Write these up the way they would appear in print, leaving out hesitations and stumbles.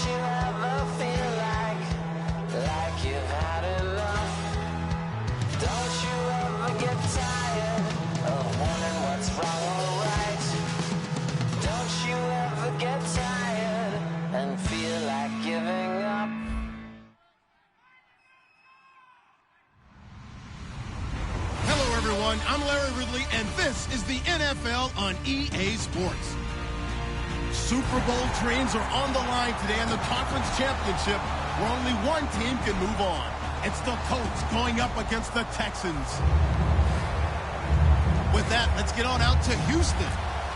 you ever feel like you've had enough? Don't you ever get tired of wondering what's wrong or right? Don't you ever get tired and feel like giving up? Hello, everyone. I'm Larry Ridley, and this is the NFL on EA Sports. Super Bowl dreams are on the line today in the conference championship, where only one team can move on. It's the Colts going up against the Texans. With that, let's get on out to Houston.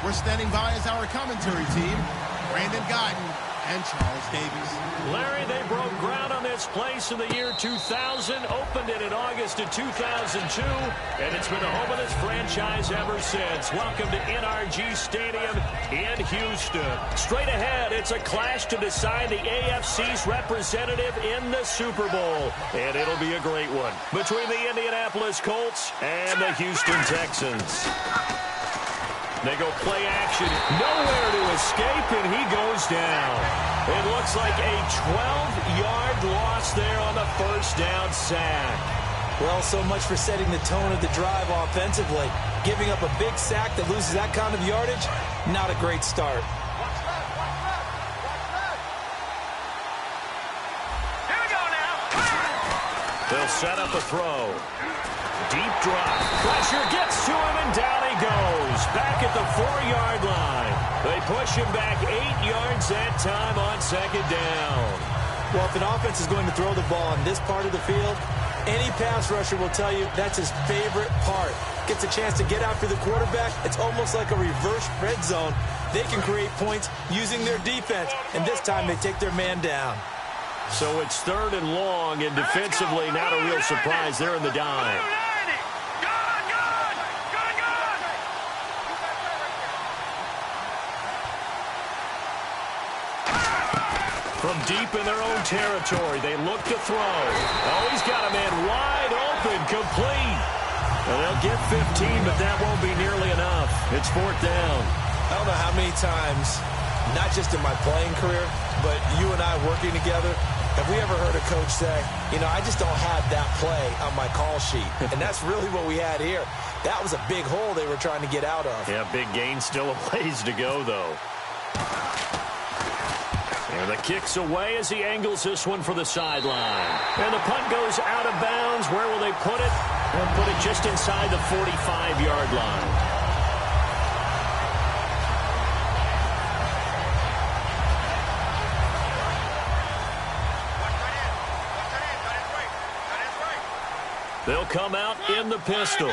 We're standing by as our commentary team, Brandon Guyton and Charles Davies. Larry, they broke ground on this place in the year 2000, opened it in August of 2002, and it's been the home of this franchise ever since. Welcome to NRG Stadium in Houston. Straight ahead, it's a clash to decide the AFC's representative in the Super Bowl, and it'll be a great one between the Indianapolis Colts and the Houston Texans. They go play action, nowhere to escape, and he goes down. It looks like a 12-yard loss there on the first down sack. Well, so much for setting the tone of the drive offensively. Giving up a big sack that loses that kind of yardage, not a great start. Here we go now. They'll set up a throw. Deep drop. Pressure gets to him, and down he goes. Back at the 4-yard line. They push him back 8 yards that time on second down. Well, if an offense is going to throw the ball in this part of the field, any pass rusher will tell you that's his favorite part. Gets a chance to get after the quarterback. It's almost like a reverse red zone. They can create points using their defense, and this time they take their man down. So it's 3rd and long, and defensively not a real surprise there in the dime. From deep in their own territory, they look to throw. Oh, he's got a man wide open, complete. And they'll get 15, but that won't be nearly enough. It's 4th down. I don't know how many times, not just in my playing career, but you and I working together, have we ever heard a coach say, you know, I just don't have that play on my call sheet. And that's really what we had here. That was a big hole they were trying to get out of. Yeah, big gain, still a ways to go, though. And the kick's away as he angles this one for the sideline. And the punt goes out of bounds. Where will they put it? They'll put it just inside the 45-yard line. They'll come out in the pistol.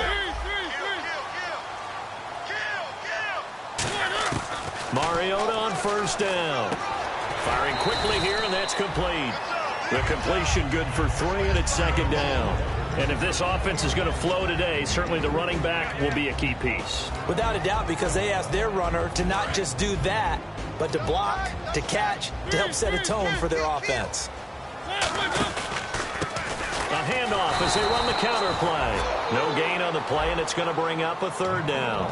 Mariota on first down. Firing quickly here, and that's complete. The completion good for 3, and it's 2nd down. And if this offense is going to flow today, certainly the running back will be a key piece. Without a doubt, because they asked their runner to not just do that, but to block, to catch, to help set a tone for their offense. A handoff as they run the counter play. No gain on the play, and it's going to bring up a 3rd down.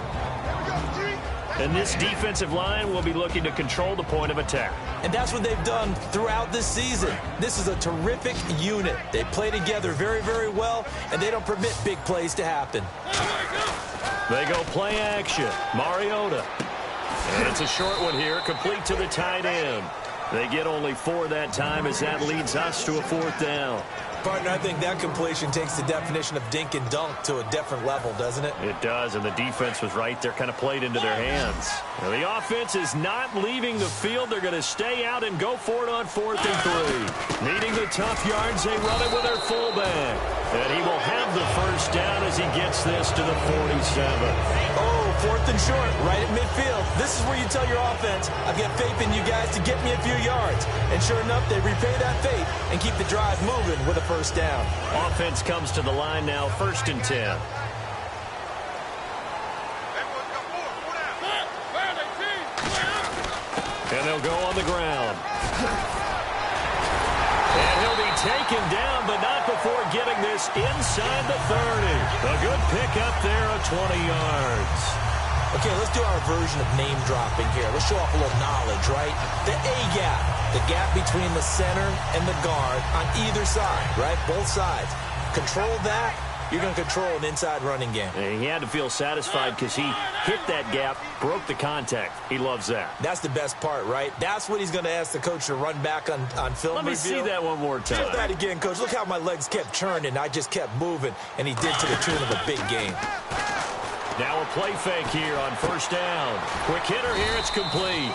And this defensive line will be looking to control the point of attack. And that's what they've done throughout this season. This is a terrific unit. They play together very, very well, and they don't permit big plays to happen. They go play action. Mariota. And it's a short one here, complete to the tight end. They get only 4 that time as that leads us to a 4th down. Partner, I think that completion takes the definition of dink and dunk to a different level, doesn't it? It does, and the defense was right there, kind of played into their hands. Now, the offense is not leaving the field. They're going to stay out and go for it on 4th and 3. Needing the tough yards, they run it with their fullback. And he will have the first down as he gets this to the 47. Oh, 4th and short, right at midfield. This is where you tell your offense, I've got faith in you guys to get me a few yards. And sure enough, they repay that faith and keep the drive moving with a first down. Offense comes to the line now, 1st and 10. And they'll go on the ground. And he'll be taken down, but not before getting this inside the 30. A good pick up there of 20 yards. Okay, let's do our version of name dropping here. Let's show off a little knowledge, right? The A gap, the gap between the center and the guard on either side, right? Both sides. Control that, you're going to control an inside running game. And he had to feel satisfied because he hit that gap, broke the contact. He loves that. That's the best part, right? That's what he's going to ask the coach to run back on film Let me review. see that one more time. Feel that again, coach. Look how my legs kept churning. I just kept moving, and he did to the tune of a big game. Now a play fake here on first down. Quick hitter here, it's complete.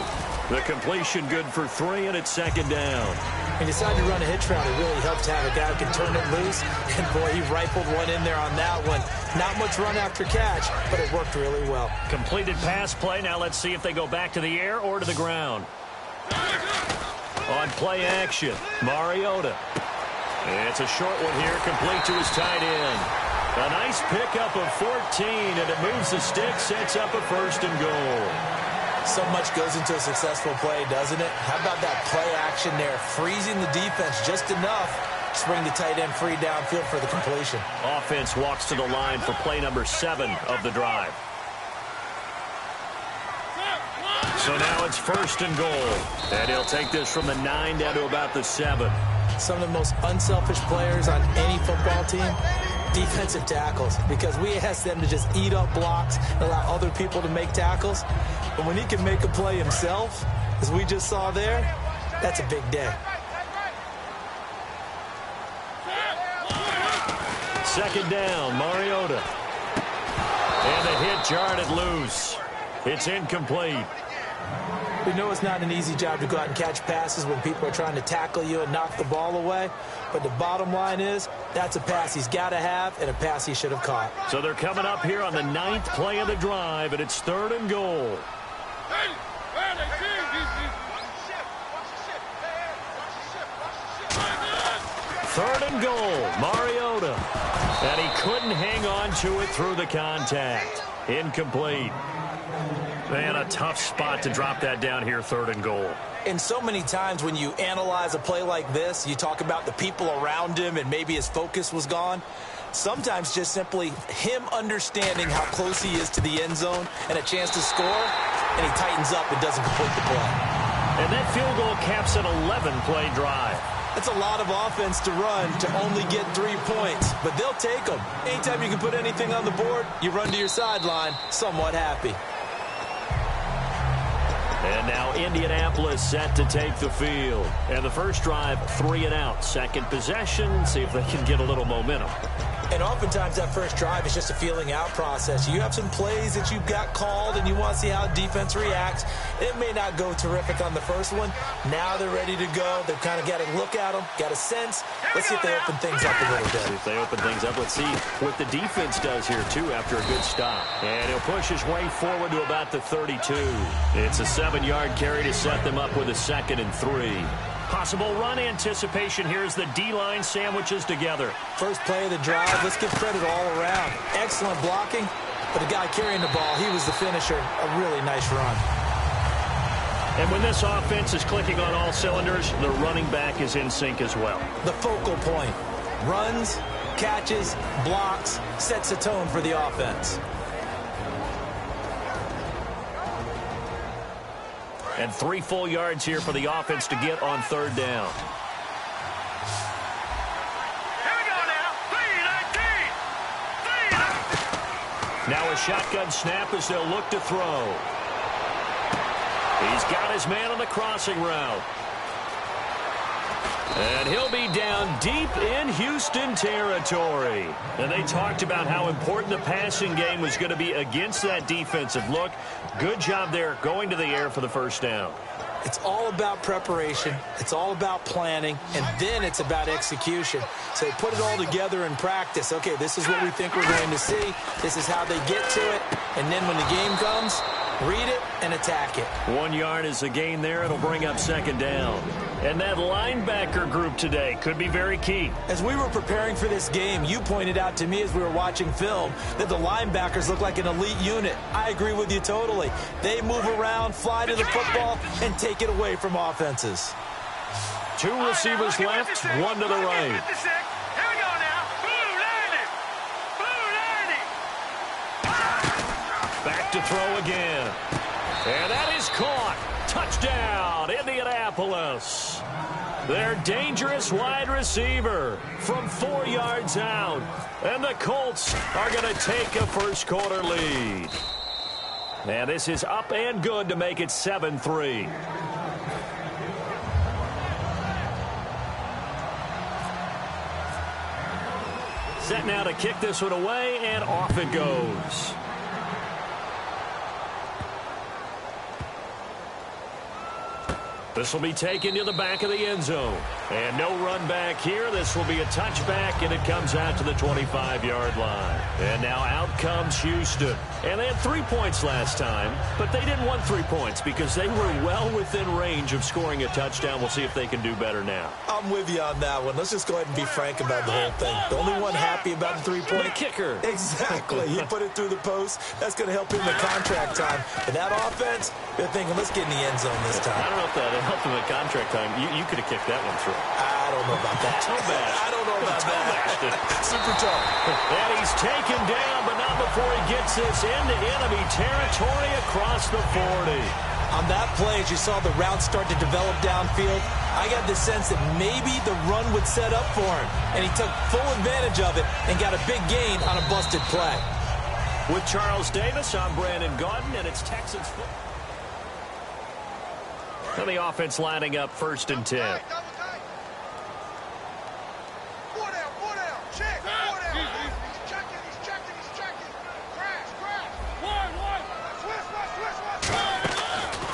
The completion good for 3, and it's second down. He decided to run a hitch route. It really helped to have a guy who can turn it loose. And, boy, he rifled one in there on that one. Not much run after catch, but it worked really well. Completed pass play. Now let's see if they go back to the air or to the ground. On play action, Mariota. It's a short one here, complete to his tight end. A nice pickup of 14, and it moves the stick, sets up a first and goal. So much goes into a successful play, doesn't it? How about that play action there, freezing the defense just enough to bring the tight end free downfield for the completion. Offense walks to the line for play number 7 of the drive. So now it's first and goal, and he'll take this from the 9 down to about the 7. Some of the most unselfish players on any football team, defensive tackles, because we ask them to just eat up blocks and allow other people to make tackles. But when he can make a play himself, as we just saw there, that's a big day. Second down, Mariota. And the hit jarred it loose. It's incomplete. We know it's not an easy job to go out and catch passes when people are trying to tackle you and knock the ball away. But the bottom line is, that's a pass he's got to have and a pass he should have caught. So they're coming up here on the 9th play of the drive, and it's 3rd and goal. Third and goal, Mariota. And he couldn't hang on to it through the contact. Incomplete. Man, a tough spot to drop that down here, 3rd and goal. And so many times when you analyze a play like this, you talk about the people around him and maybe his focus was gone. Sometimes just simply him understanding how close he is to the end zone and a chance to score, and he tightens up and doesn't complete the play. And that field goal caps an 11-play drive. That's a lot of offense to run to only get 3 points, but they'll take them. Anytime you can put anything on the board, you run to your sideline somewhat happy. And now Indianapolis set to take the field. And the first drive, 3 and out. Second possession, see if they can get a little momentum. And oftentimes that first drive is just a feeling out process. You have some plays that you've got called and you want to see how defense reacts. It may not go terrific on the first one. Now they're ready to go. They've kind of got to look at them, got a sense. Let's see if they open things up a little bit. See if they open things up. Let's see what the defense does here, too, after a good stop. And he'll push his way forward to about the 32. It's a 7-yard carry to set them up with a 2nd and 3. Possible run anticipation here as the D-line sandwiches together. First play of the drive, let's give credit all around. Excellent blocking, but the guy carrying the ball, he was the finisher. A really nice run. And when this offense is clicking on all cylinders, the running back is in sync as well. The focal point. Runs, catches, blocks, sets a tone for the offense. And 3 full yards here for the offense to get on 3rd down. Here we go now. 3-19. Now a shotgun snap as they'll look to throw. He's got his man on the crossing route. And he'll be down deep in Houston territory. And they talked about how important the passing game was going to be against that defensive look. Good job there going to the air for the first down. It's all about preparation. It's all about planning. And then it's about execution. So they put it all together in practice. Okay, this is what we think we're going to see. This is how they get to it. And then when the game comes, read it and attack it. 1 yard is a gain there. It'll bring up 2nd down. And that linebacker group today could be very key. As we were preparing for this game, you pointed out to me as we were watching film that the linebackers look like an elite unit. I agree with you totally. They move around, fly to the football, and take it away from offenses. 2 receivers left, 1 to the right. Here we go now. Blue 90. Blue 90. Back back to throw again. And that is caught. Touchdown, Indianapolis. Their dangerous wide receiver from 4 yards out. And the Colts are going to take a first-quarter lead. And this is up and good to make it 7-3. Set now to kick this one away, and off it goes. This will be taken to the back of the end zone. And no run back here. This will be a touchback, and it comes out to the 25-yard line. And now out comes Houston. And they had 3 points last time, but they didn't want 3 points because they were well within range of scoring a touchdown. We'll see if they can do better now. I'm with you on that one. Let's just go ahead and be frank about the whole thing. The only one happy about the 3-point. The kicker. Exactly. He put it through the post. That's going to help him in contract time. And that offense, they're thinking, let's get in the end zone this time. I don't know if that helped him in contract time. You could have kicked that one through. I don't know about that. I don't know about that. Super tough. And he's taken down, but not before he gets this into enemy territory across the 40. On that play, as you saw the route start to develop downfield, I got the sense that maybe the run would set up for him. And he took full advantage of it and got a big gain on a busted play. With Charles Davis, I'm Brandon Gaudin, and it's Texans football. And the offense lining up 1st and 10.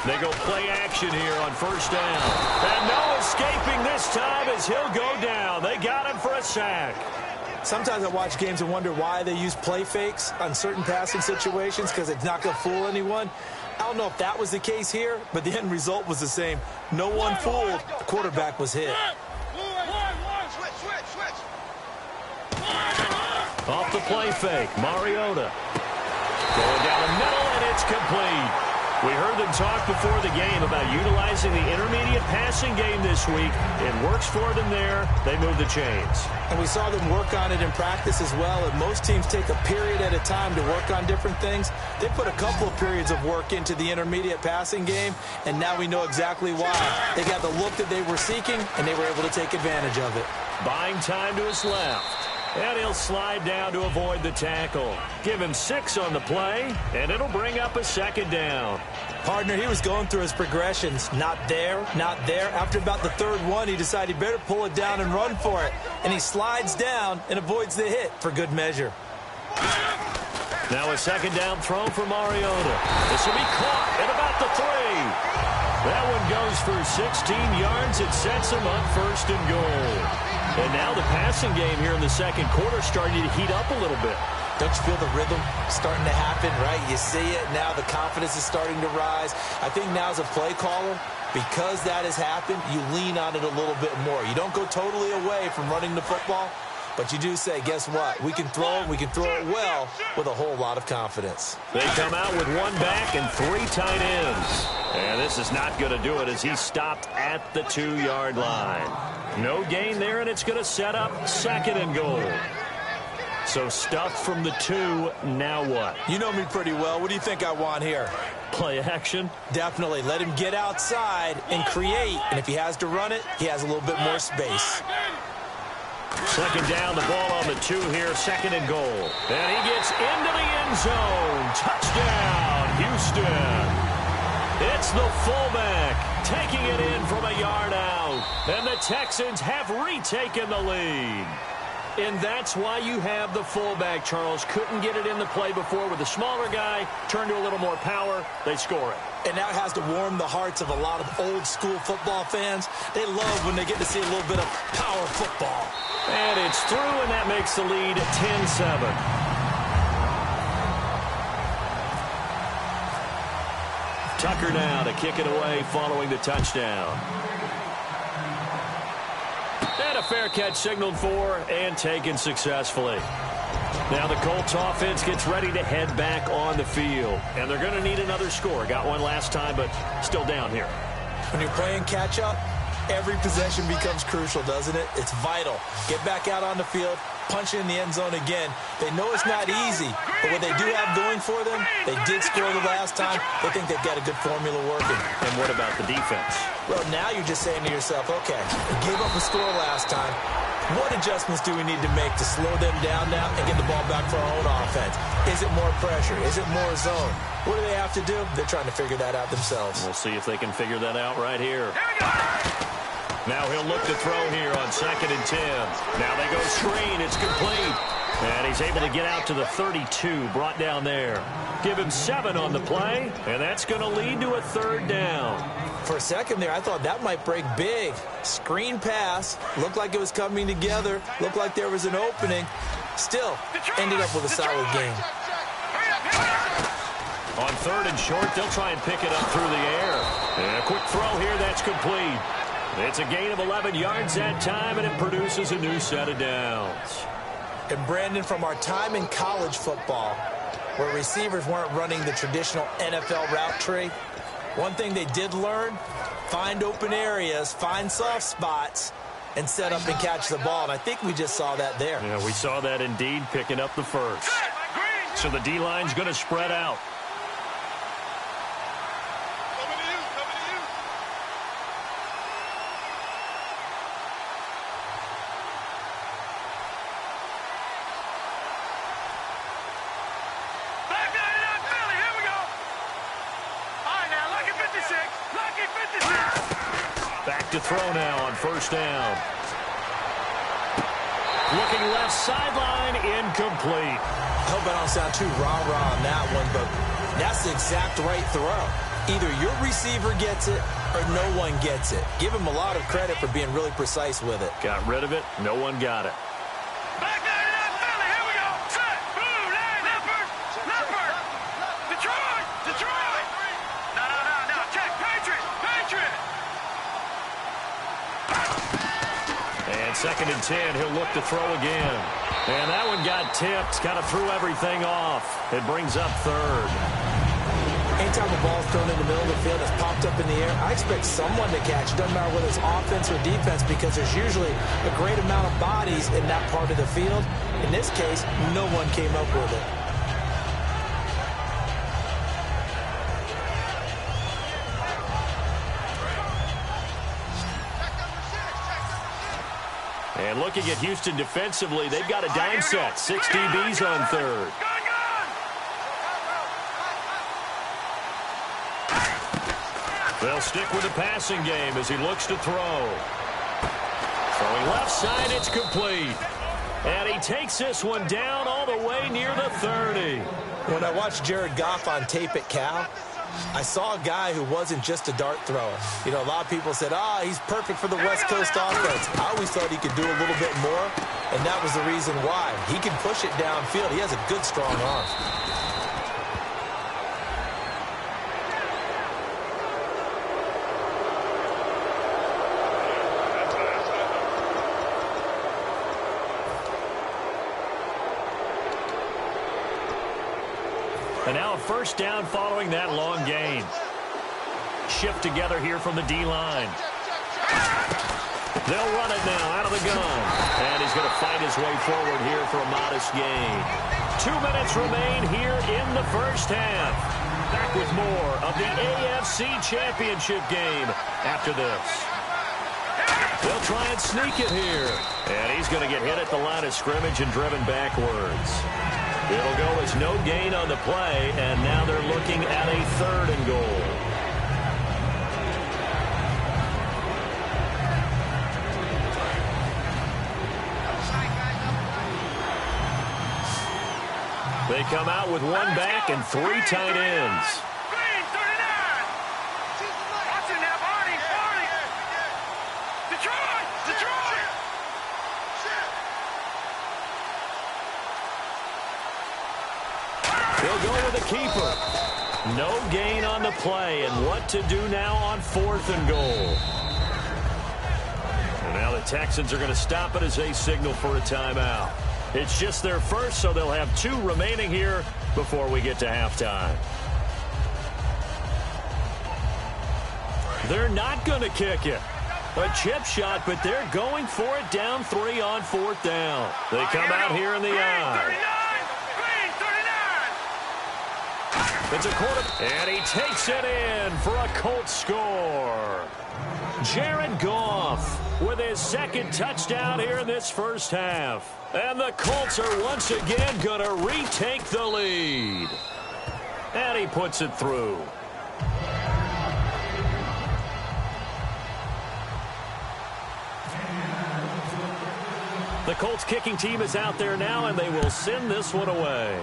They go play action here on 1st down. And no escaping this time as he'll go down. They got him for a sack. Sometimes I watch games and wonder why they use play fakes on certain passing situations because it's not going to fool anyone. I don't know if that was the case here, but the end result was the same. No one fooled. The quarterback was hit. Off the play fake, Mariota. Going down the middle, and it's complete. We heard them talk before the game about utilizing the intermediate passing game this week. It works for them there. They move the chains. And we saw them work on it in practice as well. And most teams take a period at a time to work on different things. They put a couple of periods of work into the intermediate passing game, and now we know exactly why. They got the look that they were seeking, and they were able to take advantage of it. Buying time to his left. And he'll slide down to avoid the tackle. Give him 6 on the play, and it'll bring up a 2nd down. Partner, he was going through his progressions. Not there, not there. After about the 3rd one, he decided he better pull it down and run for it. And he slides down and avoids the hit for good measure. Now a 2nd down throw for Mariota. This will be caught at about the 3. That one goes for 16 yards. It sets him up 1st and goal. And now the passing game here in the 2nd quarter starting to heat up a little bit. Don't you feel the rhythm starting to happen, right? You see it now. The confidence is starting to rise. I think now as a play caller, because that has happened, you lean on it a little bit more. You don't go totally away from running the football, but you do say, guess what? We can throw it. We can throw it well with a whole lot of confidence. They come out with 1 back and 3 tight ends. And this is not going to do it as he stopped at the 2-yard line. No gain there, and it's going to set up 2nd and goal. So stuffed from the 2, now what? You know me pretty well. What do you think I want here? Play action? Definitely. Let him get outside and create. And if he has to run it, he has a little bit more space. 2nd down, the ball on the 2 here, 2nd and goal. And he gets into the end zone. Touchdown, Houston. It's the fullback taking it in from a yard out. And the Texans have retaken the lead. And that's why you have the fullback, Charles. Couldn't get it in the play before with the smaller guy. Turned to a little more power. They score it. And that has to warm the hearts of a lot of old-school football fans. They love when they get to see a little bit of power football. And it's through, and that makes the lead 10-7. Tucker now to kick it away following the touchdown. And a fair catch signaled for and taken successfully. Now the Colts offense gets ready to head back on the field. And they're going to need another score. Got one last time, but still down here. When you're playing catch-up, every possession becomes crucial, doesn't it? It's vital. Get back out on the field, punching in the end zone again. They know it's not easy, but what they do have going for them, they did score the last time. They think they've got a good formula working. And what about the defense? Well, now you're just saying to yourself, okay, we gave up a score last time. What adjustments do we need to make to slow them down now and get the ball back for our own offense? Is it more pressure? Is it more zone? What do they have to do? They're trying to figure that out themselves. We'll see if they can figure that out right here. Now he'll look to throw here on 2nd and 10. Now they go screen. It's complete. And he's able to get out to the 32, brought down there. Give him 7 on the play, and that's going to lead to a 3rd down. For a second there, I thought that might break big. Screen pass. Looked like it was coming together. Looked like there was an opening. Still, ended up with a solid game. On 3rd and short, they'll try and pick it up through the air. And a quick throw here, that's complete. It's a gain of 11 yards that time, and it produces a new set of downs. And Brandon, from our time in college football, where receivers weren't running the traditional NFL route tree, one thing they did learn, find open areas, find soft spots, and set up and catch the ball. And I think we just saw that there. Yeah, we saw that indeed, picking up the first. So the D-line's going to spread out. Back to throw now on 1st down. Looking left sideline, incomplete. I hope I don't sound too rah-rah on that one, but that's the exact right throw. Either your receiver gets it or no one gets it. Give him a lot of credit for being really precise with it. Got rid of it. No one got it. Back down to that Philly. Here we go. Set. Boom. Leopard. Leopard. Detroit. Detroit. No. Check. Patriot. And 2nd and 10, he'll look to throw again. And that one got tipped, kind of threw everything off. It brings up 3rd. Anytime a ball's thrown in the middle of the field, it's popped up in the air, I expect someone to catch it. Doesn't matter whether it's offense or defense, because there's usually a great amount of bodies in that part of the field. In this case, no one came up with it. And looking at Houston defensively, they've got a dime set. 6 DBs on 3rd. They'll stick with the passing game as he looks to throw. Throwing left side, it's complete. And he takes this one down all the way near the 30. When I watched Jared Goff on tape at Cal, I saw a guy who wasn't just a dart thrower. You know, a lot of people said, he's perfect for the West Coast offense. I always thought he could do a little bit more, and that was the reason why. He can push it downfield. He has a good, strong arm. And now a 1st down following that long gain. Shift together here from the D-line. They'll run it now out of the gun. And he's going to fight his way forward here for a modest gain. 2 minutes remain here in the 1st half. Back with more of the AFC Championship game after this. They'll try and sneak it here. And he's going to get hit at the line of scrimmage and driven backwards. It'll go as no gain on the play, and now they're looking at a 3rd and goal. They come out with 1 back and 3 tight ends. Green, 39. Watch it now, Barney. Detroit. They'll go with a keeper. No gain on the play, and what to do now on 4th and goal. And now the Texans are going to stop it as they signal for a timeout. It's just their first, so they'll have 2 remaining here before we get to halftime. They're not going to kick it. A chip shot, but they're going for it down 3 on 4th down. They come out here in the eye. It's a quarter, and he takes it in for a Colts score. Jared Goff with his second touchdown here in this first half. And the Colts are once again going to retake the lead. And he puts it through. The Colts kicking team is out there now, and they will send this one away.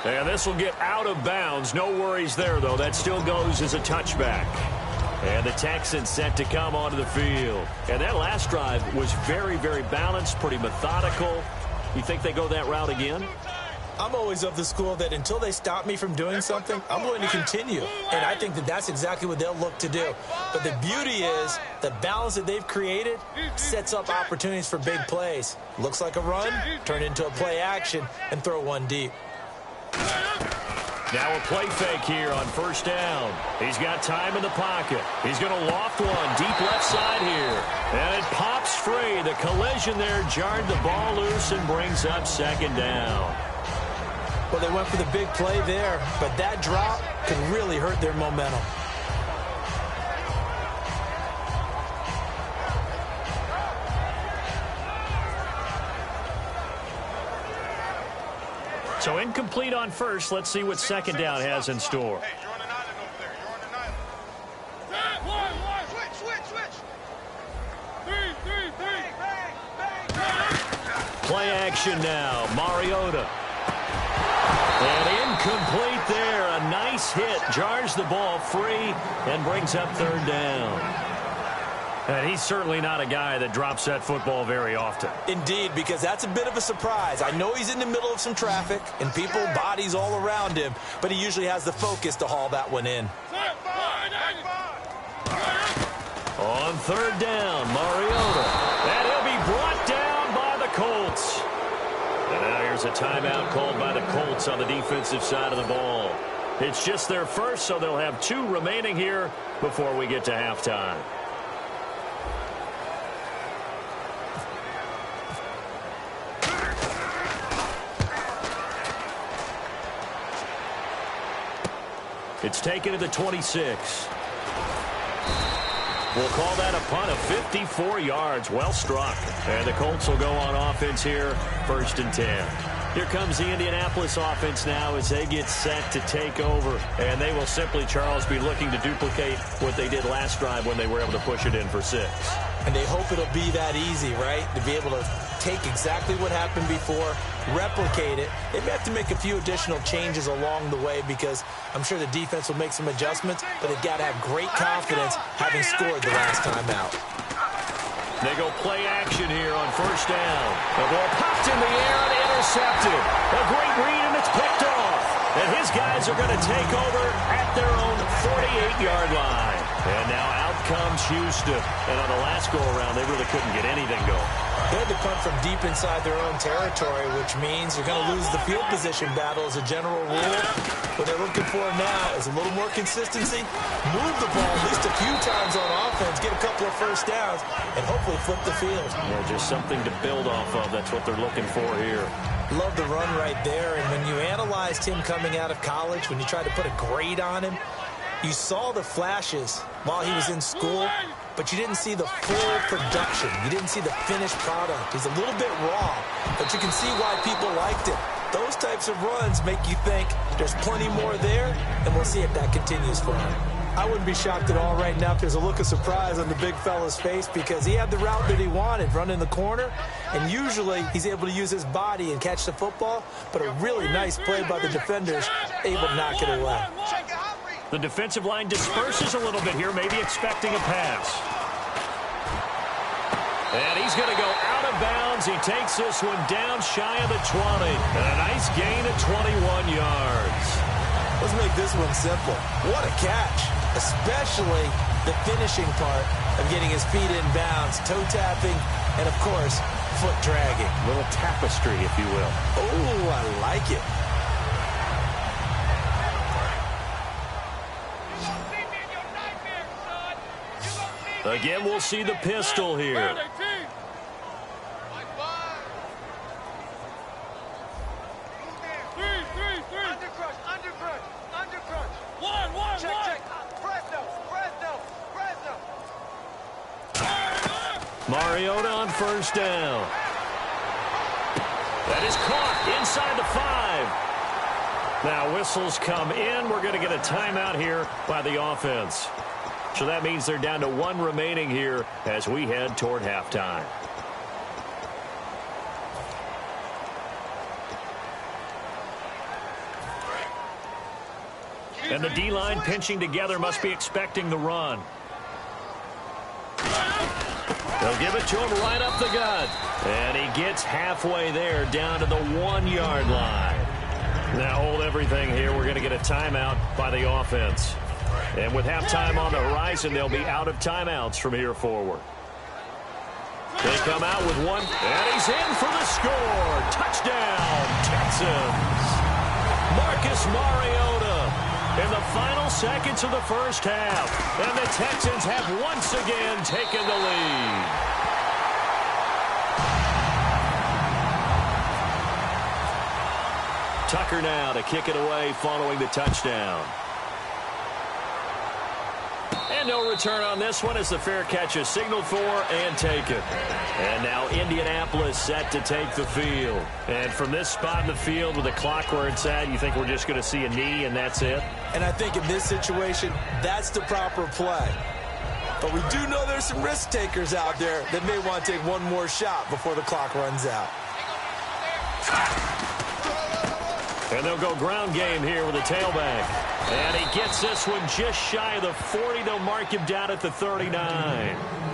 And this will get out of bounds. No worries there, though. That still goes as a touchback. And the Texans set to come onto the field. And that last drive was very, very balanced, pretty methodical. You think they go that route again? I'm always of the school that until they stop me from doing something, I'm going to continue. And I think that that's exactly what they'll look to do. But the beauty is the balance that they've created sets up opportunities for big plays. Looks like a run, turn into a play action, and throw one deep. Now a play fake here on first down. He's got time in the pocket. He's going to loft one deep left side here. And it pops free. The collision there jarred the ball loose and brings up second down. Well, they went for the big play there, but that drop could really hurt their momentum. So incomplete on first. Let's see what second down has in store. Hey, you're on an island over there. You're on an island. Switch. Play action now. Mariota. And incomplete there. A nice hit. Jars the ball free and brings up third down. And he's certainly not a guy that drops that football very often. Indeed, because that's a bit of a surprise. I know he's in the middle of some traffic and people, bodies all around him, but he usually has the focus to haul that one in. On third down, Mariota. And he'll be brought down by the Colts. And now here's a timeout called by the Colts on the defensive side of the ball. It's just their first, so they'll have 2 remaining here before we get to halftime. It's taken to the 26. We'll call that a punt of 54 yards. Well struck. And the Colts will go on offense here, 1st and 10. Here comes the Indianapolis offense now as they get set to take over. And they will simply, Charles, be looking to duplicate what they did last drive when they were able to push it in for 6. And they hope it'll be that easy, right? To be able to take exactly what happened before, replicate it. They may have to make a few additional changes along the way because I'm sure the defense will make some adjustments, but they've got to have great confidence having scored the last time out. They go play action here on first down. The ball popped in the air and intercepted. A great read, and it's picked off. And his guys are going to take over at their own 48-yard line. And now out comes Houston. And on the last go-around, they really couldn't get anything going. They had to punt from deep inside their own territory, which means you're going to lose the field position battle as a general rule. What they're looking for now is a little more consistency, move the ball at least a few times on offense, get a couple of first downs, and hopefully flip the field. Yeah, just something to build off of. That's what they're looking for here. Love the run right there, and when you analyzed him coming out of college, when you tried to put a grade on him, you saw the flashes while he was in school, but you didn't see the full production. You didn't see the finished product. He's a little bit raw, but you can see why people liked it. Those types of runs make you think there's plenty more there, and we'll see if that continues for him. I wouldn't be shocked at all right now if there's a look of surprise on the big fella's face because he had the route that he wanted, running the corner, and usually he's able to use his body and catch the football, but a really nice play by the defenders, able to knock it away. The defensive line disperses a little bit here, maybe expecting a pass. And he's going to go out of bounds. He takes this one down shy of the 20. And a nice gain of 21 yards. Let's make this one simple. What a catch, especially the finishing part of getting his feet in bounds, toe tapping, and, of course, foot dragging. Little tapestry, if you will. Oh, I like it. Again, we'll see the pistol here. Mariota on first down. That is caught inside the 5. Now whistles come in. We're going to get a timeout here by the offense. So that means they're down to 1 remaining here as we head toward halftime. And the D-line pinching together must be expecting the run. They'll give it to him right up the gut. And he gets halfway there down to the 1-yard line. Now hold everything here. We're going to get a timeout by the offense. And with halftime on the horizon, they'll be out of timeouts from here forward. They come out with one, and he's in for the score. Touchdown, Texans. Marcus Mariota in the final seconds of the first half. And the Texans have once again taken the lead. Tucker now to kick it away following the touchdown. And no return on this one as the fair catch is signaled for and taken. And now Indianapolis set to take the field. And from this spot in the field with the clock where it's at, you think we're just going to see a knee and that's it? And I think in this situation, that's the proper play. But we do know there's some risk takers out there that may want to take one more shot before the clock runs out. And they'll go ground game here with a tailback. And he gets this one just shy of the 40. They'll mark him down at the 39.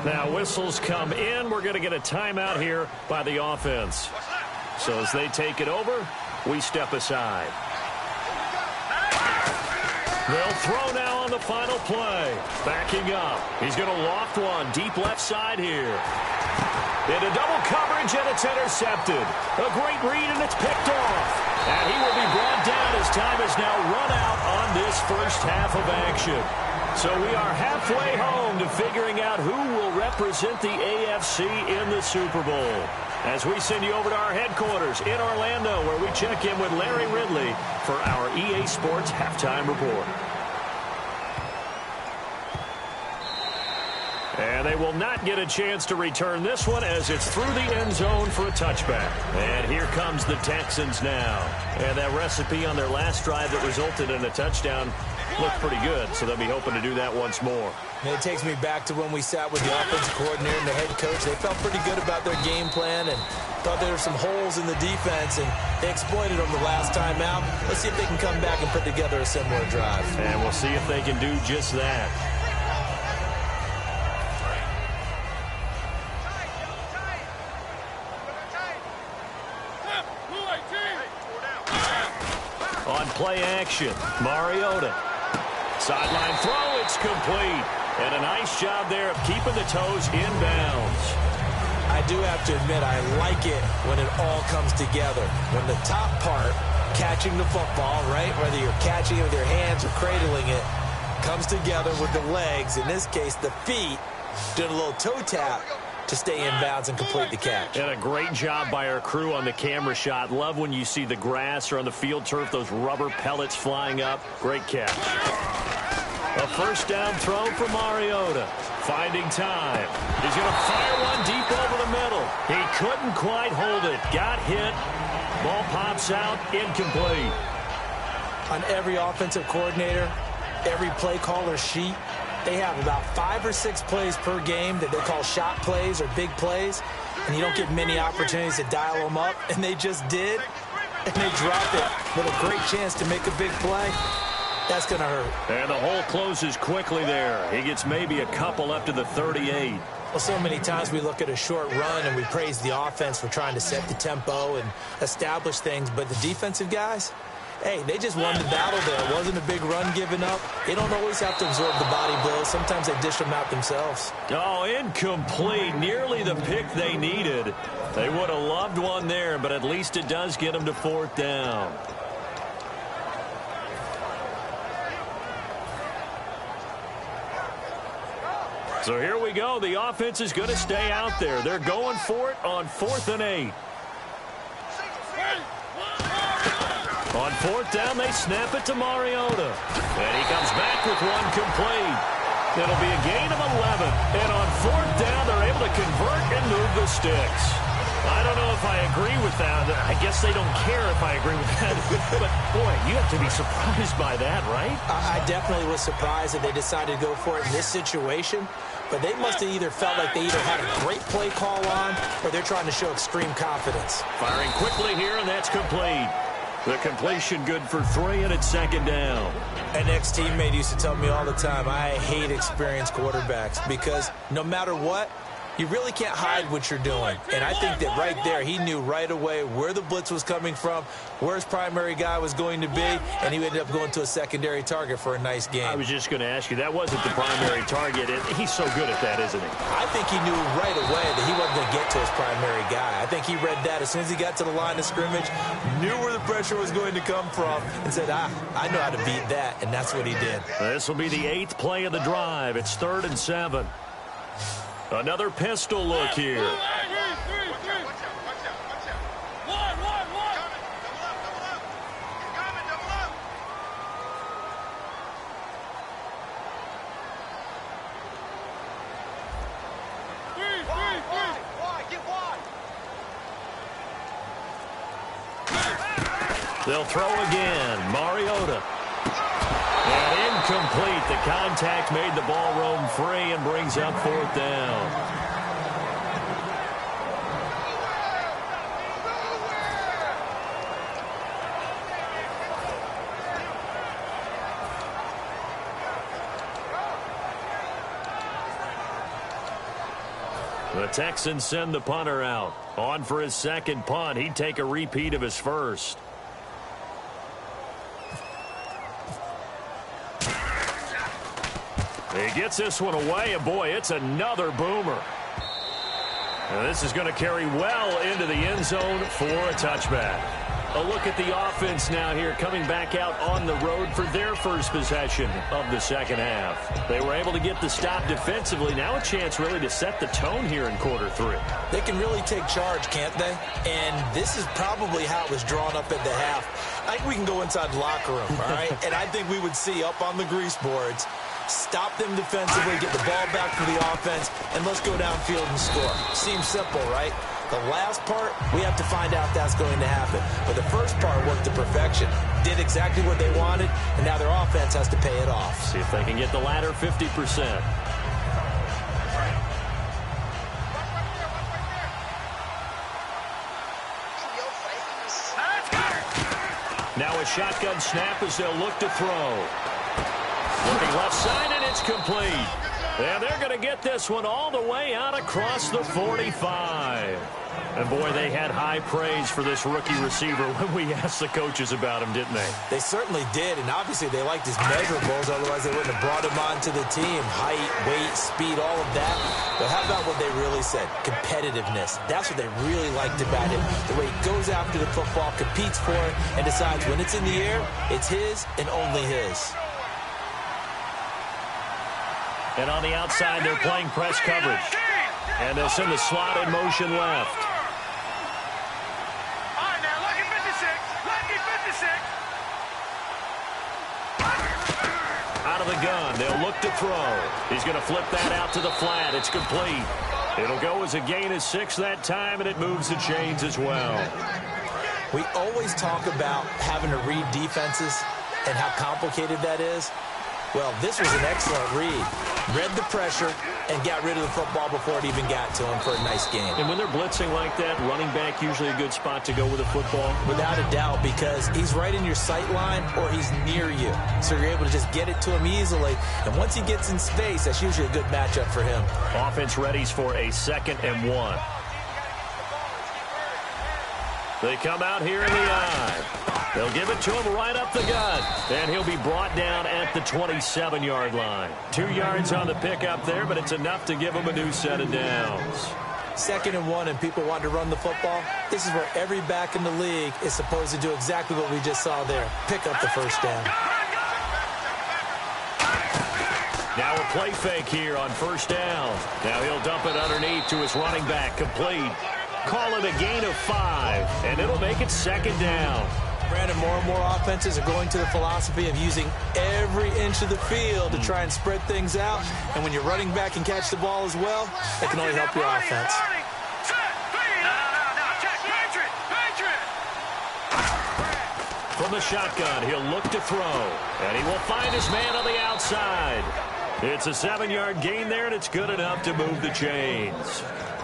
Now whistles come in. We're going to get a timeout here by the offense. So as they take it over, we step aside. They'll throw now on the final play. Backing up. He's going to loft one deep left side here. Into double coverage, and it's intercepted. A great read, and it's picked off. And he will be brought down as time is now run out on this first half of action. So we are halfway home to figuring out who will represent the AFC in the Super Bowl. As we send you over to our headquarters in Orlando, where we check in with Larry Ridley for our EA Sports Halftime Report. And they will not get a chance to return this one as it's through the end zone for a touchback. And here comes the Texans now. And that recipe on their last drive that resulted in a touchdown looked pretty good, so they'll be hoping to do that once more. And it takes me back to when we sat with the offensive coordinator and the head coach. They felt pretty good about their game plan and thought there were some holes in the defense, and they exploited them the last time out. Let's see if they can come back and put together a similar drive. And we'll see if they can do just that. On play action, Mariota. Sideline throw, it's complete. And a nice job there of keeping the toes in bounds. I do have to admit, I like it when it all comes together. When the top part, catching the football, right, whether you're catching it with your hands or cradling it, comes together with the legs, in this case the feet, doing a little toe tap to stay in bounds and complete the catch. And a great job by our crew on the camera shot. Love when you see the grass or on the field turf, those rubber pellets flying up. Great catch. A first down throw for Mariota. Finding time. He's going to fire one deep over the middle. He couldn't quite hold it. Got hit. Ball pops out. Incomplete. On every offensive coordinator, every play caller sheet, they have about 5 or 6 plays per game that they call shot plays or big plays, and you don't get many opportunities to dial them up, and they just did, and they dropped it with a great chance to make a big play. That's going to hurt. And the hole closes quickly there. He gets maybe a couple up to the 38. Well, so many times we look at a short run and we praise the offense for trying to set the tempo and establish things, but the defensive guys, hey, they just won the battle there. It wasn't a big run given up. They don't always have to absorb the body blows. Sometimes they dish them out themselves. Oh, incomplete. Nearly the pick they needed. They would have loved one there, but at least it does get them to 4th down. So here we go. The offense is going to stay out there. They're going for it on 4th and 8. On 4th down, they snap it to Mariota. And he comes back with one complete. It'll be a gain of 11. And on 4th down, they're able to convert and move the sticks. I don't know if I agree with that. I guess they don't care if I agree with that. But, boy, you have to be surprised by that, right? I definitely was surprised that they decided to go for it in this situation. But they must have either felt like they either had a great play call on or they're trying to show extreme confidence. Firing quickly here, and that's complete. The completion good for 3, and it's 2nd down. An ex-teammate used to tell me all the time, I hate experienced quarterbacks because no matter what, you really can't hide what you're doing. And I think that right there, he knew right away where the blitz was coming from, where his primary guy was going to be, and he ended up going to a secondary target for a nice game. I was just going to ask you, that wasn't the primary target. He's so good at that, isn't he? I think he knew right away that he wasn't going to get to his primary guy. I think he read that as soon as he got to the line of scrimmage, knew where the pressure was going to come from, and said, I know how to beat that, and that's what he did. This will be the 8th play of the drive. It's 3rd and 7. Another pistol look here. They'll throw again. Mariota. And incomplete. The contact made the ball roam free and brings up 4th down. The Texans send the punter out. On for his 2nd punt. He'd take a repeat of his first. He gets this one away, and boy, it's another boomer. And this is going to carry well into the end zone for a touchback. A look at the offense now here, coming back out on the road for their first possession of the 2nd half. They were able to get the stop defensively. Now a chance really to set the tone here in quarter 3. They can really take charge, can't they? And this is probably how it was drawn up at the half. I think we can go inside the locker room, all right? And I think we would see up on the grease boards, stop them defensively, get the ball back for the offense, and let's go downfield and score. Seems simple, right? The last part, we have to find out if that's going to happen. But the first part worked to perfection. Did exactly what they wanted, and now their offense has to pay it off. See if they can get the latter 50%. Now a shotgun snap as they'll look to throw. Looking left side, and it's complete. And they're going to get this one all the way out across the 45. And, boy, they had high praise for this rookie receiver when we asked the coaches about him, didn't they? They certainly did, and obviously they liked his measurables. Otherwise, they wouldn't have brought him onto the team. Height, weight, speed, all of that. But how about what they really said? Competitiveness. That's what they really liked about him. The way he goes after the football, competes for it, and decides when it's in the air, it's his and only his. And on the outside, they're playing press coverage. And they'll send the slot in motion left. All right, now, lucky 56. Lucky 56. Out of the gun, they'll look to throw. He's going to flip that out to the flat. It's complete. It'll go as a gain of 6 that time, and it moves the chains as well. We always talk about having to read defenses and how complicated that is. Well, this was an excellent read. Read the pressure and got rid of the football before it even got to him for a nice game. And when they're blitzing like that, running back usually a good spot to go with a football? Without a doubt, because he's right in your sight line or he's near you. So you're able to just get it to him easily. And once he gets in space, that's usually a good matchup for him. Offense readies for a 2nd and 1. They come out here in the eye. They'll give it to him right up the gut. And he'll be brought down at the 27-yard line. 2 yards on the pickup there, but it's enough to give him a new set of downs. 2nd and 1 and people want to run the football. This is where every back in the league is supposed to do exactly what we just saw there. Pick up the first down. Now a play fake here on first down. Now he'll dump it underneath to his running back. Complete. Call it a gain of 5, and it'll make it second down. Brandon, more and more offenses are going to the philosophy of using every inch of the field to try and spread things out. And when your running back can catch the ball as well, that can only help your offense. From the shotgun, he'll look to throw. And he will find his man on the outside. It's a 7-yard gain there, and it's good enough to move the chains.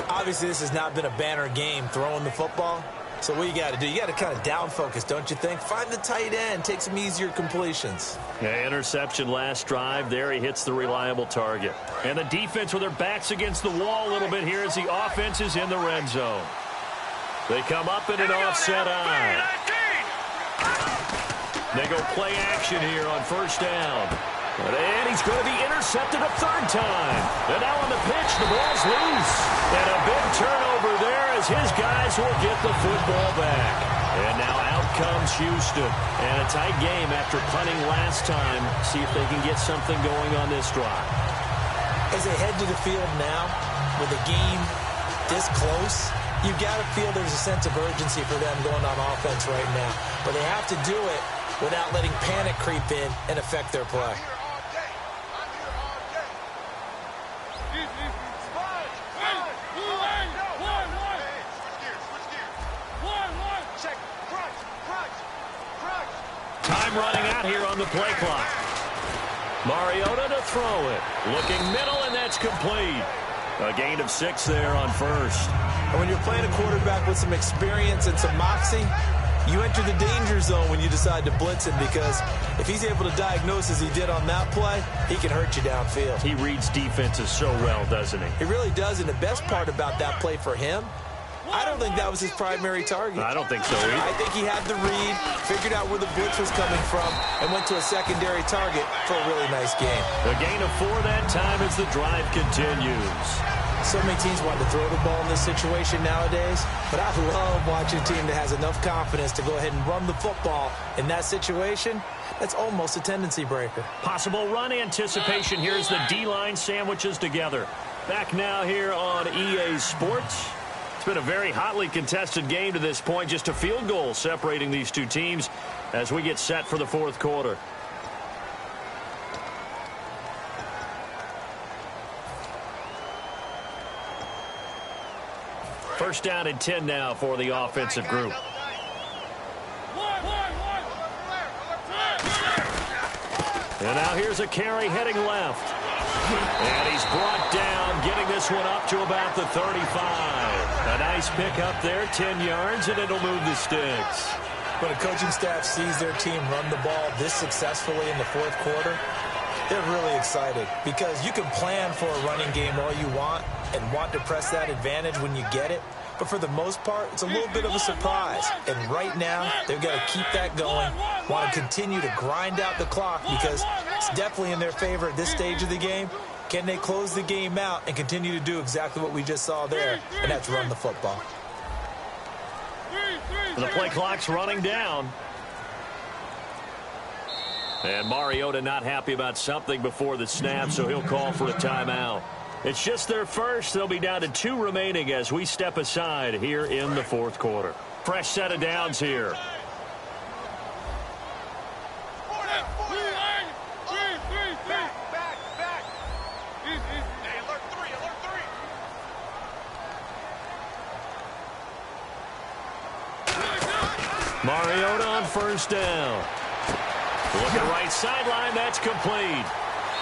Obviously, this has not been a banner game throwing the football. So what you got to do, you got to kind of down focus, don't you think? Find the tight end, take some easier completions. Yeah, interception last drive. There he hits the reliable target. And the defense with their backs against the wall a little bit here as the offense is in the red zone. They come up in an offset eye. They go play action here on first down. And he's going to be intercepted a third time. And now on the pitch, the ball's loose. And a big turnover there as his guys will get the football back. And now out comes Houston. And a tight game after punting last time. See if they can get something going on this drive. As they head to the field now, with the game this close, you've got to feel there's a sense of urgency for them going on offense right now. But they have to do it without letting panic creep in and affect their play. Time running out here on the play clock. Mariota to throw it. Looking middle, and that's complete. A gain of 6 there on first. And when you're playing a quarterback with some experience and some moxie, you enter the danger zone when you decide to blitz him, because if he's able to diagnose as he did on that play, he can hurt you downfield. He reads defenses so well, doesn't he? He really does, and the best part about that play for him, I don't think that was his primary target. I don't think so either. I think he had the read, figured out where the blitz was coming from, and went to a secondary target for a really nice game. A gain of 4 that time as the drive continues. So many teams want to throw the ball in this situation nowadays, but I love watching a team that has enough confidence to go ahead and run the football in that situation. That's almost a tendency breaker. Possible run anticipation. Here's the D-line sandwiches together. Back now here on EA Sports. It's been a very hotly contested game to this point. Just a field goal separating these two teams as we get set for the fourth quarter. First down and 10 now for the offensive group. And now here's a carry heading left. And he's brought down, getting this one up to about the 35. A nice pickup there, 10 yards, and it'll move the sticks. When a coaching staff sees their team run the ball this successfully in the fourth quarter, they're really excited, because you can plan for a running game all you want and want to press that advantage when you get it. But for the most part, it's a little bit of a surprise. And right now, they've got to keep that going, want to continue to grind out the clock, because it's definitely in their favor at this stage of the game. Can they close the game out and continue to do exactly what we just saw there, and that's run the football? The play clock's running down. And Mariota not happy about something before the snap, so he'll call for a timeout. It's just their first. They'll be down to 2 remaining as we step aside here in the fourth quarter. Fresh set of downs here. Mariota on first down. Looking right sideline, that's complete.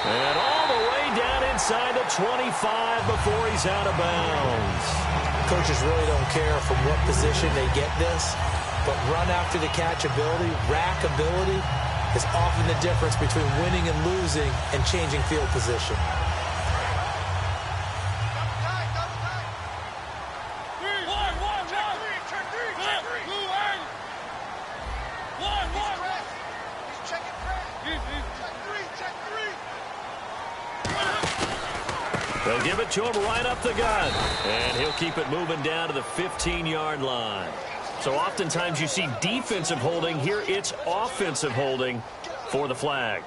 And all the way down inside the 25 before he's out of bounds. Coaches really don't care from what position they get this, but run after the catch ability, rack ability, is often the difference between winning and losing and changing field position. They'll give it to him right up the gut. And he'll keep it moving down to the 15-yard line. So oftentimes you see defensive holding. Here it's offensive holding for the flag.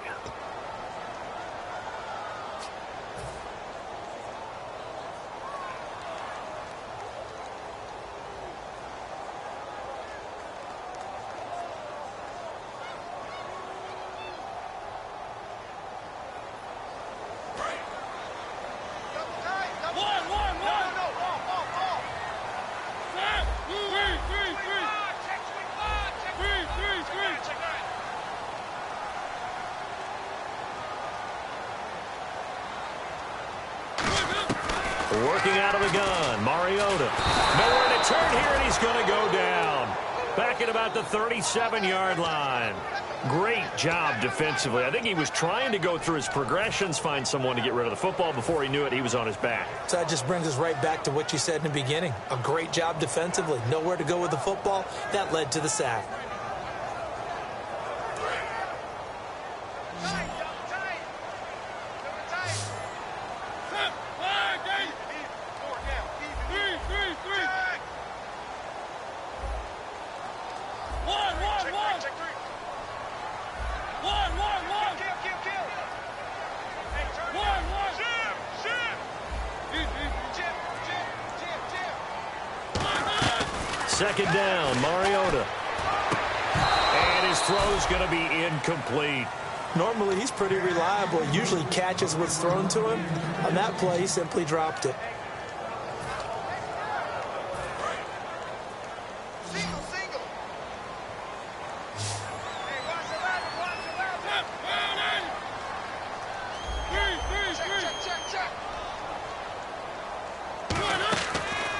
Working out of the gun, Mariota. Nowhere to turn here, and he's going to go down. Back at about the 37-yard line. Great job defensively. I think he was trying to go through his progressions, find someone to get rid of the football. Before he knew it, he was on his back. So that just brings us right back to what you said in the beginning. A great job defensively. Nowhere to go with the football. That led to the sack. Second down, Mariota. And his throw's going to be incomplete. Normally, he's pretty reliable. He usually catches what's thrown to him. On that play, he simply dropped it.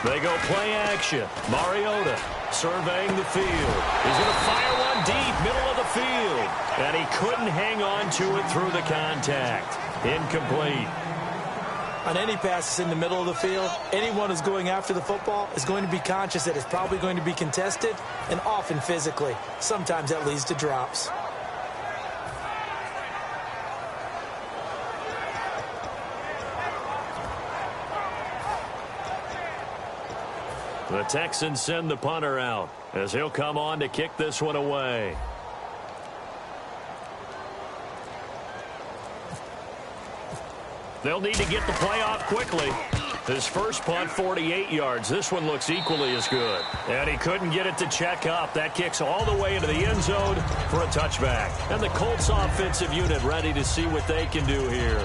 They go play action. Mariota surveying the field. He's going to fire one deep, middle of the field. And he couldn't hang on to it through the contact. Incomplete. On any passes in the middle of the field, anyone who's going after the football is going to be conscious that it's probably going to be contested, and often physically. Sometimes that leads to drops. The Texans send the punter out as he'll come on to kick this one away. They'll need to get the play off quickly. His first punt, 48 yards. This one looks equally as good. And he couldn't get it to check up. That kicks all the way into the end zone for a touchback. And the Colts offensive unit ready to see what they can do here.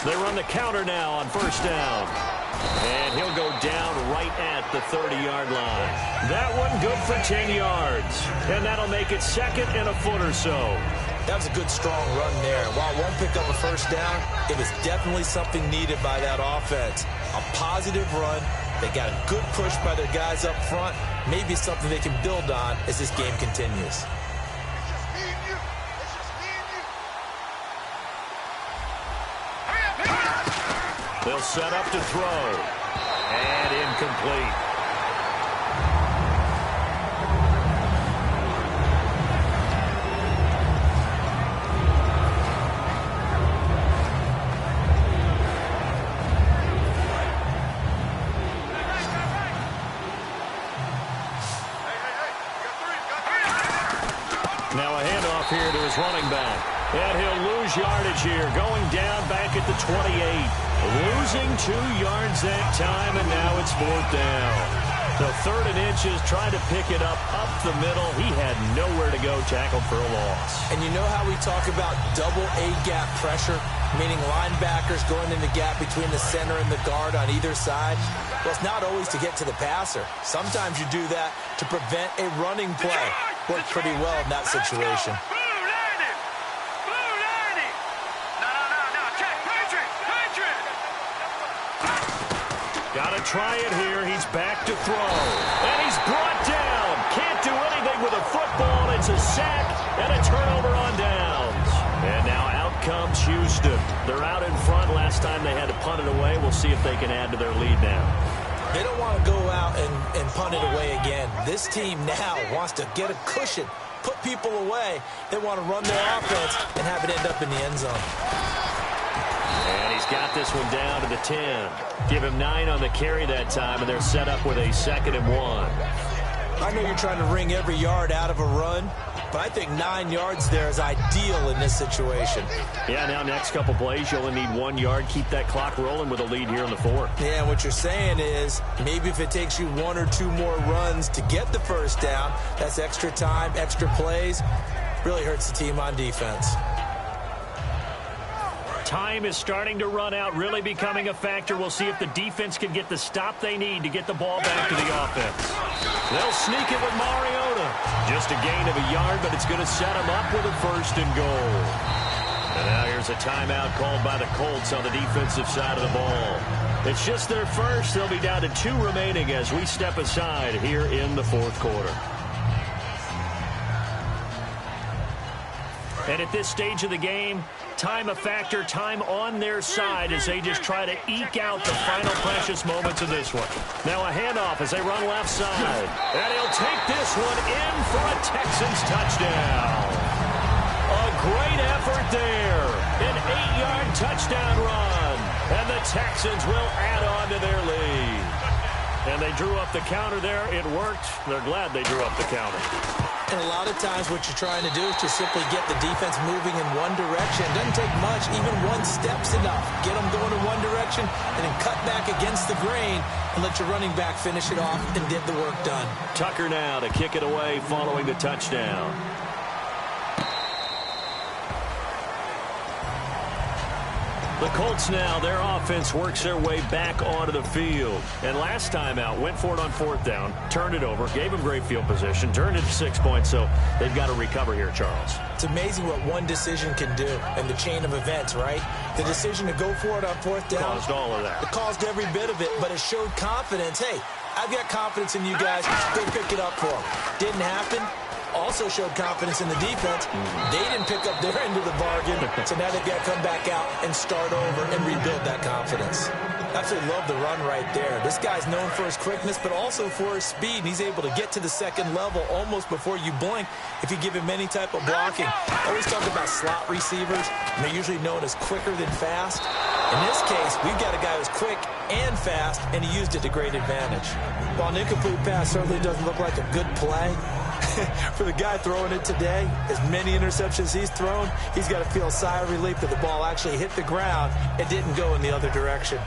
They run the counter now on first down. And he'll go down right at the 30-yard line. That one good for 10 yards. And that'll make it second and a foot or so. That was a good, strong run there. While it won't pick up a first down, it was definitely something needed by that offense. A positive run. They got a good push by their guys up front. Maybe something they can build on as this game continues. They'll set up to throw. And incomplete. Now a handoff here to his running back. And he'll lose yardage here, going down back at the 28. Losing 2 yards that time, and now it's fourth down. So 3rd and inches, trying to pick it up the middle. He had nowhere to go, tackled for a loss. And you know how we talk about double A-gap pressure, meaning linebackers going in the gap between the center and the guard on either side? Well, it's not always to get to the passer. Sometimes you do that to prevent a running play. Worked pretty well in that situation. Got to try it here. He's back to throw. And he's brought down. Can't do anything with a football. It's a sack and a turnover on downs. And now out comes Houston. They're out in front. Last time they had to punt it away. We'll see if they can add to their lead now. They don't want to go out and punt it away again. This team now wants to get a cushion, put people away. They want to run their offense and have it end up in the end zone. And he's got this one down to the 10. Give him 9 on the carry that time, and they're set up with a 2nd and 1. I know you're trying to wring every yard out of a run, but I think 9 yards there is ideal in this situation. Yeah, now next couple plays, you only need 1 yard. Keep that clock rolling with a lead here in the 4th. Yeah, what you're saying is maybe if it takes you 1 or 2 more runs to get the first down, that's extra time, extra plays. Really hurts the team on defense. Time is starting to run out, really becoming a factor. We'll see if the defense can get the stop they need to get the ball back to the offense. They'll sneak it with Mariota. Just a gain of a yard, but it's going to set them up with a 1st and goal. And now here's a timeout called by the Colts on the defensive side of the ball. It's just their first. They'll be down to 2 remaining as we step aside here in the 4th quarter. And at this stage of the game, time a factor, time on their side as they just try to eke out the final precious moments of this one. Now a handoff as they run left side. And he'll take this one in for a Texans touchdown. A great effort there. An 8-yard touchdown run. And the Texans will add on to their lead. And they drew up the counter there. It worked. They're glad they drew up the counter. And a lot of times what you're trying to do is just simply get the defense moving in one direction. It doesn't take much. Even one step's enough. Get them going in one direction and then cut back against the grain and let your running back finish it off and get the work done. Tucker now to kick it away following the touchdown. The Colts now, their offense works their way back onto the field. And last time out, went for it on 4th down, turned it over, gave them great field position, turned it to 6 points, so they've got to recover here, Charles. It's amazing what one decision can do in the chain of events, right? The decision to go for it on 4th down. Caused all of that. It caused every bit of it, but it showed confidence. Hey, I've got confidence in you guys. Go pick it up for them. Didn't happen. Also showed confidence in the defense. They didn't pick up their end of the bargain, so now they've got to come back out and start over and rebuild that confidence. Absolutely love the run right there. This guy's known for his quickness, but also for his speed. And he's able to get to the 2nd level almost before you blink if you give him any type of blocking. I always talk about slot receivers, and they're usually known as quicker than fast. In this case, we've got a guy who's quick and fast, and he used it to great advantage. While an incomplete pass certainly doesn't look like a good play, for the guy throwing it today, as many interceptions he's thrown, he's got to feel a sigh of relief that the ball actually hit the ground and didn't go in the other direction.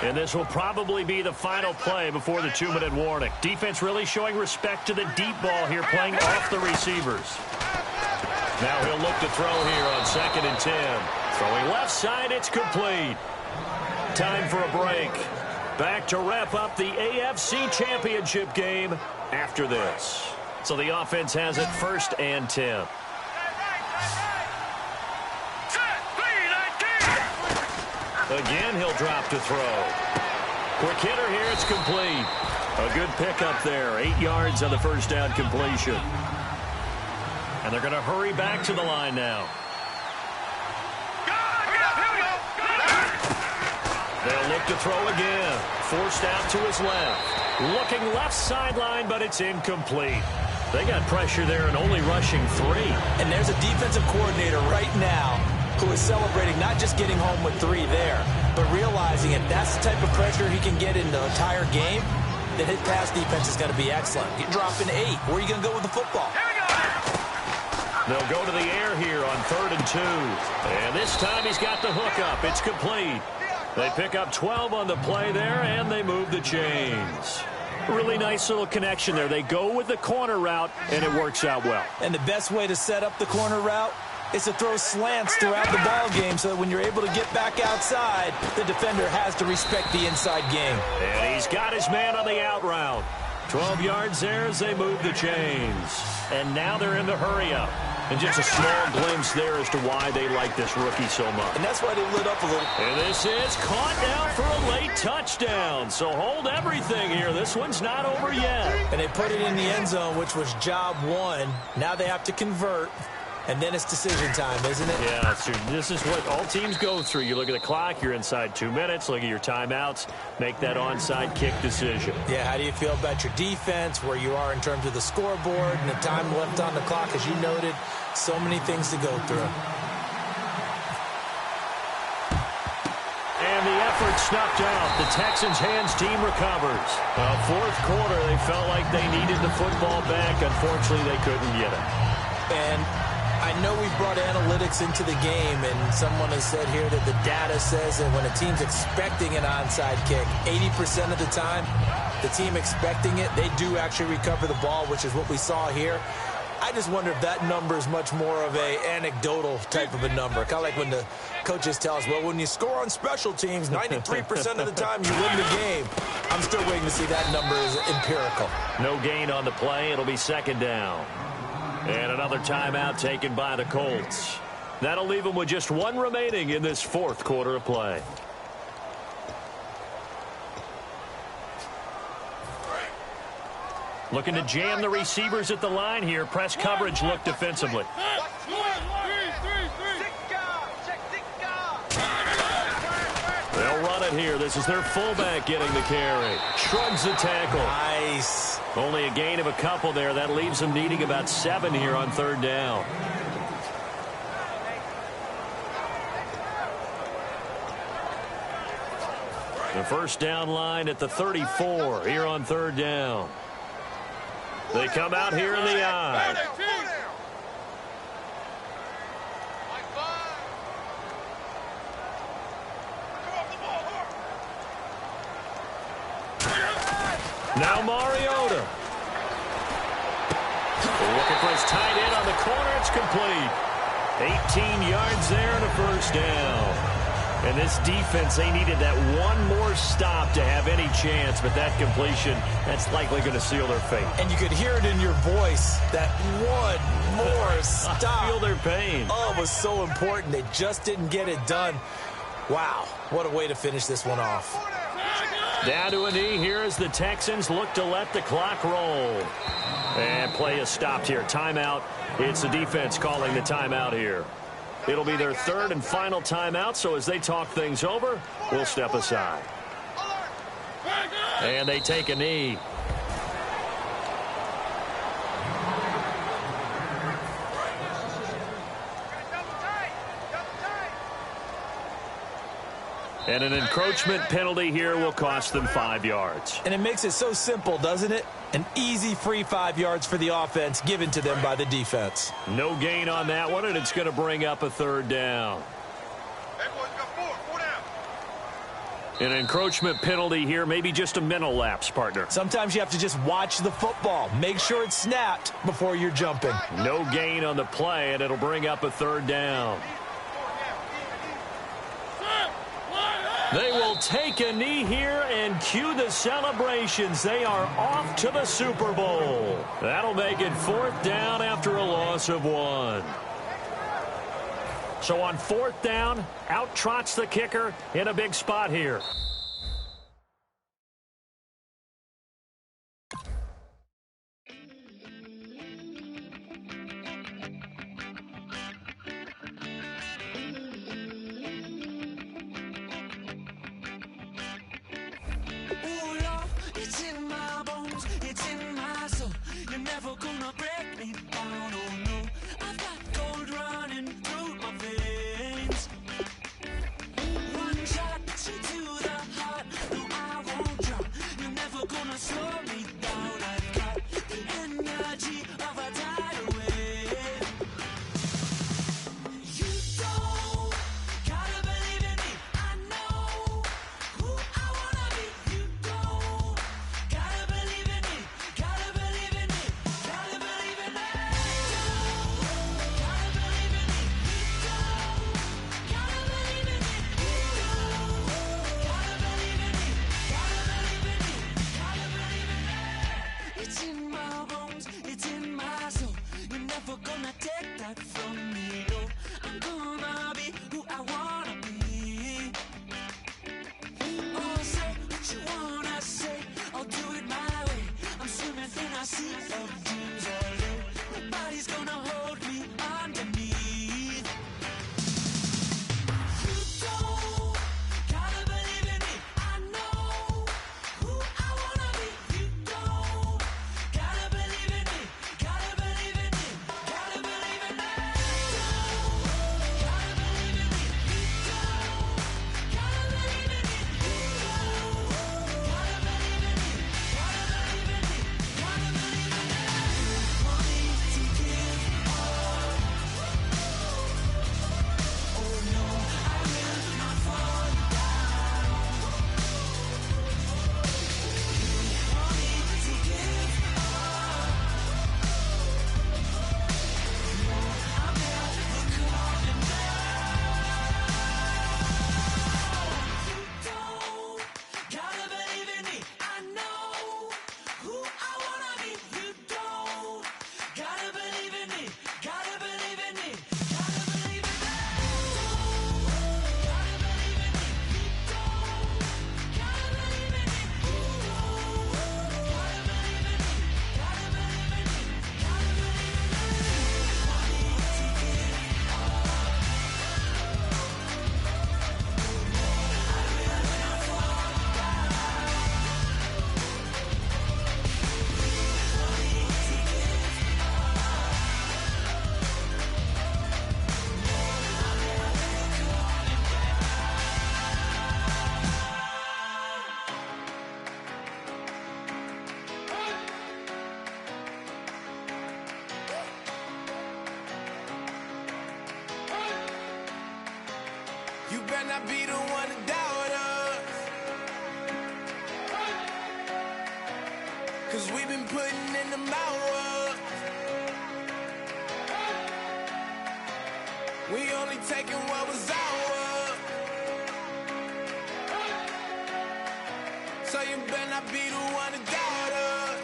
And this will probably be the final play before the 2-minute warning. Defense really showing respect to the deep ball here, playing off the receivers. Now he'll look to throw here on 2nd and 10. Throwing left side, it's complete. Time for a break. Back to wrap up the AFC Championship game after this. So the offense has it 1st and 10. Again, he'll drop to throw. Quick hitter here, it's complete. A good pickup there. 8 yards on the 1st down completion. And they're going to hurry back to the line now. They'll look to throw again. Forced out to his left. Looking left sideline, but it's incomplete. They got pressure there and only rushing 3. And there's a defensive coordinator right now who is celebrating not just getting home with 3 there, but realizing if that's the type of pressure he can get in the entire game, then his pass defense is going to be excellent. You're dropping 8. Where are you going to go with the football? They'll go to the air here on 3rd and 2. And this time he's got the hook up. It's complete. They pick up 12 on the play there, and they move the chains. Really nice little connection there. They go with the corner route, and it works out well. And the best way to set up the corner route is to throw slants throughout the ball game so that when you're able to get back outside, the defender has to respect the inside game. And he's got his man on the out route. 12 yards there as they move the chains. And now they're in the hurry-up. And just a small glimpse there as to why they like this rookie so much. And that's why they lit up a little. And this is caught now for a late touchdown. So hold everything here. This one's not over yet. And they put it in the end zone, which was job 1. Now they have to convert. And then it's decision time, isn't it? Yeah, this is what all teams go through. You look at the clock, you're inside 2 minutes, look at your timeouts, make that onside kick decision. Yeah, how do you feel about your defense, where you are in terms of the scoreboard, and the time left on the clock, as you noted, so many things to go through. And the effort snuffed out. The Texans' hands team recovers. 4th quarter, they felt like they needed the football back. Unfortunately, they couldn't get it. And I know we've brought analytics into the game, and someone has said here that the data says that when a team's expecting an onside kick, 80% of the time, the team expecting it, they do actually recover the ball, which is what we saw here. I just wonder if that number is much more of a anecdotal type of a number. Kind of like when the coaches tell us, well, when you score on special teams, 93% of the time you win the game. I'm still waiting to see that number is empirical. No gain on the play. It'll be second down. And another timeout taken by the Colts. That'll leave them with just one remaining in this fourth quarter of play. Looking to jam the receivers at the line here. Press coverage look defensively. They'll run it here. This is their fullback getting the carry. Shrugs the tackle. Nice. Only a gain of a couple there. That leaves them needing about 7 here on third down. The first down line at the 34 here on third down. They come out here in the eye. Now Mariota. Looking for his tight end on the corner. It's complete. 18 yards there and a first down. And this defense, they needed that one more stop to have any chance, but that completion, that's likely going to seal their fate. And you could hear it in your voice, that one more stop. I feel their pain. Oh, it was so important. They just didn't get it done. Wow, what a way to finish this one off. Down to a knee here as the Texans look to let the clock roll. And play is stopped here. Timeout. It's the defense calling the timeout here. It'll be their third and final timeout, so as they talk things over, we'll step aside. And they take a knee. And an encroachment penalty here will cost them 5 yards. And it makes it so simple, doesn't it? An easy free 5 yards for the offense given to them by the defense. No gain on that one, and it's going to bring up a third down. An encroachment penalty here, maybe just a mental lapse, partner. Sometimes you have to just watch the football. Make sure it's snapped before you're jumping. No gain on the play, and it'll bring up a third down. They will take a knee here and cue the celebrations. They are off to the Super Bowl. That'll make it fourth down after a loss of 1. So on fourth down, out trots the kicker in a big spot here. not be the one to doubt us. 'Cause we've been putting in the hours. We only taking what was ours. So you better not be the one to doubt us.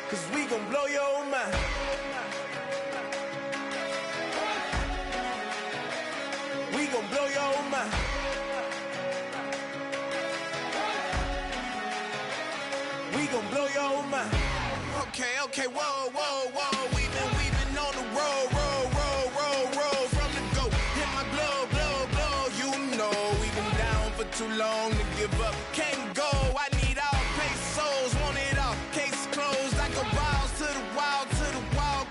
'Cause we gon' blow your mind. We gon' blow your mind. We gon' blow your mind. Okay, whoa. We've been on the road. From the go, hit my blow. You know we've been down for too long to give up. Can't go. I need all pesos, want it all. Case closed. I go balls to the wall.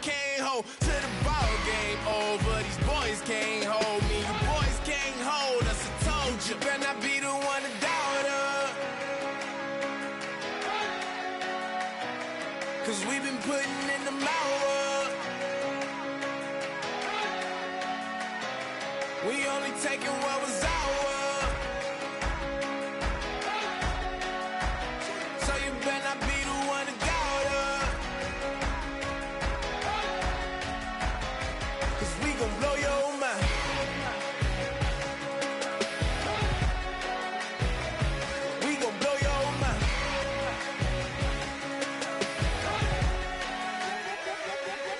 Can't hold to the ball game over. These boys can't hold me. You boys can't hold us. I told you. Better not be the one to doubt us. 'Cause we've been putting in the hours. We only taking what was ours. So you better not be the one to doubt us. 'Cause we gon' blow your mind. We gon' blow your mind.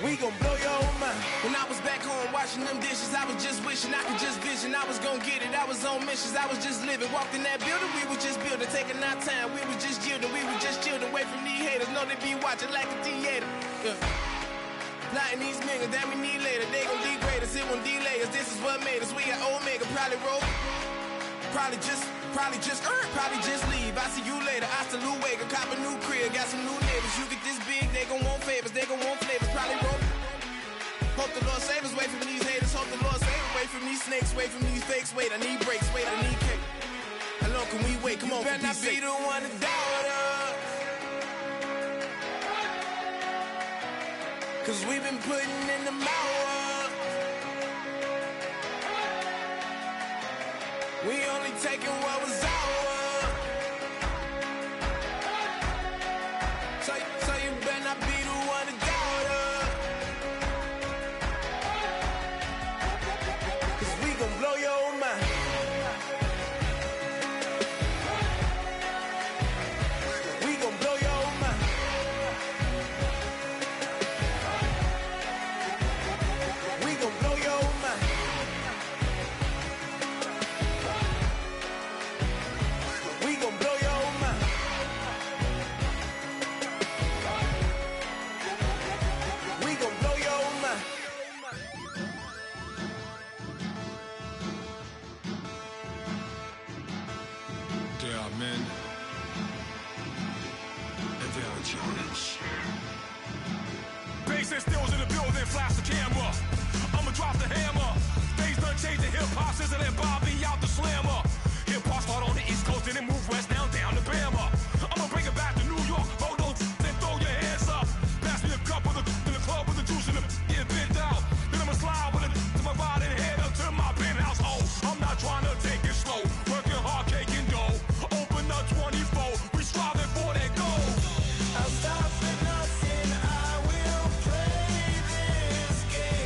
We gon' blow your mind. When I was back home washing them dishes, I was just wishing I could just vision. I was gon' get it, I was on missions, I was just living. Walked in that building, we was just building, taking our time. We was just yielding, we was just chilling away from these haters. Know they be watching like a theater. Yeah. Plotting these niggas that we need later. They gon' degrade us, it won't delay us. This is what made us. We got Omega, probably roll. Probably just leave. I see you later. I salute Wake, cop a new crib, got some new neighbors. You get this big, they gon' want favors, they gon' want flavors. Probably roll. Hope the Lord save us, wait from these haters. Hope the Lord save us, wait from these snakes, wait from these fakes. Wait, I need breaks, wait, I need cake. How long can we wait? Come on, better not be the one to doubt us. 'Cause we've been putting in the hours. We only taking what was ours. So you better not be the one to doubt us. 'Cause we gon' blow your mind. We gon' blow your mind. We gon' blow your mind. We gon' blow your mind. We gon' blow your mind. There are men, and there are giants. Bass and stills in the building, flash the camera. I'ma drop the hammer. Things done changed, the hip-hop sizzle and Bobby out the slammer. Hip-hop start on the East Coast and then move west down to Bama. I'ma bring it back to New York, hold on, then throw your hands up. Pass me a cup of the in the club with the juice in the get bent out. Then I'ma slide with it to my ride and head up to my penthouse. Oh, I'm not trying to take it slow, working hard, caking dough. Open up 24, we striving for that goal. I'll stop for nothing, I will play this game.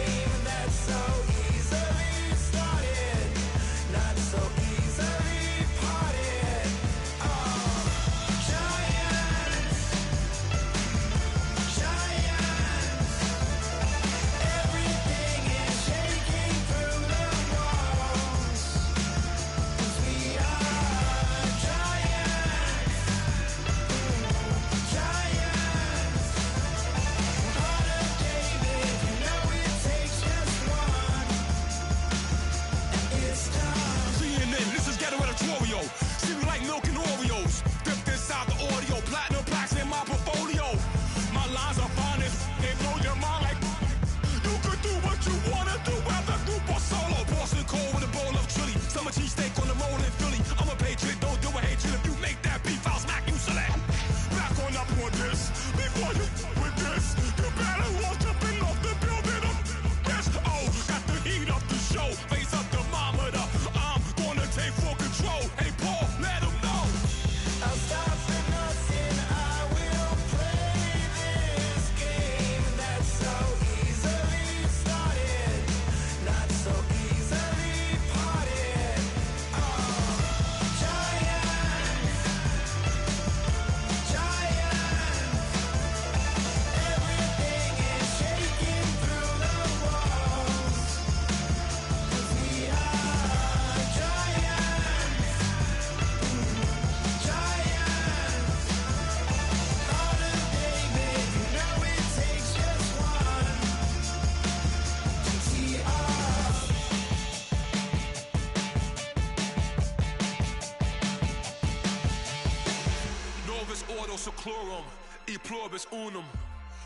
seclorum, e pluribus unum.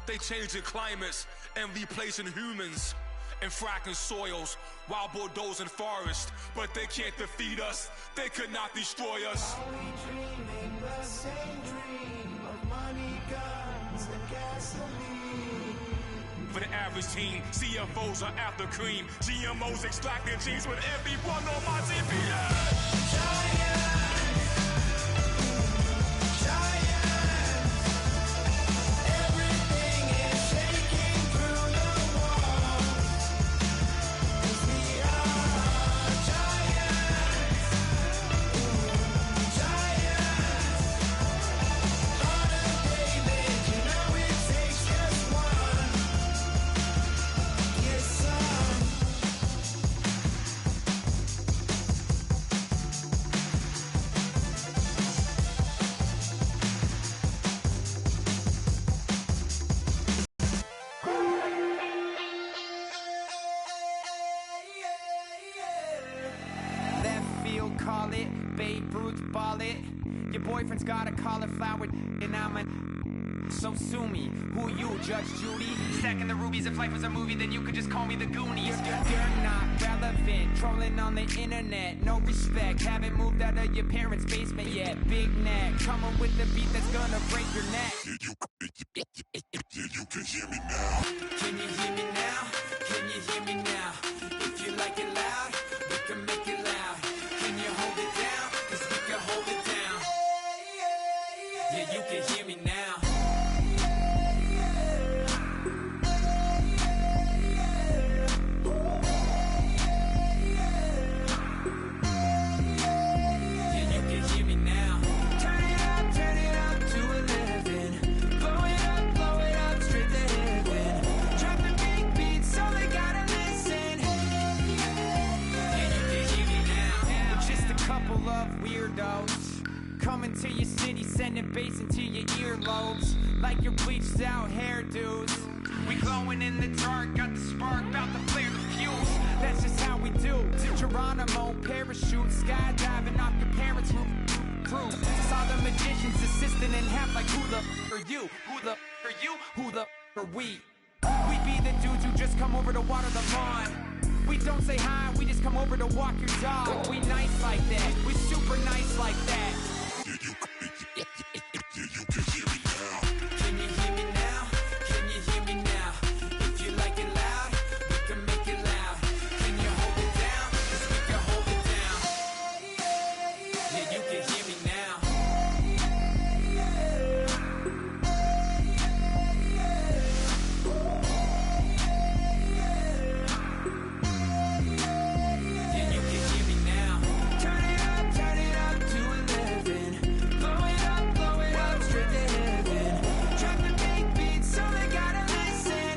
They changing climates and replacing humans and fracking soils while bulldozing forests. But they can't defeat us, they could not destroy us. Are we dreaming the same dream of money, guns, and gasoline? For the average teen, CFOs are after cream. GMOs extracting genes with everyone on my TV. Call it, Babe Ruth ball it. Your boyfriend's got a cauliflower and I'm a... So sue me, who you, Judge Judy? Stacking the rubies, if life was a movie, then you could just call me the Goonies. You're not relevant, trolling on the internet, no respect. Haven't moved out of your parents' basement yet. Big neck, coming with the beat that's gonna break your neck. You can hear me now. Can you hear me now? Can you hear me now? If you like it loud, we can make it loud. Can you hold it down? 'Cause we can hold it down. Yeah, you can hear me now. Yeah, you can hear me now. Turn it up to 11. Blow it up straight to heaven. Drop the big beat so they gotta listen. Yeah, you can hear me now. We're just a couple of weirdos coming to your city, sending bass into your earlobes like your bleached out hairdos. We glowing in the dark, got the spark, about to flare the fuse. That's just how we do. Geronimo, parachute, skydiving off your parents' roof. Saw the magician's assistant in half like who the are you? Who the are you? Who the are we? We be the dudes who just come over to water the lawn. We don't say hi, we just come over to walk your dog. We nice like that, we super nice like that. You can hear me now. Can you hear me now? Can you hear me now? If you like it loud, we can make it loud. Can you hold it down? 'Cause we can hold it down. Yeah, you can hear me now. Yeah, you can hear me now. Turn it up to 11. Blow it up straight to heaven. Drop the big beat so they gotta listen.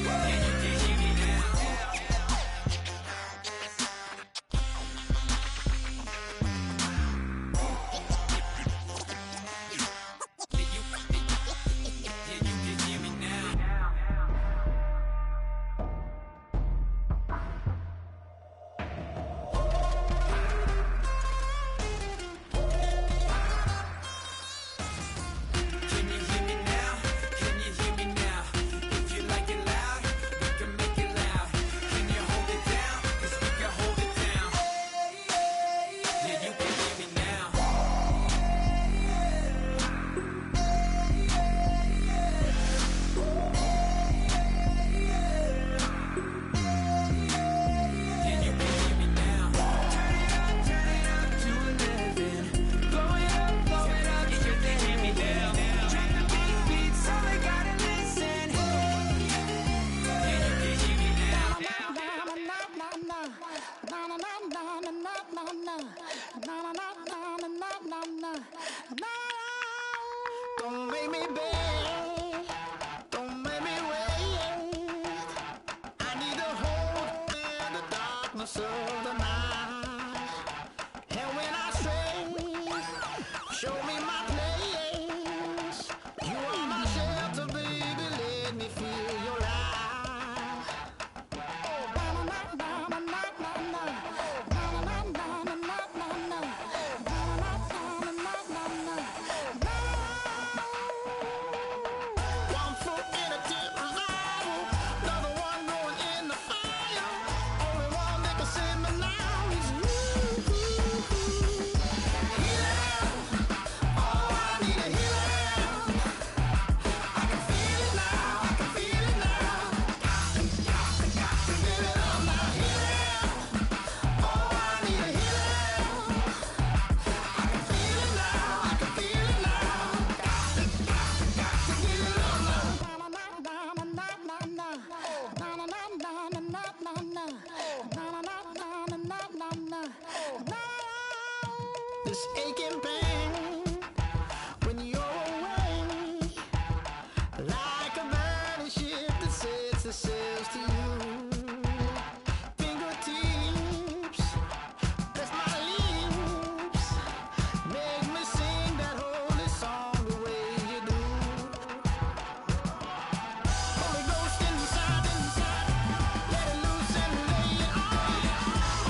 Yeah, you can hear me now. Yeah, you can hear me now. Can you hear me now? Can you hear me now? If you like it loud, we can make it loud. Can you hold it down? 'Cause we can hold it down. Yeah, you can hear me now. Yeah, you can hear me now. Turn it up to 11. Blow it up straight to hear me now. Drop the big beat so they gotta listen. Yeah, you can hear me now. Don't make me beg, don't make me wait. I need a hold in the darkness of the night. And when I stray, show me my place. You are my shelter, baby, let me feel your light. Oh, this aching pain when you're away, like a burning ship that sets the sails to you. Fingertips, that's my lips, make me sing that holy song the way you do. Holy Ghost inside, let it loose and lay it on.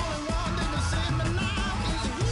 Only one that can save me now is you.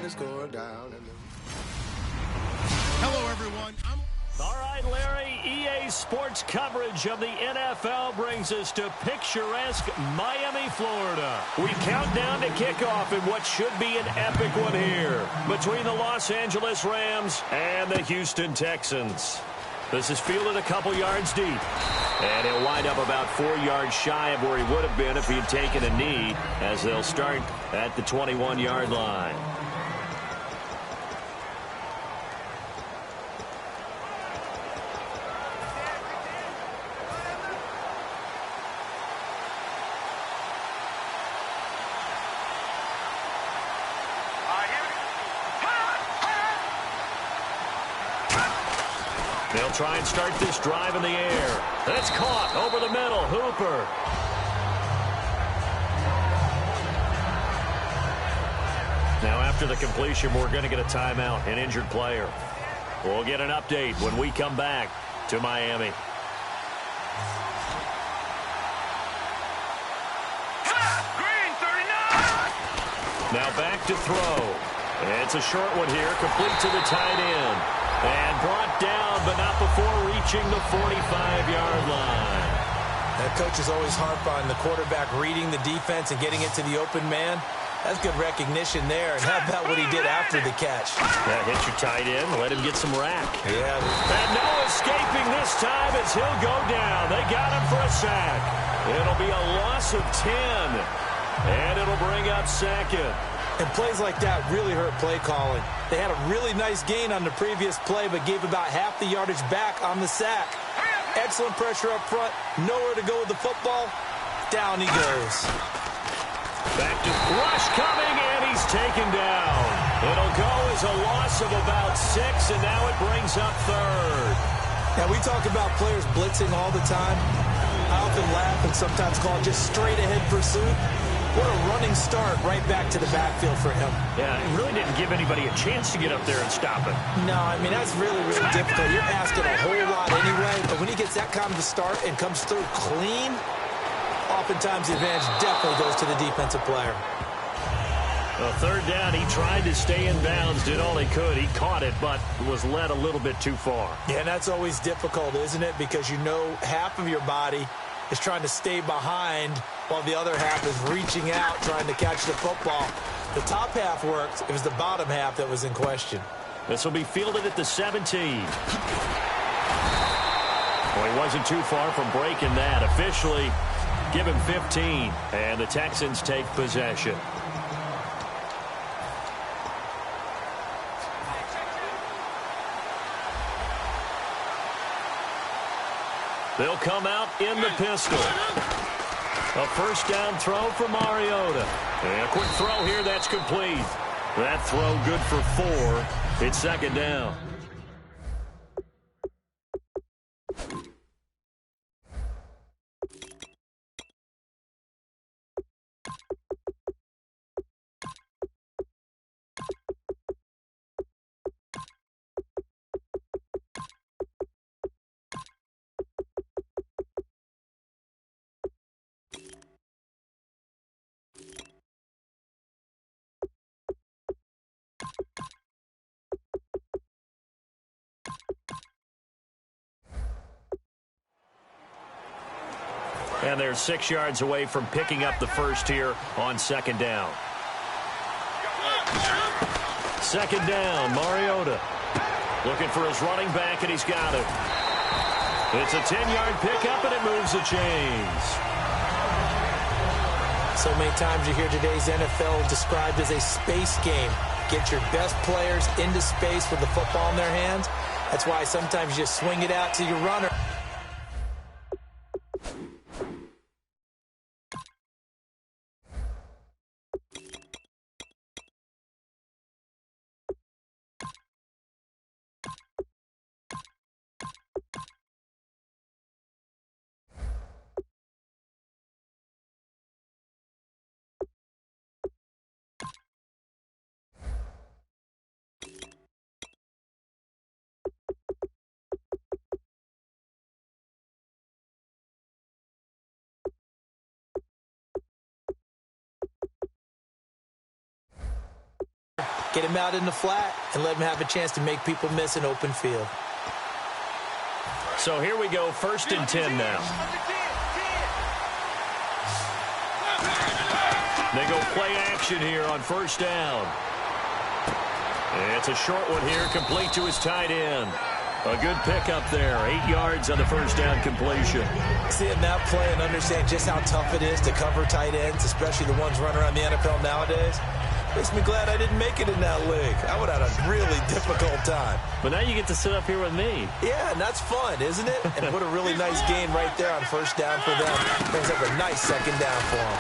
is going down. Hello, everyone. All right, Larry, EA Sports coverage of the NFL brings us to picturesque Miami, Florida. We count down to kickoff in what should be an epic one here between the Los Angeles Rams and the Houston Texans. This is fielded a couple yards deep, and he'll wind up about 4 yards shy of where he would have been if he had taken a knee, as they'll start at the 21-yard line. They'll try and start this drive in the air. That's caught over the middle. Hooper. Now after the completion, we're going to get a timeout, an injured player. We'll get an update when we come back to Miami. Green, 39! Now back to throw. It's a short one here, complete to the tight end. And brought down, but not before reaching the 45-yard line. That coach is always harp on the quarterback reading the defense and getting it to the open man. That's good recognition there. And how about what he did after the catch? That hit your tight end. Let him get some rack. Yeah. And no escaping this time as he'll go down. They got him for a sack. It'll be a loss of 10. And it'll bring up second. And plays like that really hurt play calling. They had a really nice gain on the previous play, but gave about half the yardage back on the sack. Excellent pressure up front. Nowhere to go with the football. Down he goes. Back to rush coming, and he's taken down. It'll go as a loss of about 6, and now it brings up third. Now, we talk about players blitzing all the time. I often laugh and sometimes call it just straight-ahead pursuit. What a running start right back to the backfield for him. Yeah, it really didn't give anybody a chance to get up there and stop it. No, I mean, that's really, really difficult. You're asking a whole lot anyway, but when he gets that kind of a start and comes through clean, oftentimes the advantage definitely goes to the defensive player. Well, third down, he tried to stay in bounds, did all he could. He caught it, but was led a little bit too far. Yeah, and that's always difficult, isn't it? Because you know half of your body is trying to stay behind while the other half is reaching out, trying to catch the football. The top half worked. It was the bottom half that was in question. This will be fielded at the 17. Well, he wasn't too far from breaking that. Officially, give him 15, and the Texans take possession. They'll come out in the pistol. A first down throw for Mariota. And a quick throw here, that's complete. That throw good for 4. It's second down. And they're 6 yards away from picking up the first here on second down. Second down, Mariota. Looking for his running back, and he's got it. It's a 10-yard pickup, and it moves the chains. So many times you hear today's NFL described as a space game. Get your best players into space with the football in their hands. That's why sometimes you swing it out to your runner. Get him out in the flat and let him have a chance to make people miss an open field. So here we go, 1st and 10 now. They go play action here on 1st down. It's a short one here, complete to his tight end. A good pickup there, 8 yards on the 1st down completion. Seeing that play and understand just how tough it is to cover tight ends, especially the ones running around the NFL nowadays, makes me glad I didn't make it in that league. I would have had a really difficult time. But now you get to sit up here with me. Yeah, and that's fun, isn't it? And what a really nice game right there on 1st down for them. Brings up a nice 2nd down for them.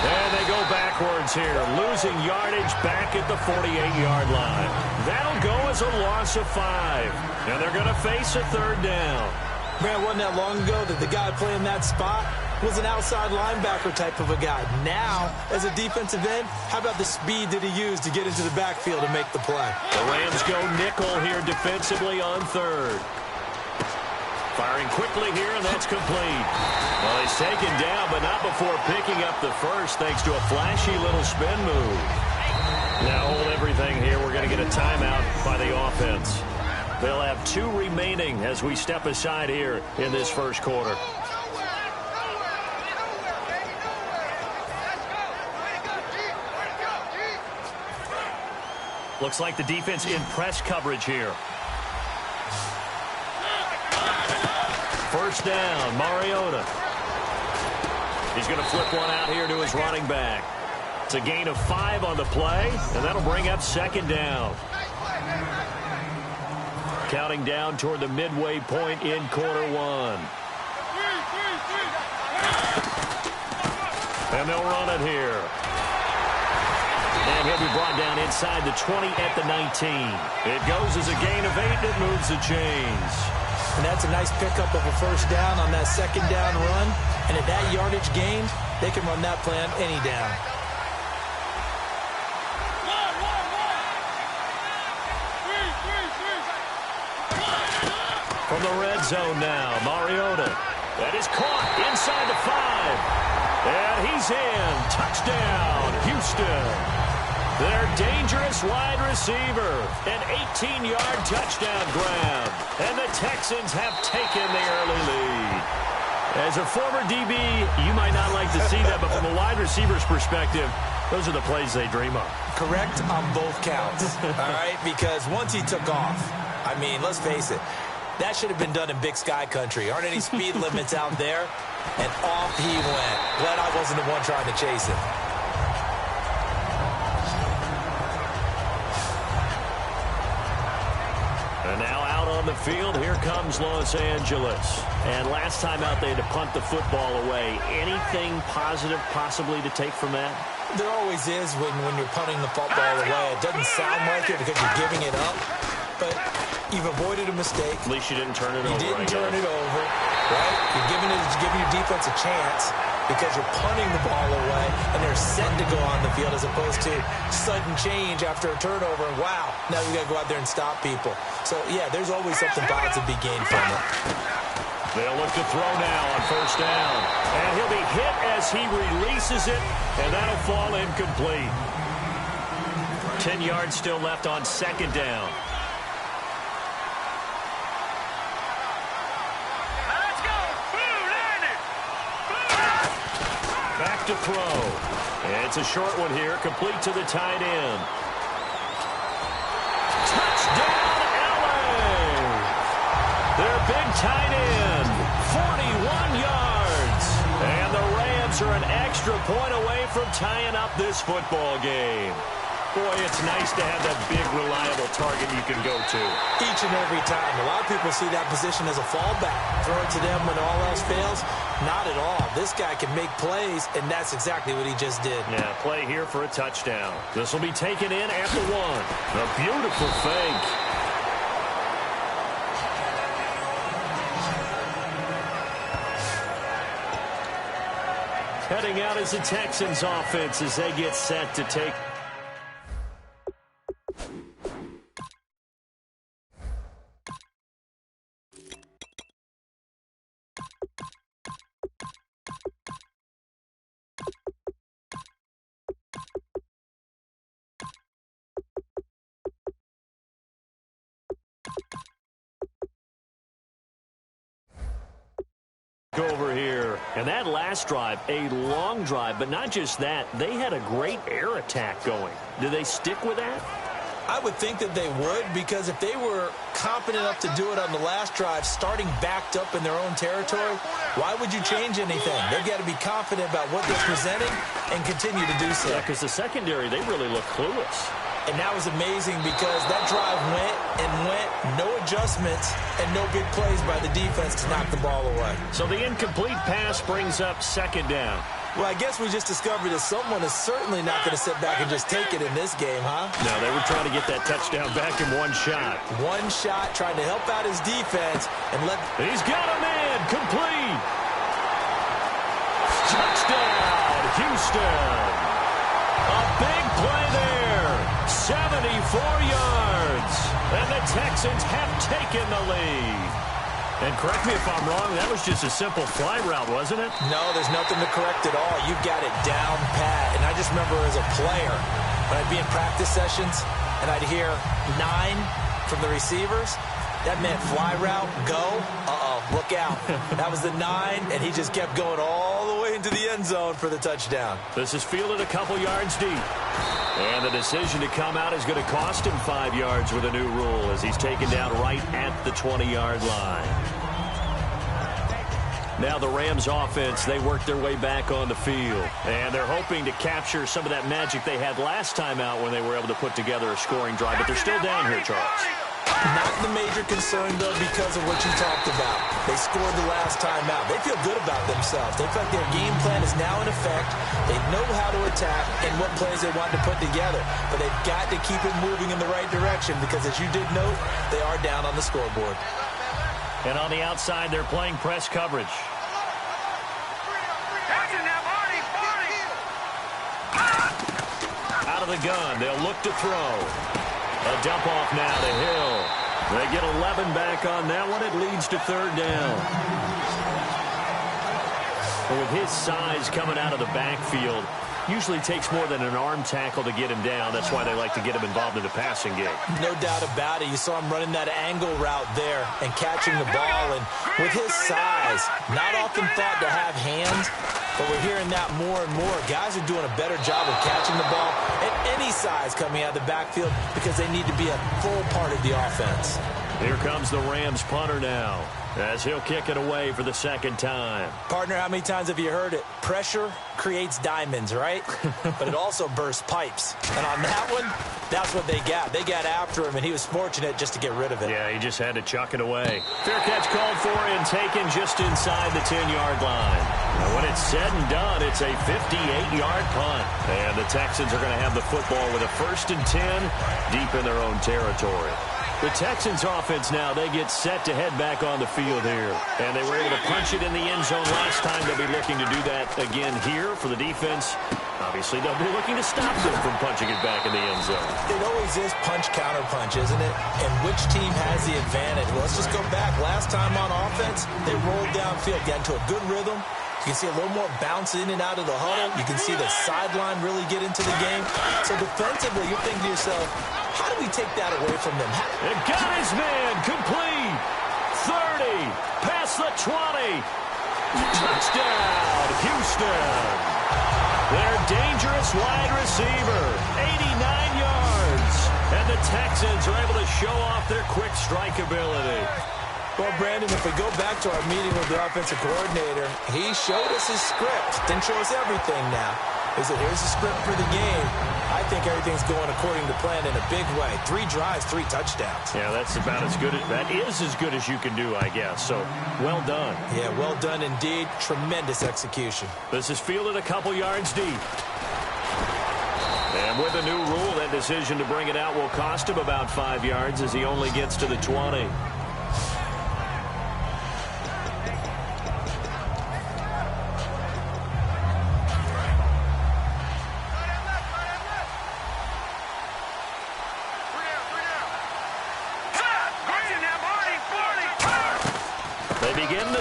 And they go backwards here, losing yardage back at the 48-yard line. That'll go as a loss of 5. And they're going to face a 3rd down. Man, it wasn't that long ago that the guy playing that spot was an outside linebacker type of a guy. Now, as a defensive end, how about the speed that he used to get into the backfield and make the play? The Rams go nickel here defensively on 3rd. Firing quickly here, and that's complete. Well, he's taken down, but not before picking up the 1st, thanks to a flashy little spin move. Now hold everything here. We're going to get a timeout by the offense. They'll have 2 remaining as we step aside here in this 1st quarter. Looks like the defense in press coverage here. 1st down, Mariota. He's going to flip one out here to his running back. It's a gain of 5 on the play, and that'll bring up 2nd down. Counting down toward the midway point in quarter 1. And they'll run it here. And he'll be brought down inside the 20 at the 19. It goes as a gain of 8, and it moves the chains. And that's a nice pickup of a 1st down on that 2nd down run. And at that yardage gained, they can run that play on any down. From the red zone now, Mariota. That is caught inside the 5. And he's in. Touchdown, Houston. Their dangerous wide receiver. An 18-yard touchdown grab. And the Texans have taken the early lead. As a former DB, you might not like to see that, but from a wide receiver's perspective, those are the plays they dream of. Correct on both counts, all right? Because once he took off, I mean, let's face it, that should have been done in Big Sky country. Aren't any speed limits out there? And off he went. Glad I wasn't the one trying to chase him. And now out on the field, here comes Los Angeles. And last time out, they had to punt the football away. Anything positive possibly to take from that? There always is when you're punting the football away. It doesn't sound like it because you're giving it up, but you've avoided a mistake. At least you didn't turn it over. You didn't turn it over, right? You're giving your defense a chance because you're punting the ball away, and they're set to go on the field as opposed to sudden change after a turnover. And wow, now we got to go out there and stop people. So, yeah, there's always something positive to be gained from it. They'll look to throw now on 1st down. And he'll be hit as he releases it, and that'll fall incomplete. 10 yards still left on 2nd down. Let's go. Blue landed. Back to throw. And it's a short one here, complete to the tight end. Touchdown, LA! Their big tight end, 41 yards. And the Rams are an extra point away from tying up this football game. Boy, it's nice to have that big, reliable target you can go to. Each and every time. A lot of people see that position as a fallback. Throw it to them when all else fails. Not at all. This guy can make plays, and that's exactly what he just did. Yeah, play here for a touchdown. This will be taken in at the 1. A beautiful fake. Heading out is the Texans offense as they get set to take Over here. And that last drive, a long drive, but not just that. They had a great air attack going. Do they stick with that? I would think that they would, because if they were confident enough to do it on the last drive, starting backed up in their own territory, why would you change anything? They've got to be confident about what they're presenting and continue to do so. Yeah, because the secondary, they really look clueless. And that was amazing because that drive went and went, no adjustments, and no big plays by the defense to knock the ball away. So the incomplete pass brings up second down. Well, I guess we just discovered that someone is certainly not going to sit back and just take it in this game, huh? No, they were trying to get that touchdown back in one shot. One shot, trying to help out his defense and let... He's got a man, complete. Touchdown, Houston. A big play there. 74 yards. And the Texans have taken the lead. And correct me if I'm wrong, that was just a simple fly route, wasn't it? No, there's nothing to correct at all. You've got it down pat. And I just remember as a player, when I'd be in practice sessions and I'd hear 9 from the receivers, that meant fly route, go, look out. That was the 9, and he just kept going all the way into the end zone for the touchdown. This is fielded a couple yards deep. And the decision to come out is going to cost him 5 yards with a new rule as he's taken down right at the 20-yard line. Now the Rams offense, they work their way back on the field. And they're hoping to capture some of that magic they had last time out when they were able to put together a scoring drive. But they're still down here, Charles. Not the major concern, though, because of what you talked about. They scored the last time out. They feel good about themselves. They feel like their game plan is now in effect. They know how to attack and what plays they want to put together. But they've got to keep it moving in the right direction because, as you did note, they are down on the scoreboard. And on the outside, they're playing press coverage. Out of the gun, they'll look to throw. A dump off now to Hill. They get 11 back on that one. It leads to third down. But with his size coming out of the backfield, usually takes more than an arm tackle to get him down. That's why they like to get him involved in the passing game. No doubt about it. You saw him running that angle route there and catching the ball. And with his size, not often thought to have hands, but we're hearing that more and more. Guys are doing a better job of catching the ball at any size coming out of the backfield because they need to be a full part of the offense. Here comes the Rams punter now as he'll kick it away for the second time. Partner, how many times have you heard it? Pressure creates diamonds, right? But it also bursts pipes. And on that one, that's what they got. They got after him, and he was fortunate just to get rid of it. Yeah, he just had to chuck it away. Fair catch called for and taken just inside the 10-yard line. Now, when it's said and done, it's a 58-yard punt. And the Texans are going to have the football with a 1st and 10 deep in their own territory. The Texans offense now, they get set to head back on the field here. And they were able to punch it in the end zone last time. They'll be looking to do that again here for the defense. Obviously, they'll be looking to stop them from punching it back in the end zone. It always is punch-counter-punch, isn't it? And which team has the advantage? Well, let's just go back. Last time on offense, they rolled downfield, got into a good rhythm. You can see a little more bounce in and out of the huddle. You can see the sideline really get into the game. So defensively, you're thinking to yourself, how do we take that away from them? And got his man complete. 30, past the 20. Touchdown, Houston. Their dangerous wide receiver, 89 yards. And the Texans are able to show off their quick strike ability. Well, Brandon, if we go back to our meeting with the offensive coordinator, he showed us his script. Didn't show us everything now. He said, here's the script for the game. I think everything's going according to plan in a big way. 3 drives, 3 touchdowns. Yeah, that's about as good. That is as good as you can do, I guess. So, well done. Yeah, well done indeed. Tremendous execution. This is fielded a couple yards deep. And with a new rule, that decision to bring it out will cost him about 5 yards as he only gets to the 20.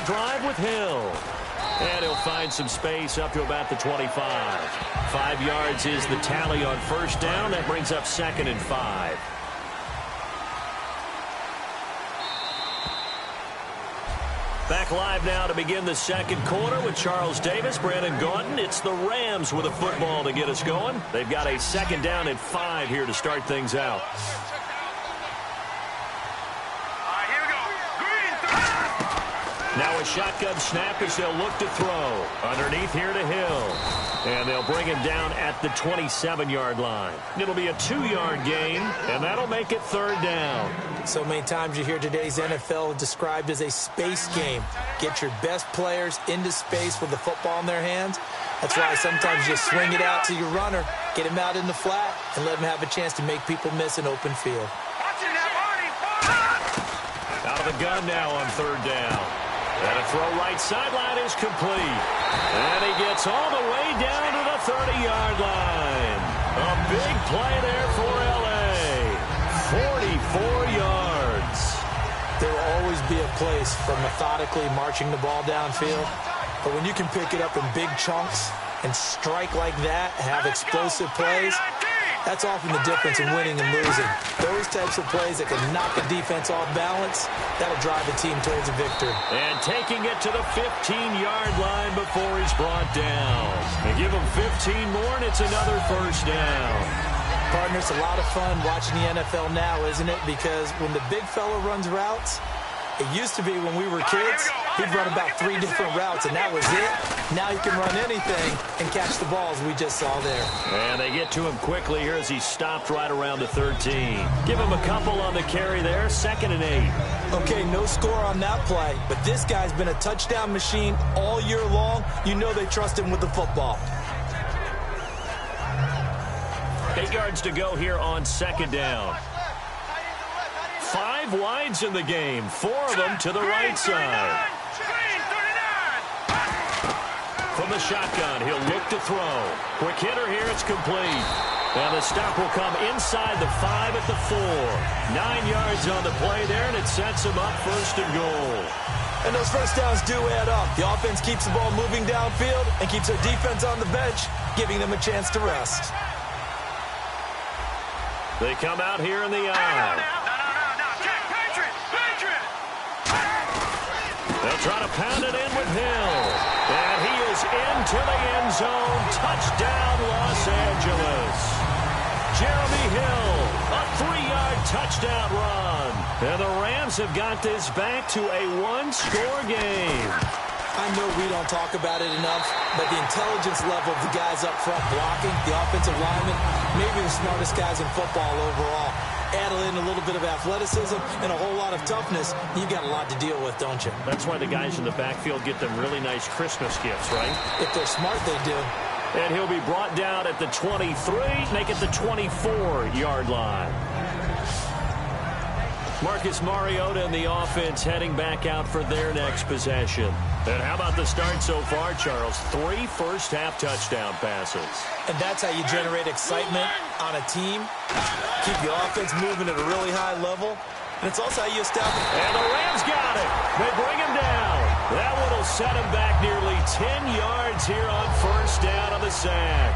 Drive with Hill. And he'll find some space up to about the 25. 5 yards is the tally on first down. That brings up 2nd and 5. Back live now to begin the second quarter with Charles Davis, Brandon Gaudin. It's the Rams with a football to get us going. They've got a 2nd down and 5 here to start things out. Now a shotgun snap as they'll look to throw. Underneath here to Hill. And they'll bring him down at the 27-yard line. It'll be a 2-yard gain, and that'll make it 3rd down. So many times you hear today's NFL described as a space game. Get your best players into space with the football in their hands. That's why sometimes you swing it out to your runner, get him out in the flat, and let him have a chance to make people miss an open field. Out of the gun now on 3rd down. And a throw right sideline is complete. And he gets all the way down to the 30-yard line. A big play there for L.A. 44 yards. There will always be a place for methodically marching the ball downfield. But when you can pick it up in big chunks and strike like that, have explosive plays, that's often the difference in winning and losing. Those types of plays that can knock a defense off balance, that'll drive a team towards a victory. And taking it to the 15-yard line before he's brought down. They give him 15 more, and it's another 1st down. Partner, it's a lot of fun watching the NFL now, isn't it? Because when the big fella runs routes, it used to be when we were kids, he'd run about 3 different routes, and that was it. Now he can run anything and catch the balls we just saw there. And they get to him quickly here as he stopped right around the 13. Give him a couple on the carry there, 2nd and 8. Okay, no score on that play, but this guy's been a touchdown machine all year long. You know they trust him with the football. 8 yards to go here on 2nd down. 5 wides in the game, 4 of them to the right side. From the shotgun, he'll look to throw. Quick hitter here, it's complete. And the stop will come inside the 5 at the 4. 9 yards on the play there, and it sets him up 1st and goal. And those 1st downs do add up. The offense keeps the ball moving downfield and keeps their defense on the bench, giving them a chance to rest. They come out here in the eye. They'll try to pound it in with Hill. And he is into the end zone. Touchdown, Los Angeles. Jeremy Hill, a 3-yard touchdown run. And the Rams have got this back to a 1-score game. I know we don't talk about it enough, but the intelligence level of the guys up front blocking, the offensive linemen, maybe the smartest guys in football overall. Add in a little bit of athleticism and a whole lot of toughness, you've got a lot to deal with, don't you? That's why the guys in the backfield get them really nice Christmas gifts, right? If they're smart, they do. And he'll be brought down at the 23, make it the 24-yard line. Marcus Mariota and the offense heading back out for their next possession. And how about the start so far, Charles? 3 first-half touchdown passes. And that's how you generate excitement on a team. Keep your offense moving at a really high level. And it's also how you establish. And the Rams got it. They bring him down. That one will set him back nearly 10 yards here on 1st down on the sack.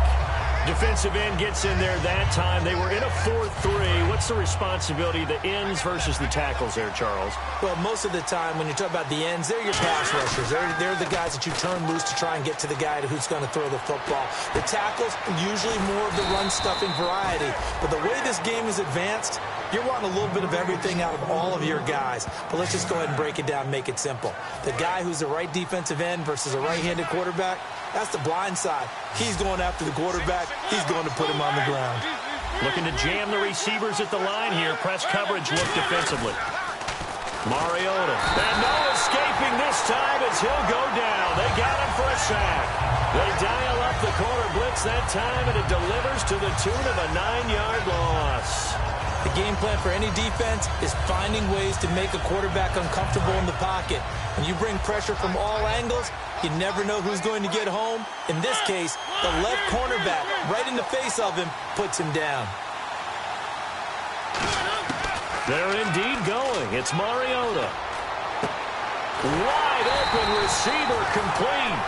Defensive end gets in there that time. They were in a 4-3. What's the responsibility of the ends versus the tackles there, Charles? Well, most of the time when you talk about the ends, they're your pass rushers. They're the guys that you turn loose to try and get to the guy who's going to throw the football. The tackles, usually more of the run-stuffing variety. But the way this game is advanced, you're wanting a little bit of everything out of all of your guys. But let's just go ahead and break it down and make it simple. The guy who's the right defensive end versus a right-handed quarterback, that's the blind side. He's going after the quarterback. He's going to put him on the ground. Looking to jam the receivers at the line here. Press coverage look defensively. Mariota. And no escaping this time as he'll go down. They got him for a sack. They dial up the corner blitz that time, and it delivers to the tune of a 9-yard loss. The game plan for any defense is finding ways to make a quarterback uncomfortable in the pocket. When you bring pressure from all angles, you never know who's going to get home. In this case, the left cornerback, right in the face of him, puts him down. They're indeed going. It's Mariota. Wide open receiver complete.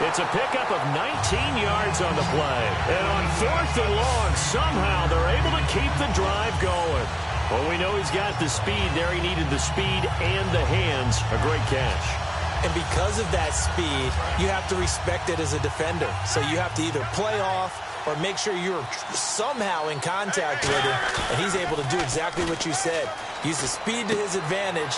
It's a pickup of 19 yards on the play. And on 4th and long, somehow they're able to keep the drive going. Well, we know he's got the speed there. He needed the speed and the hands. A great catch. And because of that speed, you have to respect it as a defender. So you have to either play off or make sure you're somehow in contact with him, and he's able to do exactly what you said. Use the speed to his advantage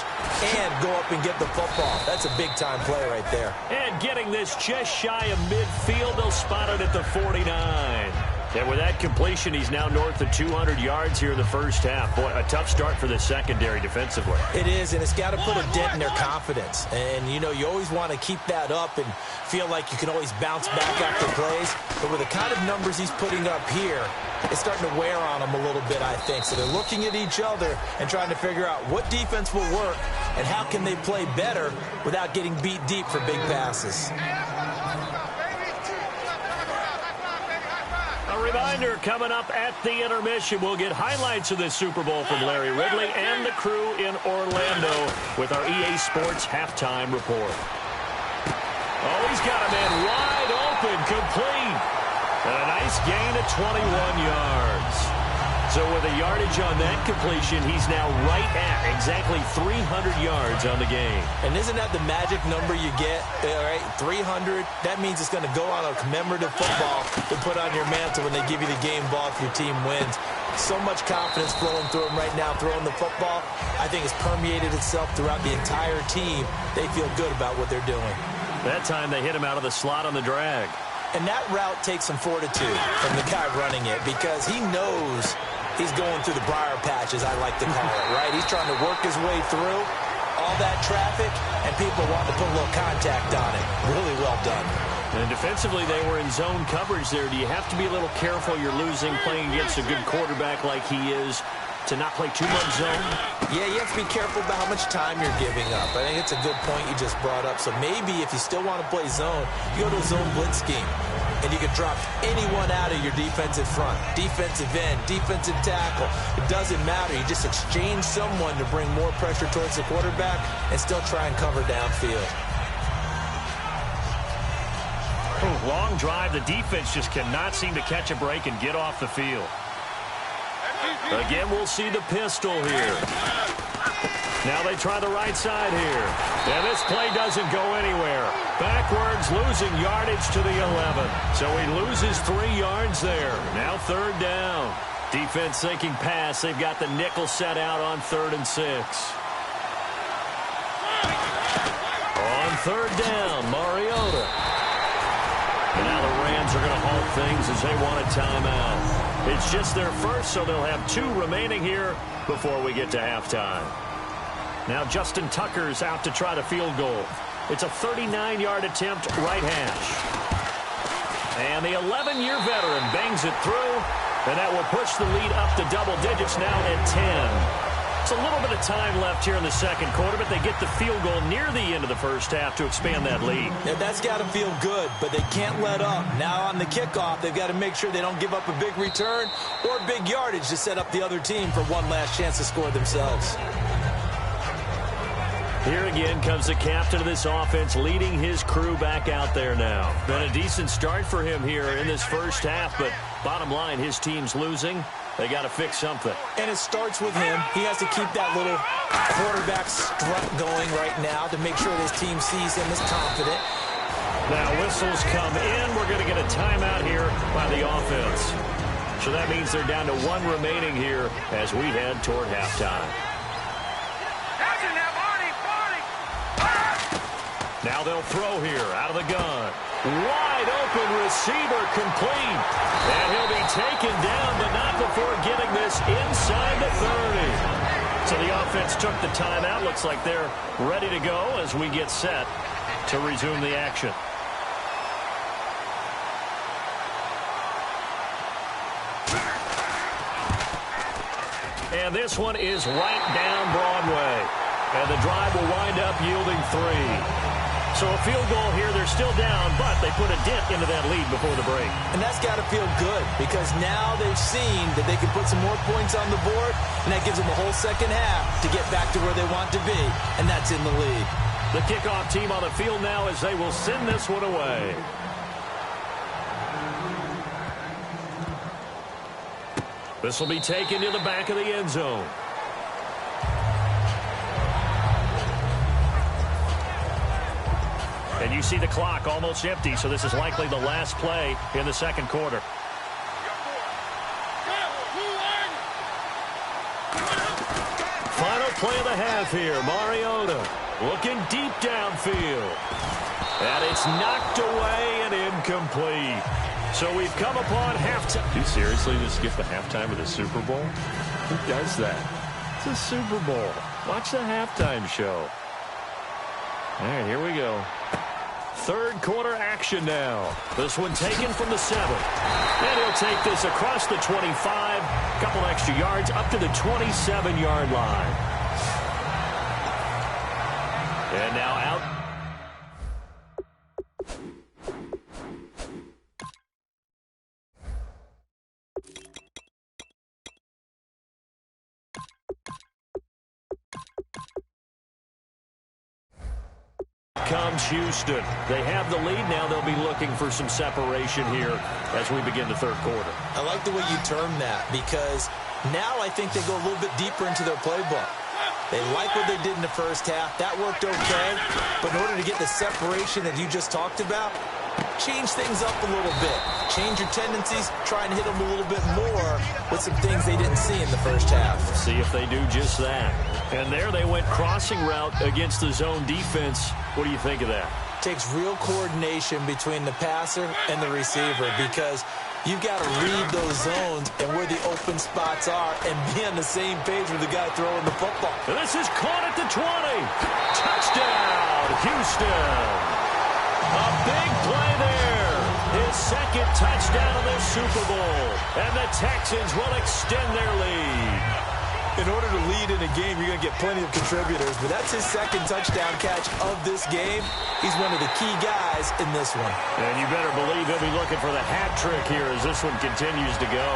and go up and get the football. That's a big-time play right there. And getting this just shy of midfield, they'll spot it at the 49. And with that completion, he's now north of 200 yards here in the first half. Boy, a tough start for the secondary defensively. It is, and it's got to put a dent in their confidence. And, you know, you always want to keep that up and feel like you can always bounce back after plays. But with the kind of numbers he's putting up here, it's starting to wear on them a little bit, I think. So they're looking at each other and trying to figure out what defense will work and how can they play better without getting beat deep for big passes. A reminder, coming up at the intermission, we'll get highlights of this Super Bowl from Larry Ridley and the crew in Orlando with our EA Sports halftime report. Oh, he's got a man wide open, complete. And a nice gain of 21 yards. So with a yardage on that completion, he's now right at exactly 300 yards on the game. And isn't that the magic number you get? All right, 300. That means it's going to go on a commemorative football to put on your mantle when they give you the game ball if your team wins. So much confidence flowing through him right now, throwing the football. I think it's permeated itself throughout the entire team. They feel good about what they're doing. That time they hit him out of the slot on the drag. And that route takes some fortitude from the guy running it because he knows he's going through the briar patch, as I like to call it, right? He's trying to work his way through all that traffic, and people want to put a little contact on it. Really well done. And defensively, they were in zone coverage there. Do you have to be a little careful? You're losing, playing against a good quarterback like he is, to not play too much zone? Yeah, you have to be careful about how much time you're giving up. I think it's a good point you just brought up. So maybe if you still want to play zone, you go to a zone blitz scheme. And you can drop anyone out of your defensive front, defensive end, defensive tackle. It doesn't matter. You just exchange someone to bring more pressure towards the quarterback and still try and cover downfield. Long drive. The defense just cannot seem to catch a break and get off the field. Again, we'll see the pistol here. Now they try the right side here. And this play doesn't go anywhere. Backwards, losing yardage to the 11. So he loses 3 yards there. Now third down. Defense thinking pass. They've got the nickel set out on 3rd and 6. On third down, Mariota. And now the Rams are going to halt things as they want a timeout. It's just their first, so they'll have 2 remaining here before we get to halftime. Now Justin Tucker's out to try the field goal. It's a 39-yard attempt, right hash. And the 11-year veteran bangs it through, and that will push the lead up to double digits now at 10. It's a little bit of time left here in the second quarter, but they get the field goal near the end of the first half to expand that lead. Yeah, that's got to feel good, but they can't let up. Now on the kickoff, they've got to make sure they don't give up a big return or big yardage to set up the other team for one last chance to score themselves. Here again comes the captain of this offense, leading his crew back out there now. Been a decent start for him here in this first half, but bottom line, his team's losing. They got to fix something. And it starts with him. He has to keep that little quarterback strut going right now to make sure his team sees him as confident. Now whistles come in. We're going to get a timeout here by the offense. So that means they're down to 1 remaining here as we head toward halftime. Now they'll throw here out of the gun. Wide open receiver, complete. And he'll be taken down, but not before getting this inside the 30. So the offense took the timeout. Looks like they're ready to go as we get set to resume the action. And this one is right down Broadway. And the drive will wind up yielding 3. So a field goal here, they're still down, but they put a dent into that lead before the break. And that's got to feel good because now they've seen that they can put some more points on the board, and that gives them a whole second half to get back to where they want to be, and that's in the lead. The kickoff team on the field now as they will send this one away. This will be taken to the back of the end zone. And you see the clock almost empty, so this is likely the last play in the second quarter. Final play of the half here. Mariota looking deep downfield. And it's knocked away and incomplete. So we've come upon halftime. Do you seriously just skip the halftime of the Super Bowl? Who does that? It's a Super Bowl. Watch the halftime show. All right, here we go. Third quarter action now. This one taken from the 7. And he'll take this across the 25. Couple extra yards up to the 27-yard line. And now out. Comes Houston. They have the lead now. They'll be looking for some separation here as we begin the third quarter. I like the way you term that because now I think they go a little bit deeper into their playbook. They like what they did in the first half. That worked okay. But in order to get the separation that you just talked about, change things up a little bit. Change your tendencies. Try and hit them a little bit more with some things they didn't see in the first half. See if they do just that. And there they went crossing route against the zone defense. What do you think of that? Takes real coordination between the passer and the receiver because you've got to read those zones and where the open spots are and be on the same page with the guy throwing the football. And this is caught at the 20. Touchdown, Houston. A big play there. His second touchdown of this Super Bowl. And the Texans will extend their lead. In order to lead in a game, you're going to get plenty of contributors, but that's his second touchdown catch of this game. He's one of the key guys in this one. And you better believe he'll be looking for the hat trick here as this one continues to go.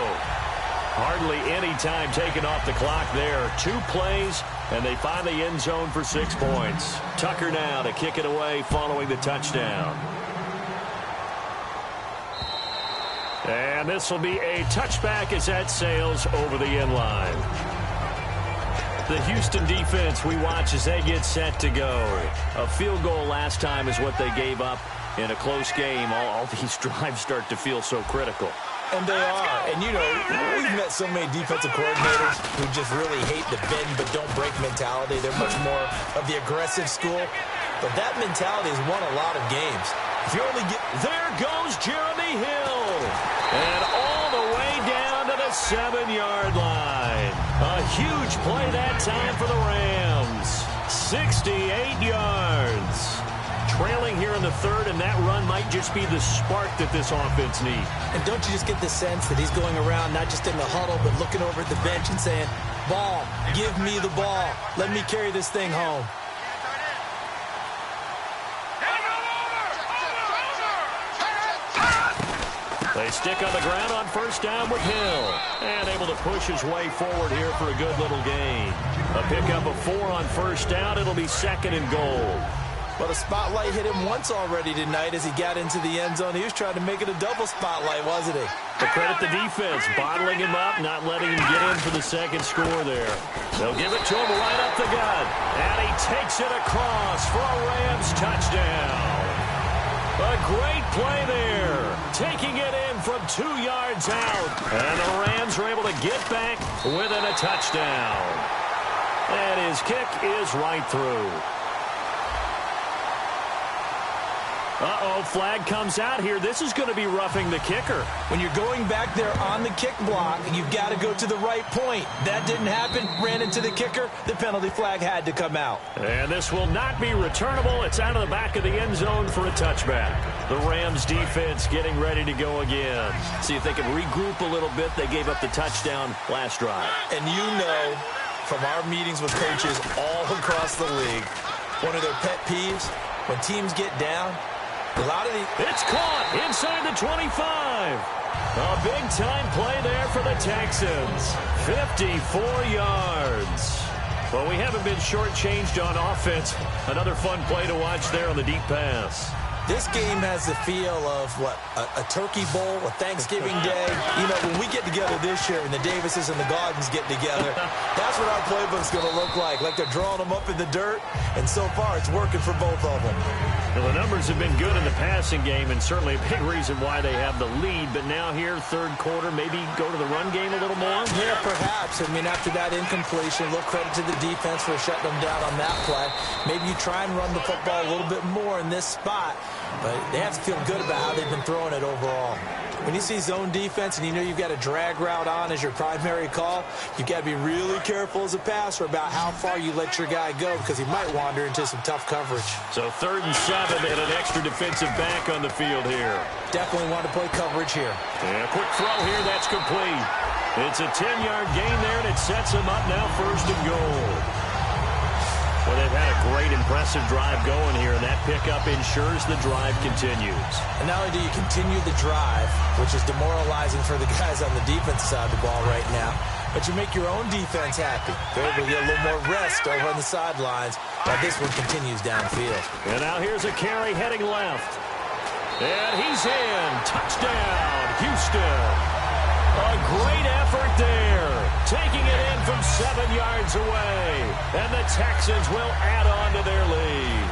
Hardly any time taken off the clock there. 2 plays, and they find the end zone for 6 points. Tucker now to kick it away following the touchdown. And this will be a touchback as that sails over the end line. The Houston defense we watch as they get set to go. A field goal last time is what they gave up in a close game. All these drives start to feel so critical. And they are. And, you know, we've met so many defensive coordinators who just really hate the bend but don't break mentality. They're much more of the aggressive school. But that mentality has won a lot of games. If you only get... There goes Jeremy Hill. And all the way down to the 7-yard line. A huge play that time for the Rams. 68 yards. Trailing here in the third, and that run might just be the spark that this offense needs. And don't you just get the sense that he's going around not just in the huddle, but looking over at the bench and saying, ball, give me the ball. Let me carry this thing home. They stick on the ground on first down with Hill. And able to push his way forward here for a good little gain. A pickup of 4 on first down. It'll be 2nd and goal. But a spotlight hit him once already tonight as he got into the end zone. He was trying to make it a double spotlight, wasn't he? To credit the defense, bottling him up, not letting him get in for the second score there. They'll give it to him right up the gut. And he takes it across for a Rams touchdown. A great play there. Taking it in from 2 yards out. And the Rams are able to get back within a touchdown. And his kick is right through. Uh-oh, flag comes out here. This is going to be roughing the kicker. When you're going back there on the kick block, you've got to go to the right point. That didn't happen. Ran into the kicker. The penalty flag had to come out. And this will not be returnable. It's out of the back of the end zone for a touchback. The Rams defense getting ready to go again. See if they can regroup a little bit. They gave up the touchdown last drive. And you know from our meetings with coaches all across the league, one of their pet peeves, when teams get down, it's caught inside the 25. A big-time play there for the Texans. 54 yards. Well, we haven't been shortchanged on offense. Another fun play to watch there on the deep pass. This game has the feel of, what, a turkey bowl, a Thanksgiving day. You know, when we get together this year and the Davises and the Gaudens get together, that's what our playbook's going to look like they're drawing them up in the dirt. And so far, it's working for both of them. Well, the numbers have been good in the passing game, and certainly a big reason why they have the lead. But now here, third quarter, maybe go to the run game a little more? Yeah, perhaps. I mean, after that incompletion, a little credit to the defense for shutting them down on that play. Maybe you try and run the football a little bit more in this spot. But they have to feel good about how they've been throwing it overall. When you see zone defense and you know you've got a drag route on as your primary call, you've got to be really careful as a passer about how far you let your guy go because he might wander into some tough coverage. So 3rd and 7 and an extra defensive back on the field here. Definitely want to play coverage here. Yeah, quick throw here. That's complete. It's a 10-yard gain there, and it sets them up now 1st and goal. Well, they've had a great, impressive drive going here, and that pickup ensures the drive continues. And not only do you continue the drive, which is demoralizing for the guys on the defensive side of the ball right now, but you make your own defense happy. They're able to get a little more rest over on the sidelines while this one continues downfield. And now here's a carry heading left. And he's in. Touchdown, Houston. A great effort there. Taking it in from 7 yards away. And the Texans will add on to their lead.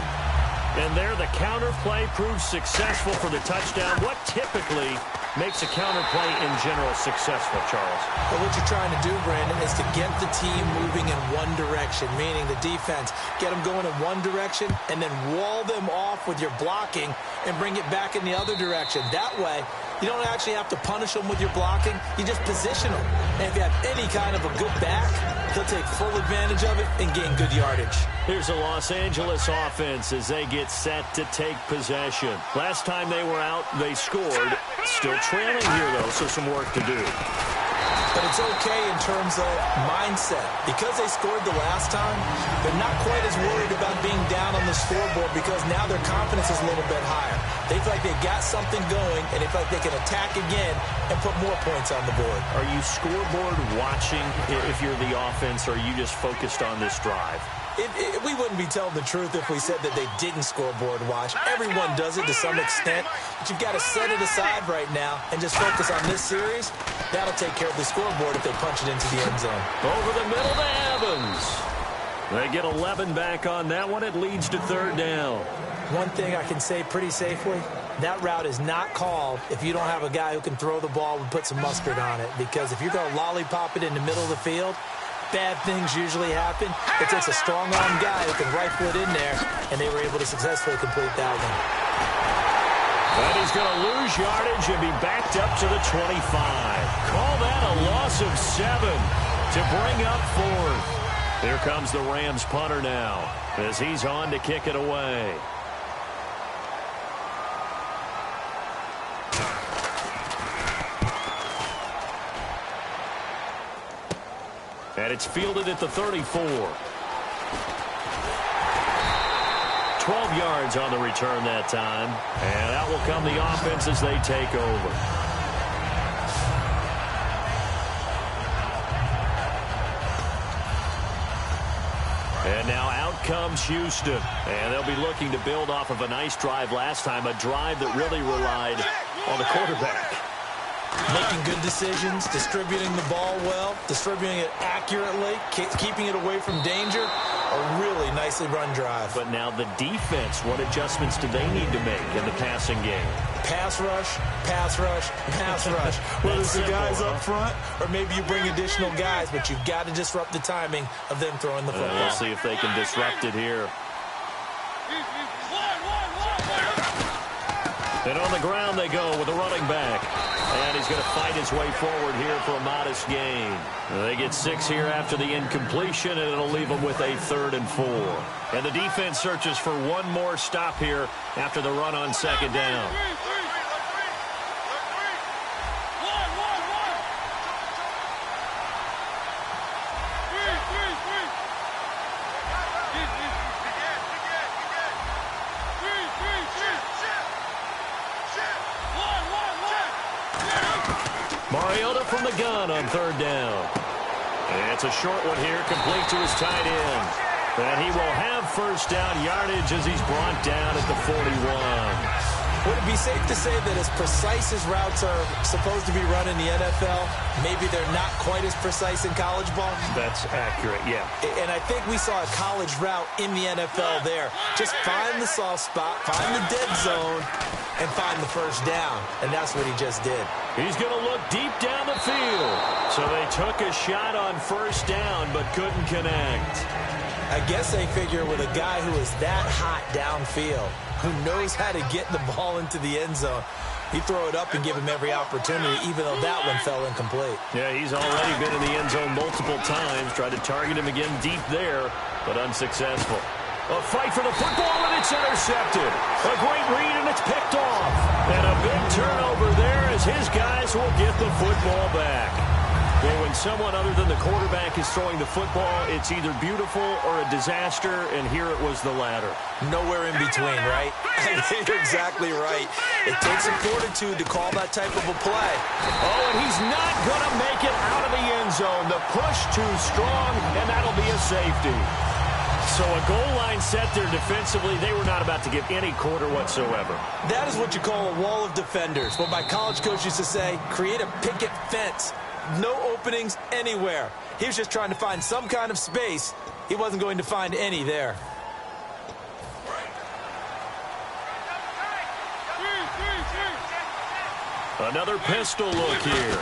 And there the counter play proves successful for the touchdown. What typically makes a counter play in general successful, Charles? Well, what you're trying to do, Brandon, is to get the team moving in one direction, meaning the defense, get them going in one direction and then wall them off with your blocking and bring it back in the other direction. That way, you don't actually have to punish them with your blocking. You just position them. And if you have any kind of a good back, they'll take full advantage of it and gain good yardage. Here's the Los Angeles offense as they get set to take possession. Last time they were out, they scored. Still trailing here, though, so some work to do. But it's okay in terms of mindset. Because they scored the last time, they're not quite as worried about being down on the scoreboard because now their confidence is a little bit higher. They feel like they got something going, and they feel like they can attack again and put more points on the board. Are you scoreboard watching if you're the offense, or are you just focused on this drive? We wouldn't be telling the truth if we said that they didn't scoreboard watch. Everyone does it to some extent, but you've got to set it aside right now and just focus on this series. That'll take care of the scoreboard if they punch it into the end zone. Over the middle to Evans. They get 11 back on that one. It leads to 3rd down. One thing I can say pretty safely, that route is not called if you don't have a guy who can throw the ball and put some mustard on it. Because if you're going to lollipop it in the middle of the field, bad things usually happen. It takes a strong-arm guy who can rifle it in there, and they were able to successfully complete that one. But he's going to lose yardage and be backed up to the 25. Call that a loss of 7 to bring up 4th. Here comes the Rams punter now as he's on to kick it away. And it's fielded at the 34. 12 yards on the return that time. And out will come the offense as they take over. And now out comes Houston. And they'll be looking to build off of a nice drive last time, a drive that really relied on the quarterback. Making good decisions, distributing the ball well, distributing it accurately, keeping it away from danger. A really nicely run drive. But now the defense, what adjustments do they need to make in the passing game? Pass rush, pass rush, pass rush. Whether it's the guys up front or maybe you bring additional guys, but you've got to disrupt the timing of them throwing the football. We'll see if they can disrupt it here. And on the ground they go with a running back. And he's going to fight his way forward here for a modest gain. They get 6 here after the incompletion, and it'll leave them with a 3rd and 4. And the defense searches for one more stop here after the run on 2nd down. Mariota from the gun on 3rd down. And it's a short one here, complete to his tight end. And he will have 1st down yardage as he's brought down at the 41. Would it be safe to say that as precise as routes are supposed to be run in the NFL, maybe they're not quite as precise in college ball? That's accurate, yeah. And I think we saw a college route in the NFL there. Just find the soft spot, find the dead zone, and find the first down. And that's what he just did. He's going to look deep down the field. So they took a shot on first down but couldn't connect. I guess they figure with a guy who is that hot downfield, who knows how to get the ball into the end zone, you throw it up and give him every opportunity, even though that one fell incomplete. Yeah, he's already been in the end zone multiple times. Tried to target him again deep there, but unsuccessful. A fight for the football, and it's intercepted. A great read, and it's picked off. And a big turnover there as his guys will get the football back. Well, when someone other than the quarterback is throwing the football, it's either beautiful or a disaster, and here it was the latter. Nowhere in between, right? You're exactly right. It takes some fortitude to call that type of a play. Oh, and he's not going to make it out of the end zone. The push too strong, and that'll be a safety. So a goal line set there defensively. They were not about to give any quarter whatsoever. That is what you call a wall of defenders. What my college coach used to say, create a picket fence. No openings anywhere. He was just trying to find some kind of space. He wasn't going to find any there. Another pistol look here.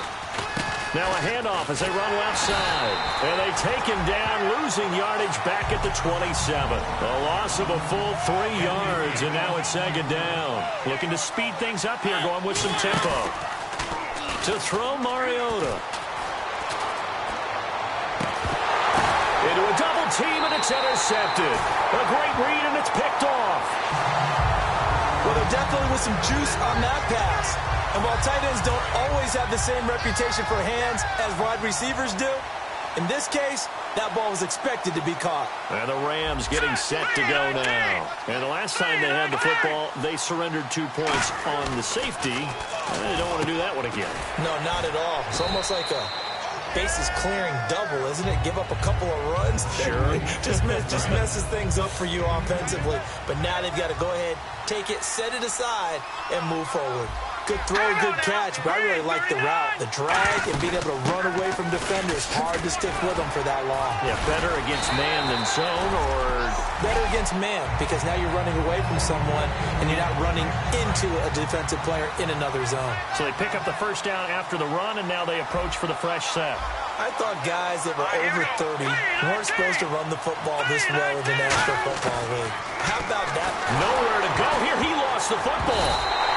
Now a handoff as they run left side. And they take him down, losing yardage back at the 27. A loss of a full 3 yards, and now it's second down. Looking to speed things up here, going with some tempo. To throw Mariota. Into a double team, and it's intercepted. A great read, and it's picked off. Well, there definitely was some juice on that pass. And while tight ends don't always have the same reputation for hands as wide receivers do, in this case, that ball was expected to be caught. And the Rams getting set to go now. And the last time they had the football, they surrendered 2 points on the safety. And they don't want to do that one again. No, not at all. It's almost like a bases clearing double, isn't it? Give up a couple of runs. Sure. just messes things up for you offensively. But now they've got to go ahead, take it, set it aside, and move forward. Good throw, good catch, but I really like the route. The drag and being able to run away from defenders. Hard to stick with them for that long. Yeah, better against man than zone, or better against man, because now you're running away from someone and you're not running into a defensive player in another zone. So they pick up the first down after the run, and now they approach for the fresh set. I thought guys that were over 30 weren't supposed to run the football this well in the National Football League. How about that? Nowhere to go here. He lost the football.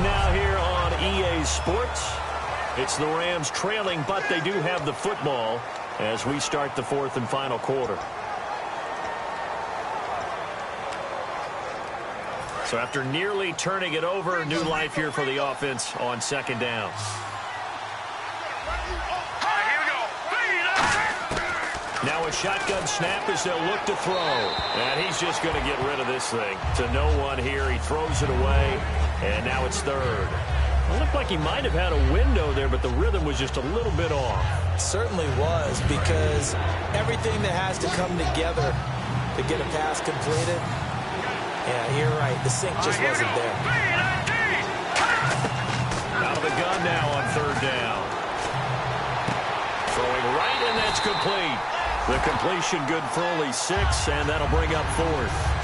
Now here on EA Sports, it's the Rams trailing, but they do have the football as we start the 4th and final quarter. So after nearly turning it over, new life here for the offense on second down. Now a shotgun snap as they'll look to throw. And he's just going to get rid of this thing. To no one here. He throws it away. And now it's third. It looked like he might have had a window there, but the rhythm was just a little bit off. It certainly was, because everything that has to come together to get a pass completed, yeah, you're right. The sync just wasn't there. Out of the gun now on third down. Throwing right, and that's complete. The completion good for only 6, and that'll bring up 4th.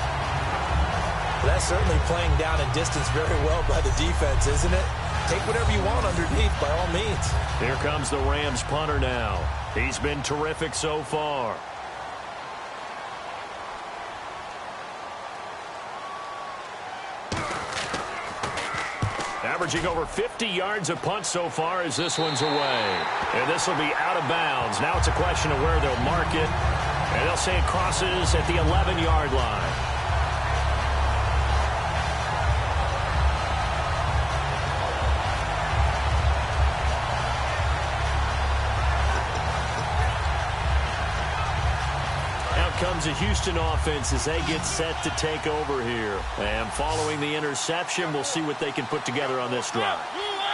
That's certainly playing down and distance very well by the defense, isn't it? Take whatever you want underneath, by all means. Here comes the Rams punter now. He's been terrific so far. Averaging over 50 yards a punt so far as this one's away. And this will be out of bounds. Now it's a question of where they'll mark it. And they'll say it crosses at the 11-yard line. Comes the Houston offense as they get set to take over here. And following the interception, we'll see what they can put together on this drive.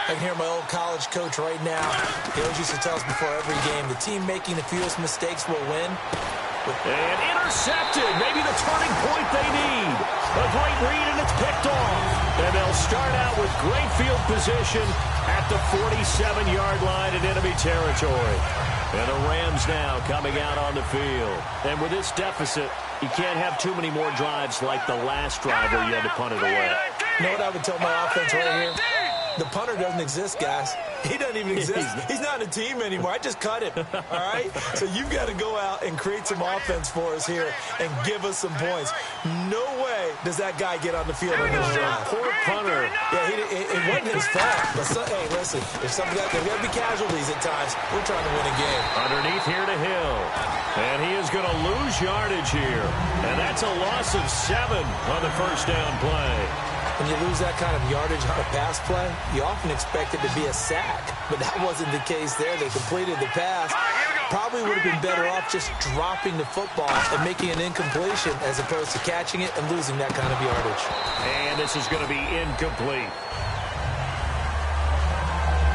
I can hear my old college coach right now. He always used to tell us before every game, the team making the fewest mistakes will win. And intercepted. Maybe the turning point they need. A great read, and it's picked off. And they'll start out with great field position at the 47-yard line in enemy territory. And the Rams now coming out on the field. And with this deficit, you can't have too many more drives like the last drive where you had to punt it away. You know what I would tell my offense right here? The punter doesn't exist, guys. He doesn't even exist. He's not in a team anymore. I just cut him, all right? So you've got to go out and create some offense for us here and give us some points. No way does that guy get on the field on this drive. Poor punter. Yeah, it wasn't his fault. But hey, listen, there's got to be casualties at times. We're trying to win a game. Underneath here to Hill. And he is going to lose yardage here. And that's a loss of 7 on the first down play. When you lose that kind of yardage on a pass play, you often expect it to be a sack. But that wasn't the case there. They completed the pass. Probably would have been better off just dropping the football and making an incompletion as opposed to catching it and losing that kind of yardage. And this is going to be incomplete.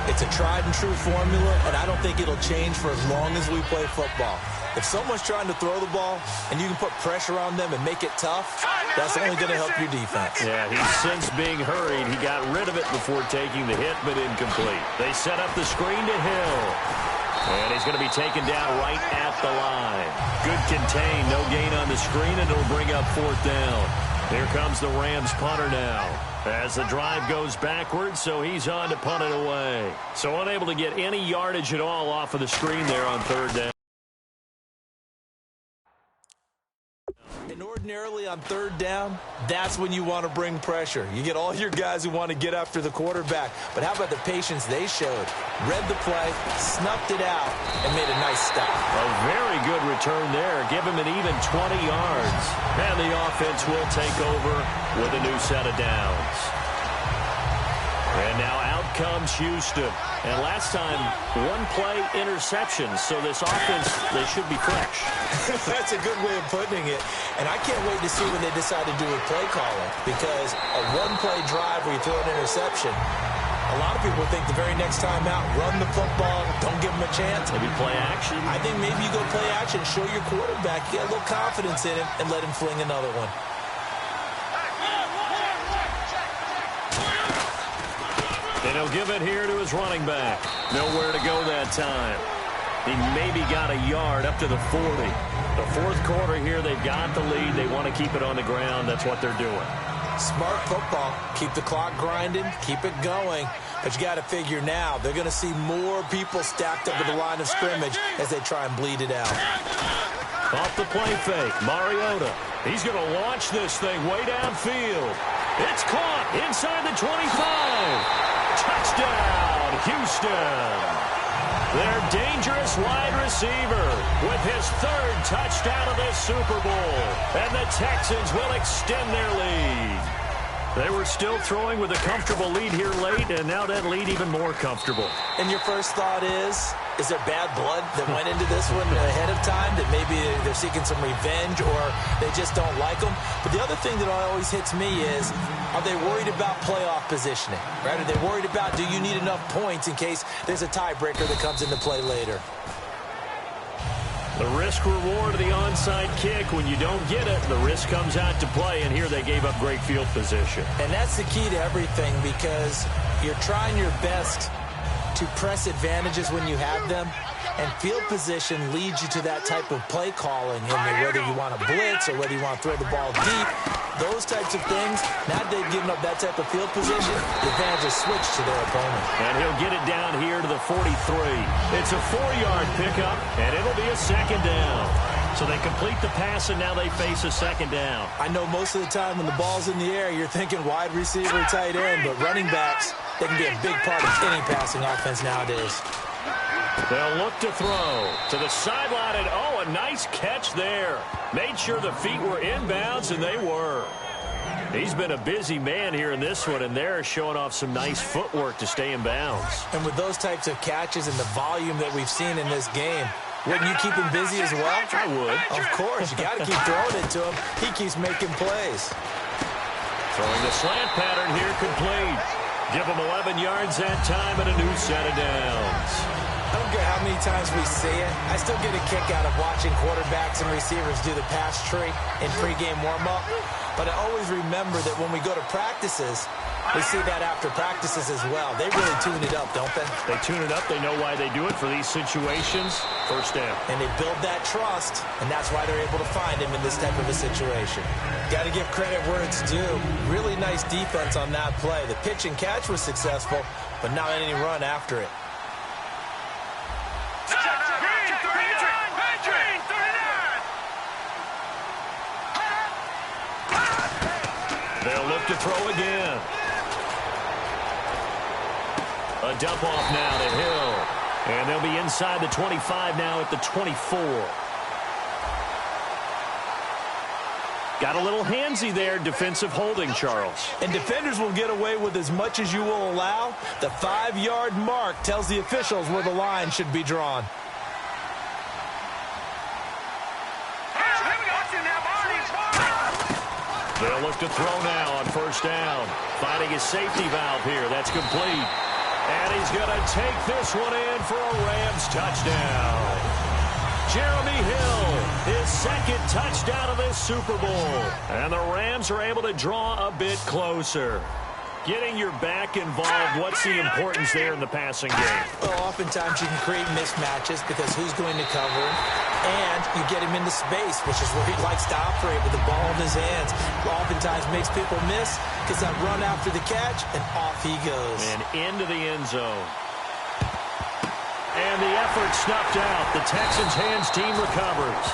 It's a tried and true formula, and I don't think it'll change for as long as we play football. If someone's trying to throw the ball and you can put pressure on them and make it tough, that's only going to help your defense. Yeah, he's since being hurried. He got rid of it before taking the hit, but incomplete. They set up the screen to Hill. And he's going to be taken down right at the line. Good contain, no gain on the screen, and it'll bring up 4th down. Here comes the Rams punter now. As the drive goes backwards, so he's on to punt it away. So unable to get any yardage at all off of the screen there on 3rd down. And ordinarily on 3rd down, that's when you want to bring pressure. You get all your guys who want to get after the quarterback. But how about the patience they showed? Read the play, snuffed it out, and made a nice stop. A very good return there. Give him an even 20 yards. And the offense will take over with a new set of downs. And now out comes Houston. And last time, 1-play interception. So this offense, they should be fresh. That's a good way of putting it. And I can't wait to see when they decide to do a play calling. Because a 1-play drive where you throw an interception, a lot of people think the very next time out, run the football, don't give them a chance. Maybe play action. I think maybe you go play action, show your quarterback, get a little confidence in him, and let him fling another one. And he'll give it here to his running back. Nowhere to go that time. He maybe got a yard up to the 40. The 4th quarter here, they've got the lead. They want to keep it on the ground. That's what they're doing. Smart football. Keep the clock grinding. Keep it going. But you got to figure now, they're going to see more people stacked up at the line of scrimmage as they try and bleed it out. Off the play fake, Mariota. He's going to launch this thing way downfield. It's caught inside the 25. Touchdown, Houston. Their dangerous wide receiver with his 3rd touchdown of this Super Bowl. And the Texans will extend their lead. They were still throwing with a comfortable lead here late, and now that lead even more comfortable. And your first thought is there bad blood that went into this one ahead of time, that maybe they're seeking some revenge or they just don't like them? But the other thing that always hits me is, are they worried about playoff positioning? Right? Are they worried about, do you need enough points in case there's a tiebreaker that comes into play later? The risk-reward of the onside kick, when you don't get it, the risk comes out to play, and here they gave up great field position. And that's the key to everything, because you're trying your best to press advantages when you have them, and field position leads you to that type of play calling, and whether you want to blitz or whether you want to throw the ball deep, those types of things. Now they've given up that type of field position, the advantage is switched to their opponent. And he'll get it down here to the 43. It's a 4-yard pickup, and it'll be a 2nd down. So they complete the pass, and now they face a 2nd down. I know most of the time when the ball's in the air, you're thinking wide receiver, tight end, but running backs, they can be a big part of any passing offense nowadays. They'll look to throw to the sideline, and oh, a nice catch there. Made sure the feet were inbounds, and they were. He's been a busy man here in this one, and they're showing off some nice footwork to stay in bounds. And with those types of catches and the volume that we've seen in this game, wouldn't you keep him busy as well? I would. Of course. You got to keep throwing it to him. He keeps making plays. Throwing the slant pattern here complete. Give him 11 yards that time and a new set of downs. I don't care how many many times we see it, I still get a kick out of watching quarterbacks and receivers do the pass tree in pregame warm-up. But I always remember that when we go to practices, we see that after practices as well. They really tune it up, don't they? They tune it up. They know why they do it for these situations. First down. And they build that trust, and that's why they're able to find him in this type of a situation. Got to give credit where it's due. Really nice defense on that play. The pitch and catch was successful, but not any run after it. They'll look to throw again. A dump off now to Hill. And they'll be inside the 25 now at the 24. Got a little handsy there, defensive holding, Charles. And defenders will get away with as much as you will allow. The 5-yard mark tells the officials where the line should be drawn. They'll look to throw now on first down. Finding his safety valve here. That's complete. And he's going to take this one in for a Rams touchdown. Jeremy Hill, his second touchdown of this Super Bowl. And the Rams are able to draw a bit closer. Getting your back involved, what's the importance there in the passing game? Well, oftentimes you can create mismatches because who's going to cover him? And you get him into space, which is where he likes to operate with the ball in his hands. Oftentimes makes people miss, gets that run after the catch, and off he goes. And into the end zone. And the effort snuffed out. The Texans' hands team recovers.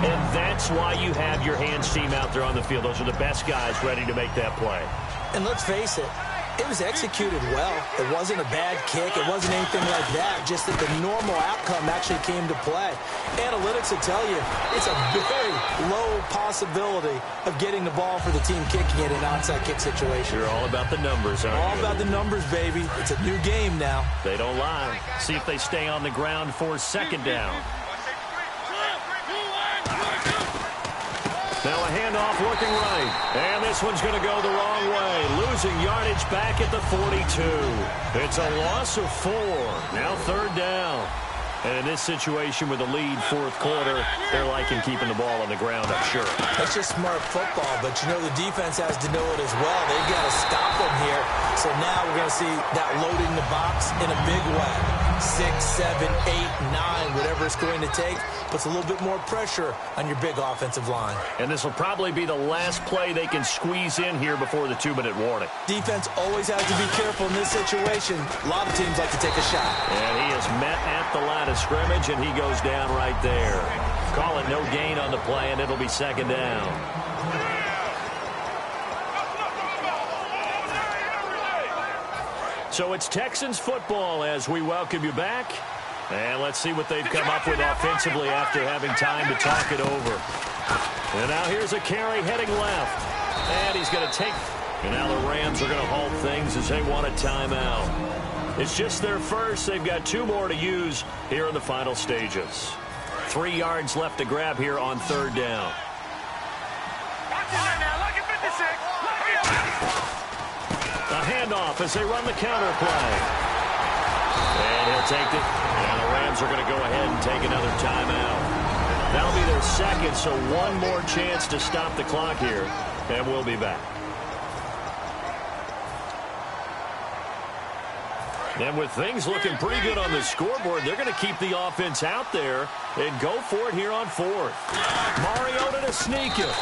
And that's why you have your hands team out there on the field. Those are the best guys ready to make that play. And let's face it, it was executed well. It wasn't a bad kick. It wasn't anything like that. Just that the normal outcome actually came to play. Analytics will tell you it's a very low possibility of getting the ball for the team kicking it in an onside kick situation. You're all about the numbers, aren't you? All about the numbers, baby. It's a new game now. They don't lie. See if they stay on the ground for second down. Now a handoff looking right. And this one's going to go the wrong way. Losing yardage back at the 42. It's a loss of 4. Now third down. And in this situation with a lead fourth quarter, they're liking keeping the ball on the ground, I'm sure. That's just smart football, but you know the defense has to know it as well. They've got to stop them here. So now we're going to see that loading the box in a big way. 6, 7, 8, 9, whatever it's going to take, puts a little bit more pressure on your big offensive line. And this will probably be the last play they can squeeze in here before the 2-minute warning. Defense always has to be careful in this situation. A lot of teams like to take a shot. And he is met at the line of scrimmage, and he goes down right there. Call it no gain on the play, and it'll be second down. So it's Texans football as we welcome you back. And let's see what they've come up with offensively after having time to talk it over. And now here's a carry heading left. And he's going to take. And now the Rams are going to halt things as they want a timeout. It's just their first. They've got 2 more to use here in the final stages. 3 yards left to grab here on third down. A handoff as they run the counter play. And he'll take it. And the Rams are going to go ahead and take another timeout. That'll be their second, so one more chance to stop the clock here. And we'll be back. And with things looking pretty good on the scoreboard, they're going to keep the offense out there and go for it here on fourth. Mariota to sneak it.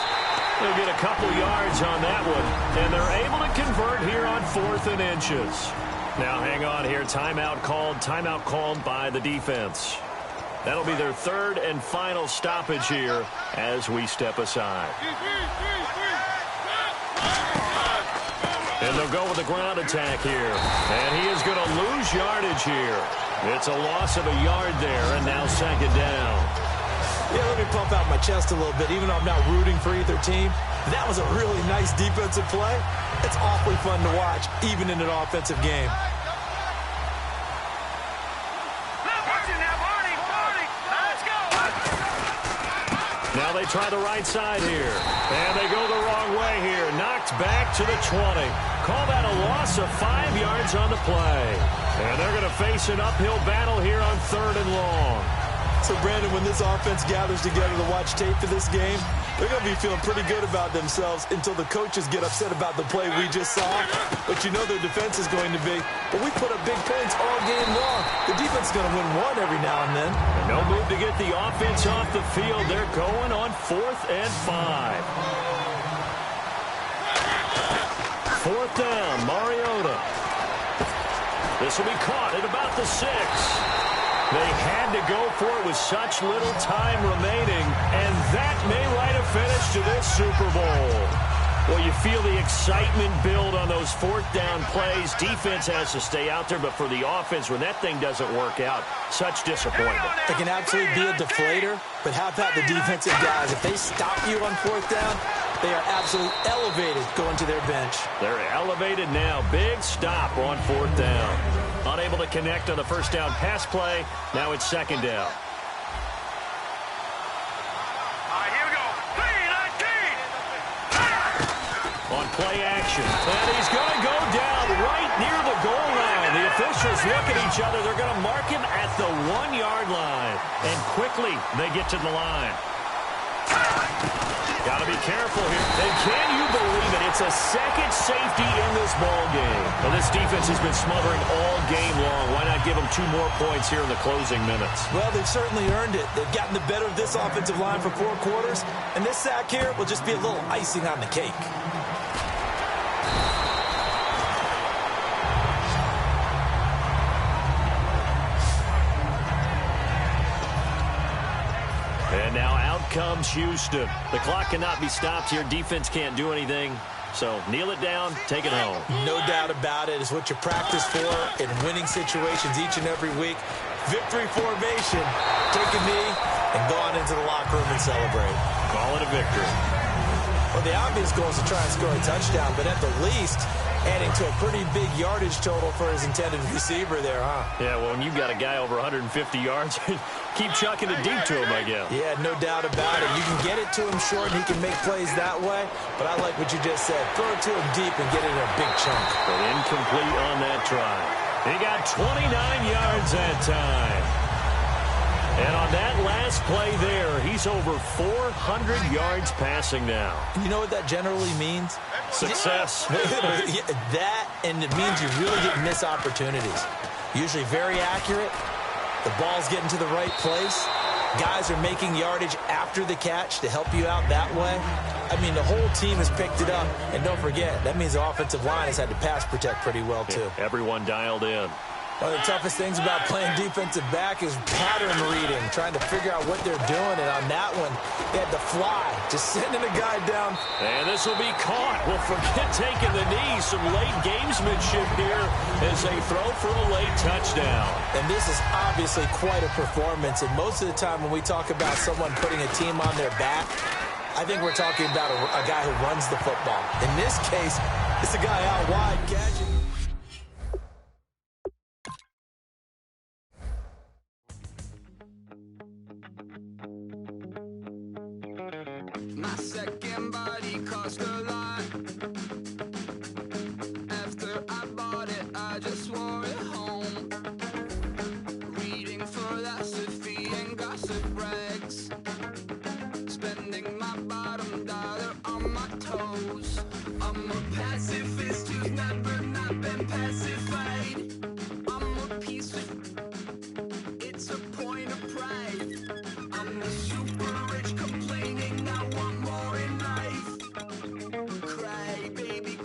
They'll get a couple yards on that one, and they're able to convert here on 4th and inches. Now hang on here. Timeout called by the defense. That'll be their 3rd and final stoppage here as we step aside. And they'll go with the ground attack here. And he is going to lose yardage here. It's a loss of a yard there, and now second down. Yeah, let me pump out my chest a little bit, even though I'm not rooting for either team. That was a really nice defensive play. It's awfully fun to watch, even in an offensive game. Now they try the right side here. And they go the wrong way here. Knocked back to the 20. Call that a loss of 5 yards on the play. And they're going to face an uphill battle here on 3rd and long. So, Brandon, when this offense gathers together to watch tape for this game, they're going to be feeling pretty good about themselves until the coaches get upset about the play we just saw. But you know their defense is going to be, but we put up big points all game long. The defense is going to win one every now and then. No move to get the offense off the field. They're going on 4th and 5. 4th down, Mariota. This will be caught at about the 6. They had to go for it with such little time remaining, and that may write a finish to this Super Bowl. Well, you feel the excitement build on those 4th down plays. Defense has to stay out there, but for the offense, when that thing doesn't work out, such disappointment. It can absolutely be a deflator, but how about the defensive guys? If they stop you on 4th down, they are absolutely elevated going to their bench. They're elevated now. Big stop on 4th down. Unable to connect on the 1st down pass play. Now it's 2nd down. All right, here we go. 3-19. On play action. And he's going to go down right near the goal line. The officials look at each other. They're going to mark him at the 1-yard line. And quickly they get to the line. Got to be careful here. And can you believe it? It's a second safety in this ball game. Well, this defense has been smothering all game long. Why not give them 2 more points here in the closing minutes? Well, they've certainly earned it. They've gotten the better of this offensive line for 4 quarters. And this sack here will just be a little icing on the cake. And now out comes Houston. The clock cannot be stopped here. Defense can't do anything. So kneel it down, take it home. No doubt about it. It's what you practice for in winning situations each and every week. Victory formation. Take a knee and go on into the locker room and celebrate. Call it a victory. Well, the obvious goal is to try and score a touchdown, but at the least, adding to a pretty big yardage total for his intended receiver there, huh? Yeah, well, when you've got a guy over 150 yards, keep chucking it deep to him, I guess. Yeah, no doubt about it. You can get it to him short, and he can make plays that way, but I like what you just said. Throw it to him deep and get it in a big chunk. But incomplete on that try. He got 29 yards that time. And on that last play there, he's over 400 yards passing now. You know what that generally means? Success. That, and it means you really didn't miss opportunities. Usually very accurate. The ball's getting to the right place. Guys are making yardage after the catch to help you out that way. I mean, the whole team has picked it up. And don't forget, that means the offensive line has had to pass protect pretty well, too. Yeah, everyone dialed in. One of the toughest things about playing defensive back is pattern reading, trying to figure out what they're doing. And on that one, they had to fly, just sending a guy down. And this will be caught. Well, forget taking the knee. Some late gamesmanship here as they throw for a late touchdown. And this is obviously quite a performance. And most of the time when we talk about someone putting a team on their back, I think we're talking about a guy who runs the football. In this case, it's a guy out wide catching. My second body cost a lot. After I bought it, I just wore it home. Reading philosophy and gossip rags. Spending my bottom dollar on my toes. I'm a pacifist who's never not been pacified. I'm a piece of... It's a point of pride. I'm the super rich complaining I want more in life. Cry, baby,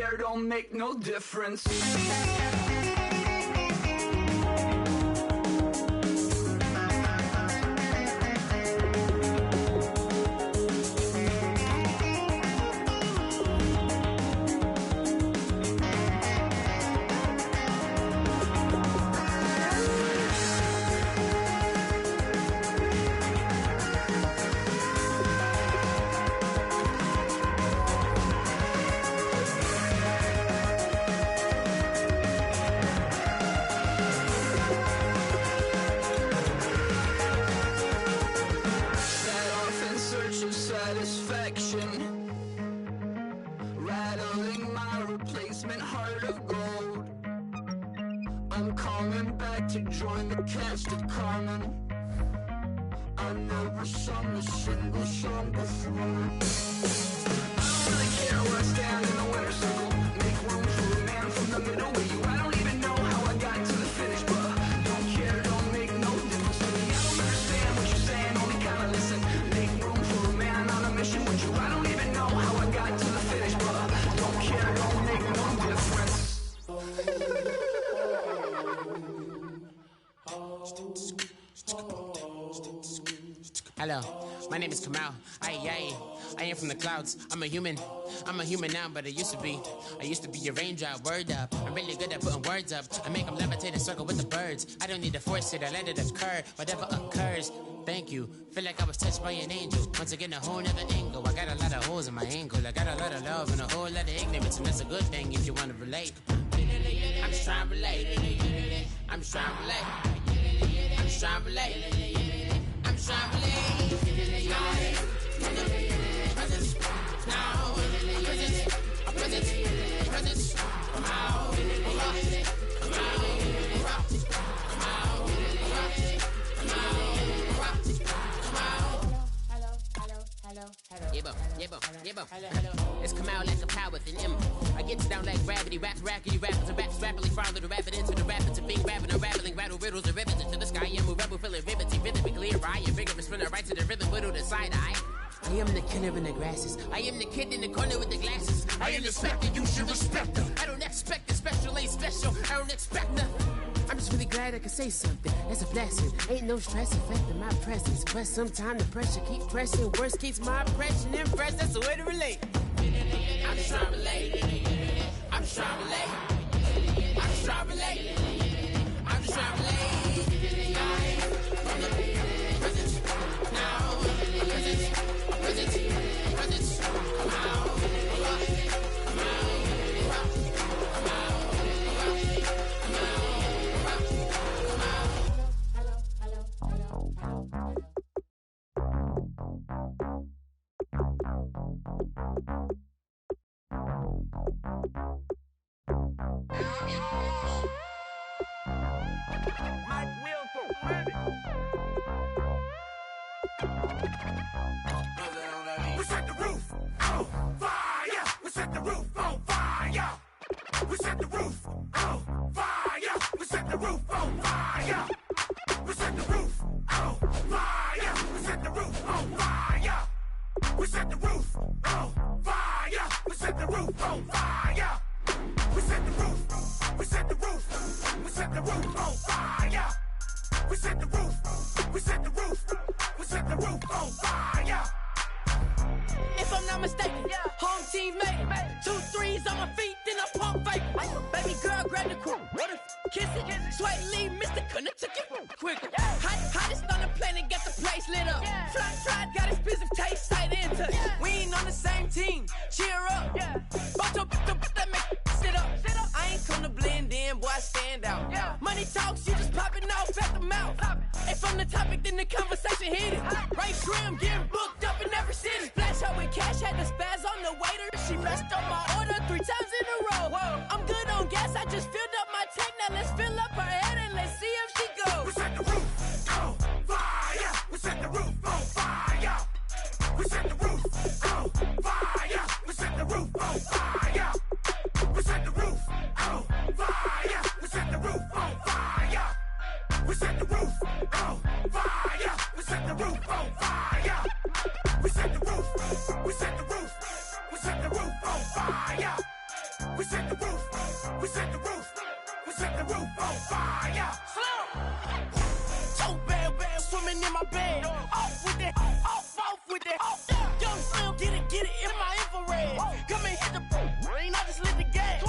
care, don't make no difference. Rattling my replacement heart of gold. I'm coming back to join the cast of Carmen. I never sung a single song before. I don't really care where I stand in the winner's circle. Make room for a man from the middle with you. I don't even know how I got to the finish, but don't care, don't make no difference to me. I don't understand what you're saying, only kinda listen. Make room for a man on a mission with you. I don't even know how I got to the finish, but don't care, don't make no difference. Hello, my name is Kamal. I am from the clouds. I'm a human now, but I used to be a raindrop. Word up, I'm really good at putting words up. I make them levitate and circle with the birds. I don't need to force it, I let it occur. Whatever occurs, thank you. Feel like I was touched by an angel. Once again, a whole nother angle. I got a lot of holes in my angle. I got a lot of love and a whole lot of ignorance, and that's a good thing if you want to relate. I'm just trying to relate. I'm just trying to relate. I'm just trying to relate. I'm just trying to relate. Presence, now, presence, come out, It's come out like a power within him. I get down like gravity, rappers and raps rapidly follow the rapid into the rapids of being rapping and rattling, rattle riddles and rivets into the sky. I'm a rebel, feeling rhythmically clear. I am vigorous, spinning right to the rhythm, whittle the side eye. I am the killer in the grasses. I am the kid in the corner with the glasses. I am the specter, you should respect them. I don't expect the special, ain't special. I don't expect nothing. I'm just really glad I can say something. That's a blessing. Ain't no stress affecting my presence. But sometimes the pressure keep pressing. Worst keeps my impression impressed. That's the way to relate. I'm just trying to relate. I'm just trying to relate. I'm just trying to relate. I'm just trying to relate. From the presence, now, presence, come out, come out. We set the roof on fire. We set the roof on fire. We set the roof on fire. We set the roof on fire. We set the roof on fire. We set the roof on fire. We set the roof on fire. We set the roof on fire. We set the roof. We set the roof. We set the roof on fire. We set the roof. We set the roof. We set the roof on fire. If I'm not mistaken, home team made it. 2 3s on my feet, then I pump fake. Baby girl, grab the crew. Kiss it, sweat leave, Mr. Couldn't took it quicker. Hottest on the planet, got the place lit up. Fly, got expensive taste, sight into. We ain't on the same team, cheer up. Bought your that make sit up. I ain't come to blend in, boy, I stand out. Money talks, you just popping off at the mouth. If I'm the topic, then the conversation hit it. Right shrimp, getting booked up in every city. Splash out with cash, had the spaz on the waiter. She messed up my order 3 times in a row. I'm good on gas, I just filled up my tank. Now let's fill up her head and let's see if she goes. We set the roof on fire. We set the roof on fire. We set the roof on fire. We set the roof on fire. We set the roof on fire. We set the roof on fire. We set the roof on fire. We set the roof on fire. We set the roof. We set the roof. We set the roof on fire. We set the roof. We set the roof. We set the roof on fire. So bad, swimming in my bed. Off with that, off with that. Young Slim, get it in my infrared. Come and hit the rain, I just lit the gas.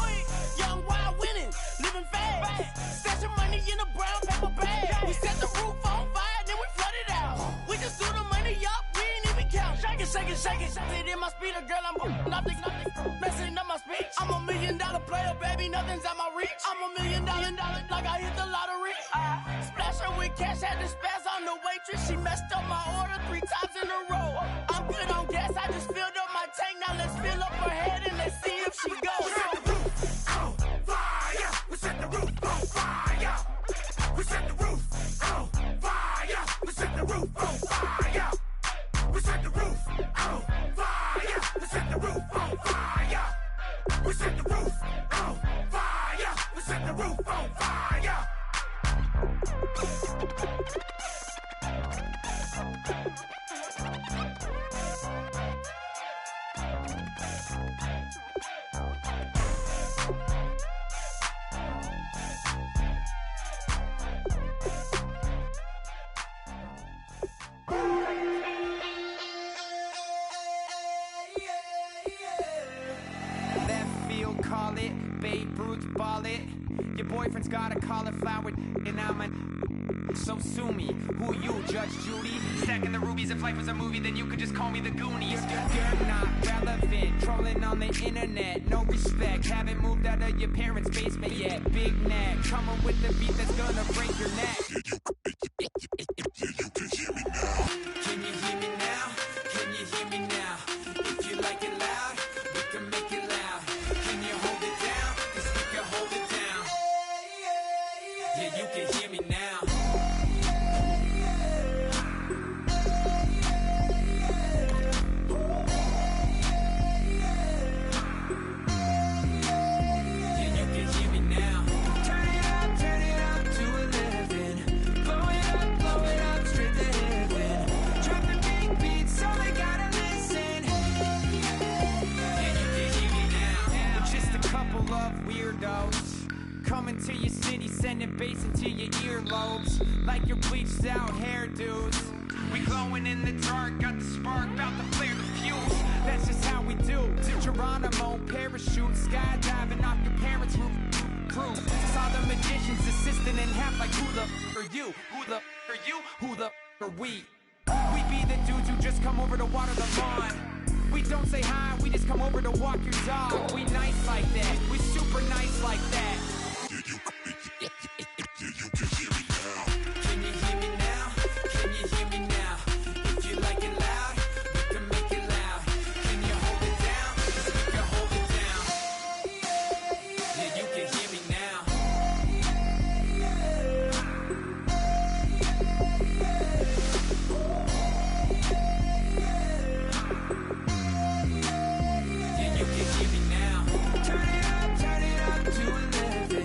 Young wild winning, living fast. Stashing money in a brown paper bag. We set the roof on fire, then we flood it out. We just threw the money up, we ain't even count. Shake it. It in my speeder, girl, I'm nothing, messing up my speech. I'm $1 million player, baby, nothing's at my reach. I'm $1 million, like I hit the lottery. Splash her with cash, had to spaz on the waitress. She messed up my order 3 times in a row. I'm good on gas, I just filled up my tank. Now let's fill up her head and let's see if she goes. We set the roof on fire. We set the roof on fire. We set the roof on fire. We set the roof on fire. We set the roof on fire. We set the roof on fire. We set the roof on fire. We set the roof on fire. Left field, call it. Babe Ruth, ball it. Your boyfriend's got a cauliflower, and I'm a. So sue me. Who you, Judge Judy? Stacking the rubies. If life was a movie, then you could just call me the Goonies. You're not relevant. Trolling on the internet. No respect. Haven't moved out of your parents' basement yet. Big neck. Coming with the beat that's gonna break your neck. Can you hear me now? Can you hear me now? If you like it loud, we can make it loud. Can you hold it down? 'Cause we can hold it down. Yeah, you can hear me now. Yeah, you can hear me now. Turn it up to 11. Blow it up, straight to heaven. Drop the big beats, so they gotta listen. Yeah, you can hear me now. We're just a couple of weirdos coming to your city, sending bass into your earlobes like your bleached out hairdos. We glowing in the dark, got the spark, about to flare the fuse. That's just how we do. To Geronimo, parachute, skydiving off your parents' roof. Saw the magician's assistant in half like who the are you? Who the are you? Who the are we? We be the dudes who just come over to water the lawn. We don't say hi, we just come over to walk your dog. We nice like that, we super nice like that. Can you hear me now? Can you hear me now? If you like it loud, we can make it loud. Can you hold it down? 'Cause we can hold it down. Yeah, you can hear me now. Yeah, you can hear me now. Turn it up to 11.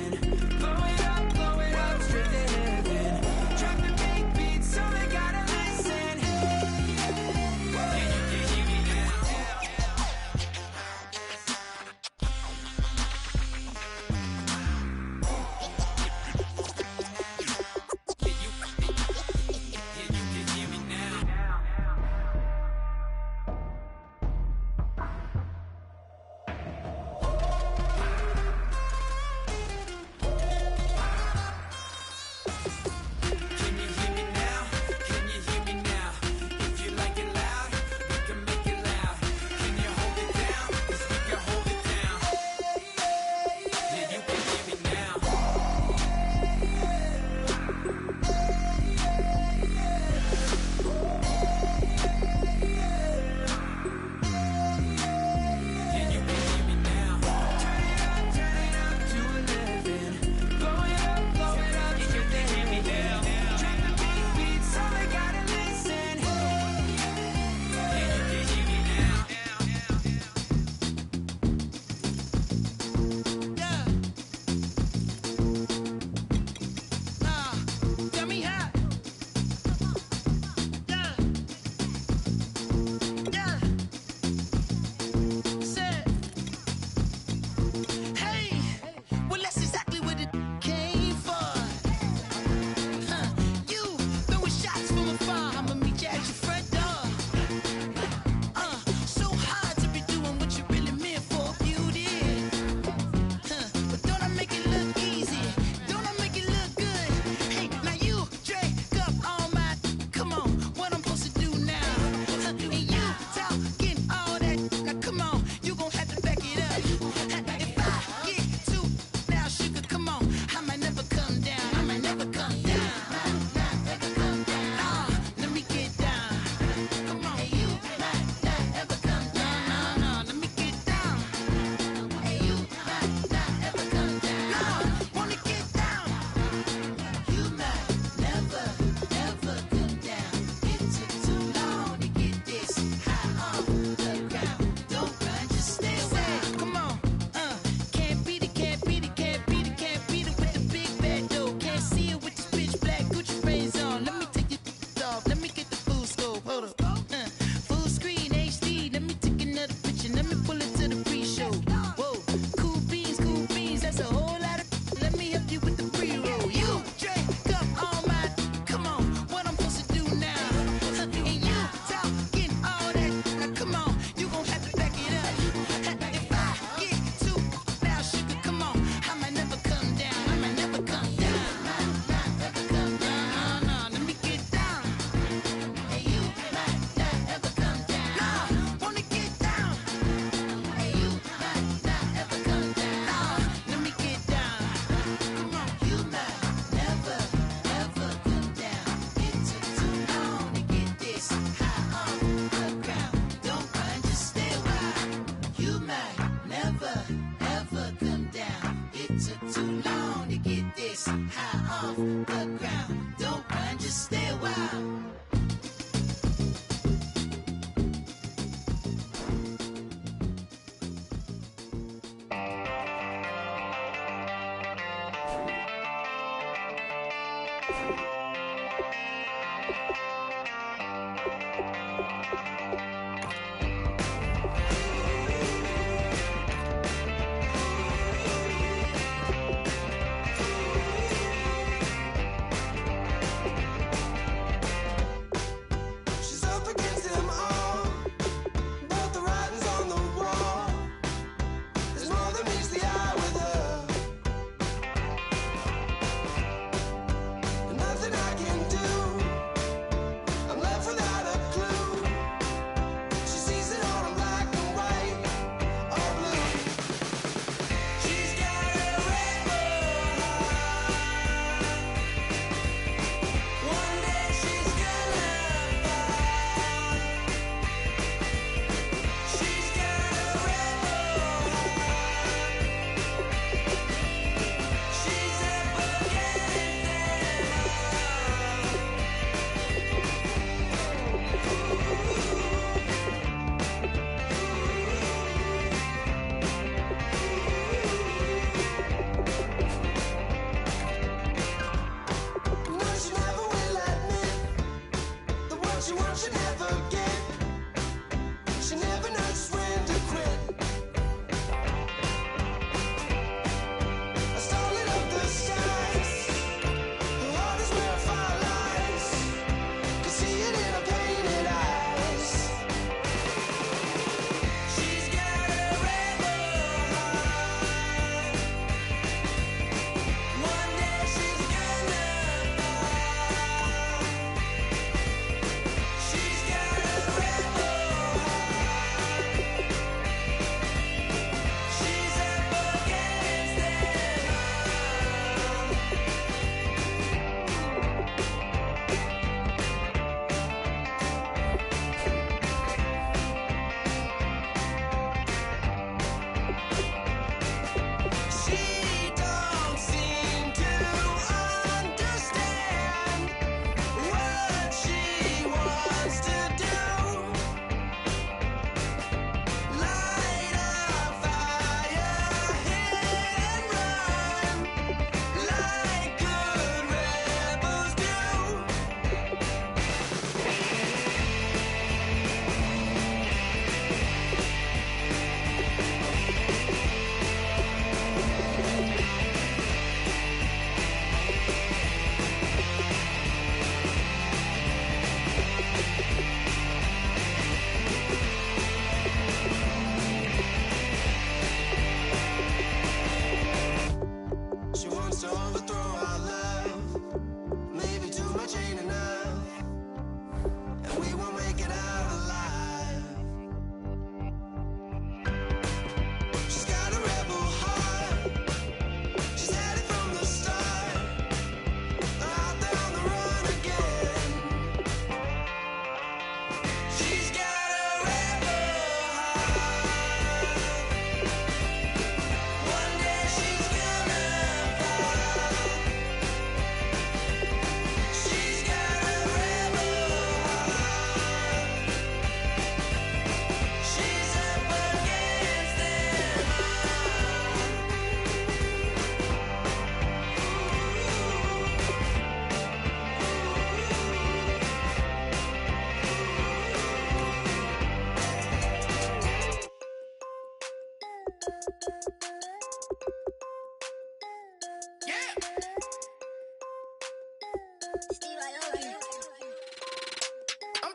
I'm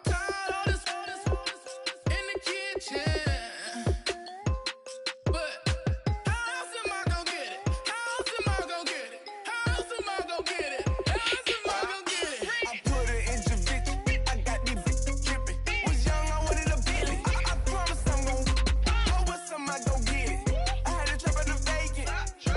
tired of this in the kitchen. But how else am I gonna get it? How else am I gonna get it? How else am I gonna get it? How else am I gonna get it? I put her in Javic. I got these bitches tripping. Was young, I wanted a Bentley. I promise I'm gon' go with some, I go get it. I had a trap in the vacant.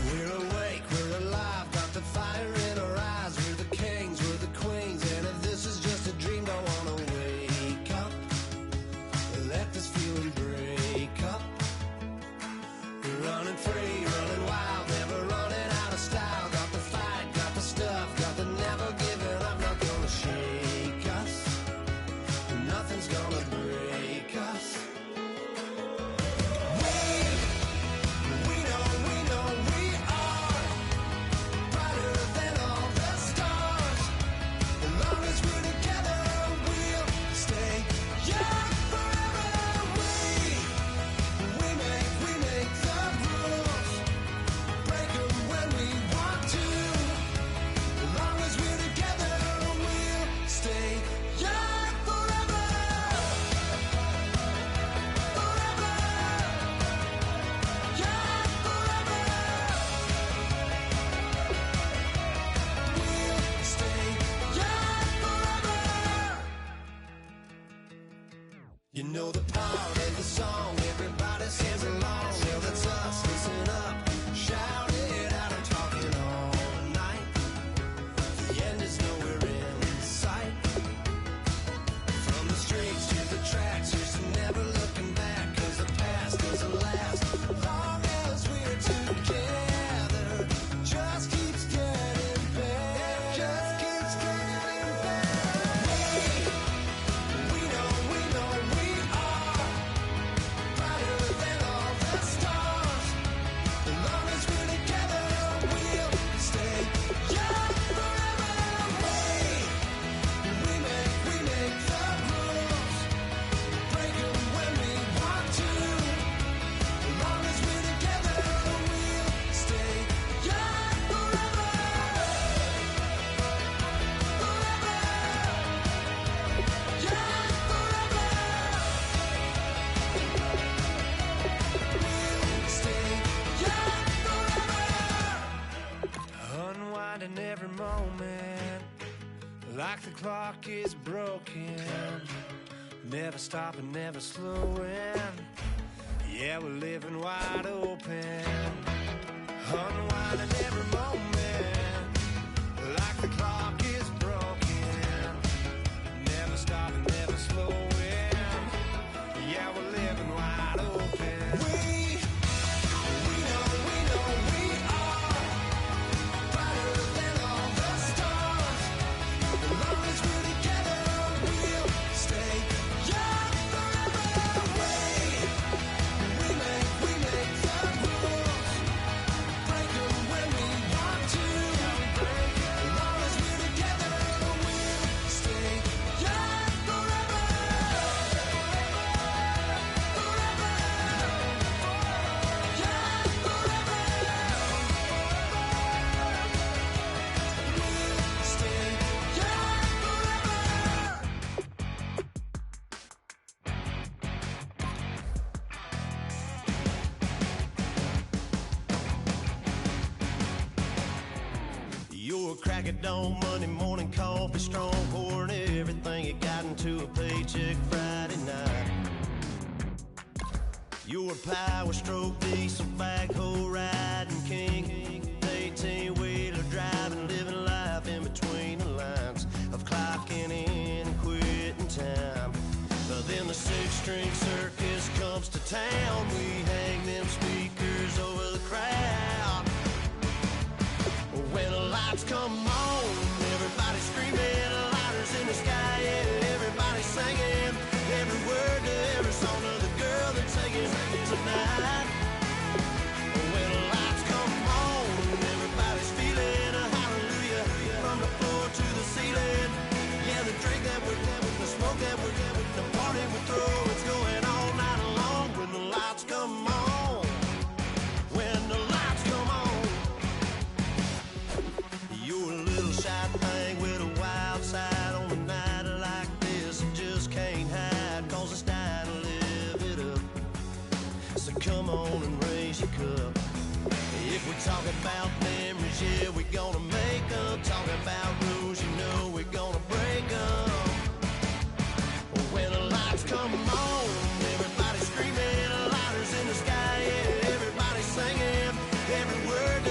We're awake, we're alive, got the fire in our eyes. We're the kings, we're the queens, and if this is just a dream, don't wanna wake up. Let this feeling break up. We're running free, running wild, never running out of style. Got the fight, got the stuff, got the never giving up. Not gonna shake us, nothing's gonna break us. We know we are brighter than all the stars. As long as we're together, we'll stay young forever. We make the rules, break 'em when we want to. As long as we're together, we'll stay young forever. Forever. Young forever. We'll stay young forever. You know the part of the song, everybody sings along. Well, that's us, listen up, shout it out, I'm talking all night. The end is nowhere in sight. From the streets to the tracks, here's to never looking back, 'cause the past doesn't last. Long as we're together, just keeps getting better. Just keeps getting better. We know we are brighter than all the stars. As long as we're together, we'll stay young forever. We make the rules, break 'em when we want to. As long as we're together, we'll stay young forever. Forever. Young forever. We'll stay young forever. Unwinding every moment, like the clock is broken. Never stopping, never slowing. Yeah, we're living wide open. Unwinding every moment, like the clock is broken. Never stopping, never slowing. Yeah, we're living wide open. We know we are brighter than all the stars. As long as we're together, we'll stay young forever. We make the rules, break 'em when we want to. As long as we're together, we'll stay young forever. Forever. Young forever. We'll stay young forever. You're a crack at dawn, Monday morning coffee strong, pouring everything you got into a paycheck Friday night. You're a power stroke, diesel backhoe riding king, 18-wheeler driving, living life in between the lines of clocking in and quitting time. But then the six-string circus comes to town, we hang them speakers over the crowd. When the lights come on, everybody screaming, lighters in the sky, yeah, everybody singing every word to every song of the girl they're taking tonight. When the lights come on, everybody's feeling a hallelujah from the floor to the ceiling. Yeah, the drink that we're having, the smoke that we're having, the party we throw, it's going all night long. When the lights come on, when the lights come on. You're a little shy thing with a wild side on a night like this. You just can't hide, 'cause it's time to live it up. So come on and raise your cup. If we talk about memories, yeah, we're gonna make them. Talk about rules, you know we're gonna break them. When the lights come on, everybody screaming, lighters in the sky, yeah, everybody singing every word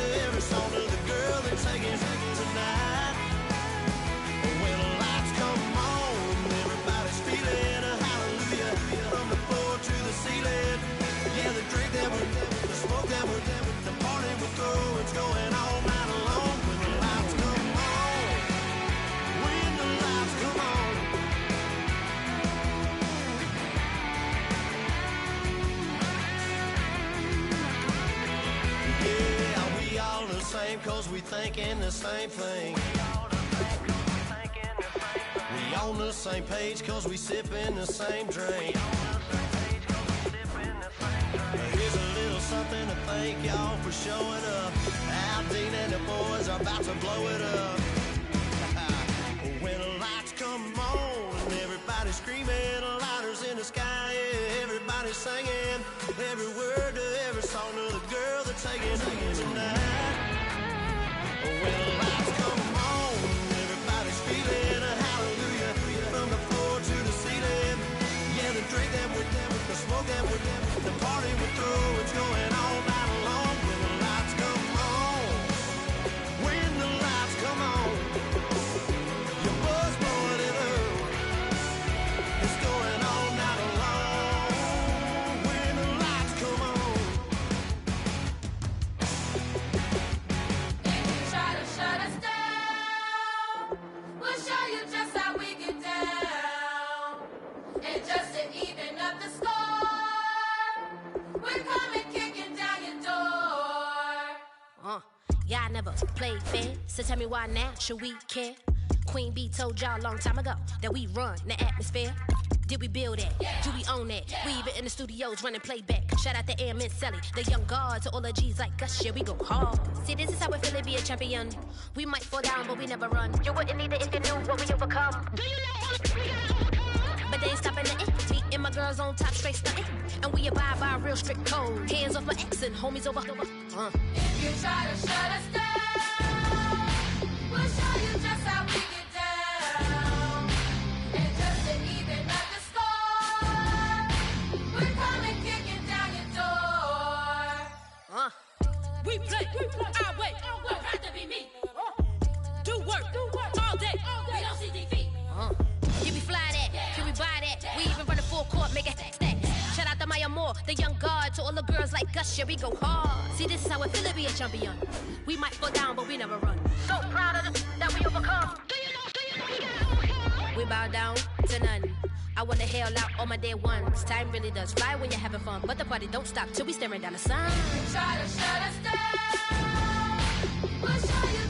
same, cause we thinking the same thing. We on the same page, cause we sipping the same drink. Here's a little something to thank y'all for showing up. Aldine and the boys are about to blow it up. When the lights come on and everybody's screaming, lighters in the sky, yeah, everybody's singing every word to every song of the girl they're taking tonight. When the lights come on, everybody's feeling a hallelujah from the floor to the ceiling. Yeah, the drink that we're the smoke that we're the party we're through, it's going all night long. When the lights come on, when the lights come on, your buzz blowing it up, it's going all night long. When the lights come on. If you try to shut us down, we'll show you just how we get down. And just to even up the score, we're coming kicking down your door. Yeah, I never played fair, so tell me why now should we care? Queen B told y'all a long time ago that we run the atmosphere. Did we build it? Do we own it? We even in the studios running playback. Shout out to Airman Sally, the young guard, to all the G's like us. Yeah, we go hard. See, this is how we feel to be a champion. We might fall down, but we never run. You wouldn't need it if you knew what we overcome. Do you know? But they ain't stopping nothing. Me and my girls on top, straight stunting. And we abide by a real strict code. Hands off my ex and homies over. If you try to shut us down, we'll show you just how we get down. And just to even up the score, we're coming kicking down your door. We play our way. Don't have to be me. Do work all day. We don't see defeat. Can we fly that? Can we buy that? We even run a full court, make it stack. Shout out to Maya Moore, the young guard, to all the girls like us. Yeah, we go hard. See, this is how it feel to be a champion. We might fall down, but we never run. So proud of that we overcome. Do you know? We bow down to none. I wanna hail out all my day ones. Time really does fly when you're having fun, but the party don't stop till we staring down the sun. Try to shut us down, we'll show you